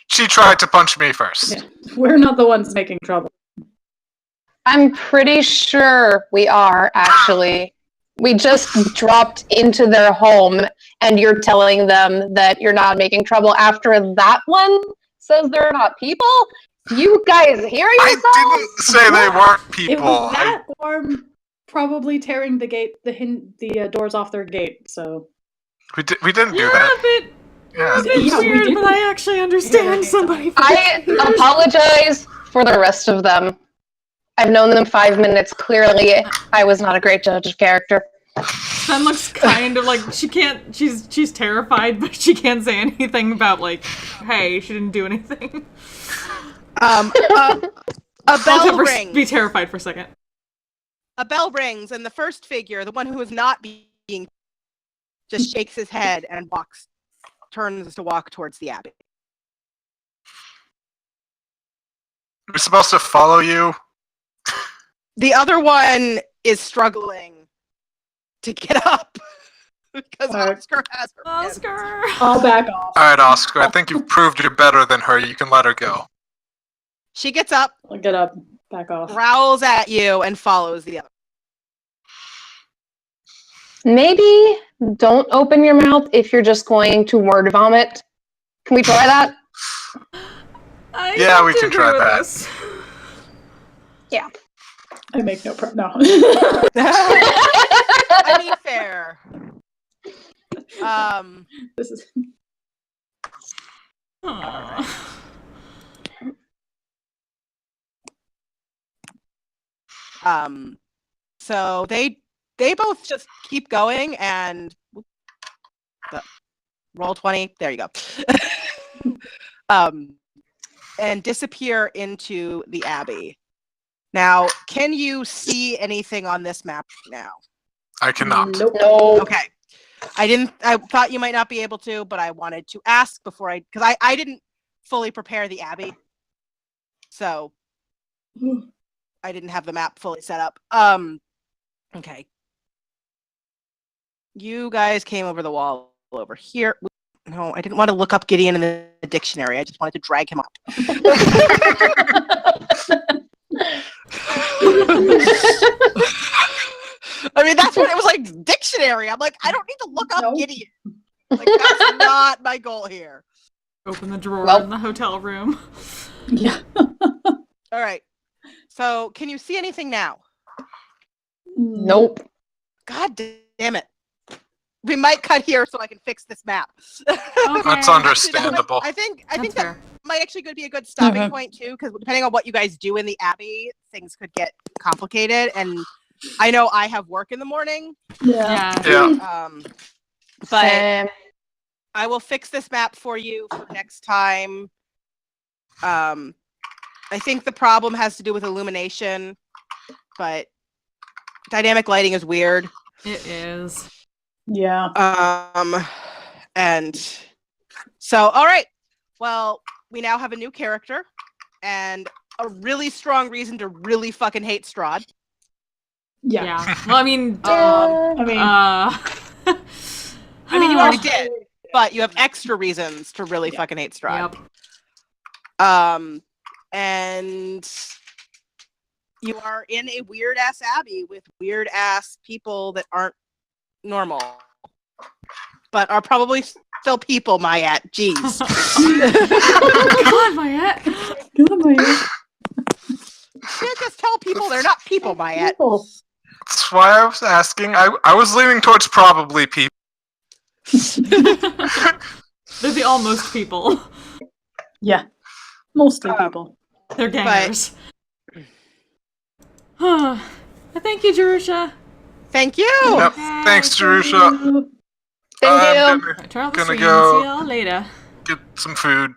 She tried to punch me first. Yeah. We're not the ones making trouble. I'm pretty sure we are, actually. We just dropped into their home, and you're telling them that you're not making trouble after that one says they're not people? You guys hear I yourselves? didn't say they weren't It people. was that or probably tearing the gate, the doors off their gate. So We didn't do You're that. a bit, Yeah. a bit Yeah, we weird, did. but I actually understand somebody. I apologize for the rest of them. I've known them 5 minutes. Clearly, I was not a great judge of character. Sven looks kind of like she can't. She's terrified, but she can't say anything about like, hey, she didn't do anything. A I'll bell have her rings. be terrified for a second. A bell rings, and the first figure, the one who is not being, just shakes his head and turns to walk towards the Abbey. We're supposed to follow you. The other one is struggling to get up because Alright. Oscar has her. pinned. Oscar. I'll back off. All right, Oscar. I think you've proved you're better than her. You can let her go. She gets up, I'll get up, back off. growls at you, and follows the other. Maybe don't open your mouth if you're just going to word vomit. Can we try that? I Yeah, have we to can agree try with that. this. I make no no. I mean, fair. This is Aw. So they both just keep going and roll 20. There you go. And disappear into the Abbey. Now, can you see anything on this map now? I cannot. nope. No. Okay. I thought you might not be able to, but I wanted to ask before because I didn't fully prepare the Abbey. So I didn't have the map fully set up. Okay. You guys came over the wall over here. No, I didn't want to look up Gideon in the dictionary. I just wanted to drag him up. I mean, that's what it was like, dictionary. I'm like, I don't need to look up Nope. Gideon. Like, that's not my goal here. Open the drawer Well- in the hotel room. Yeah. All right. So, can you see anything now? Nope. God damn it. We might cut here so I can fix this map. That's Okay. understandable. I think That's that fair. might actually be a good stopping Okay. point too, because depending on what you guys do in the Abbey, things could get complicated. And I know I have work in the morning, Yeah. Yeah. but Same. I will fix this map for you for next time. I think the problem has to do with illumination, but dynamic lighting is weird. It is. Yeah. And so, all right. Well, we now have a new character and a really strong reason to really fucking hate Strahd. Yeah. Well, I mean, Yeah. I mean, I mean, you already did, but you have extra reasons to really Yeah. fucking hate Strahd. Yep. And you are in a weird ass abbey with weird ass people that aren't normal, but are probably still people, Mayette. Jeez. God, Mayette. You can't just tell people they're not people, Mayette. People. That's why I was asking. I was leaning towards probably people. They're the almost people. Yeah. Mostly people. They're gangers. Thank you, Jerusha. Thank you. Yep. Thanks, Jerusha. Thank you. Turn off the Gonna stream. go- See y'all later. Get some food.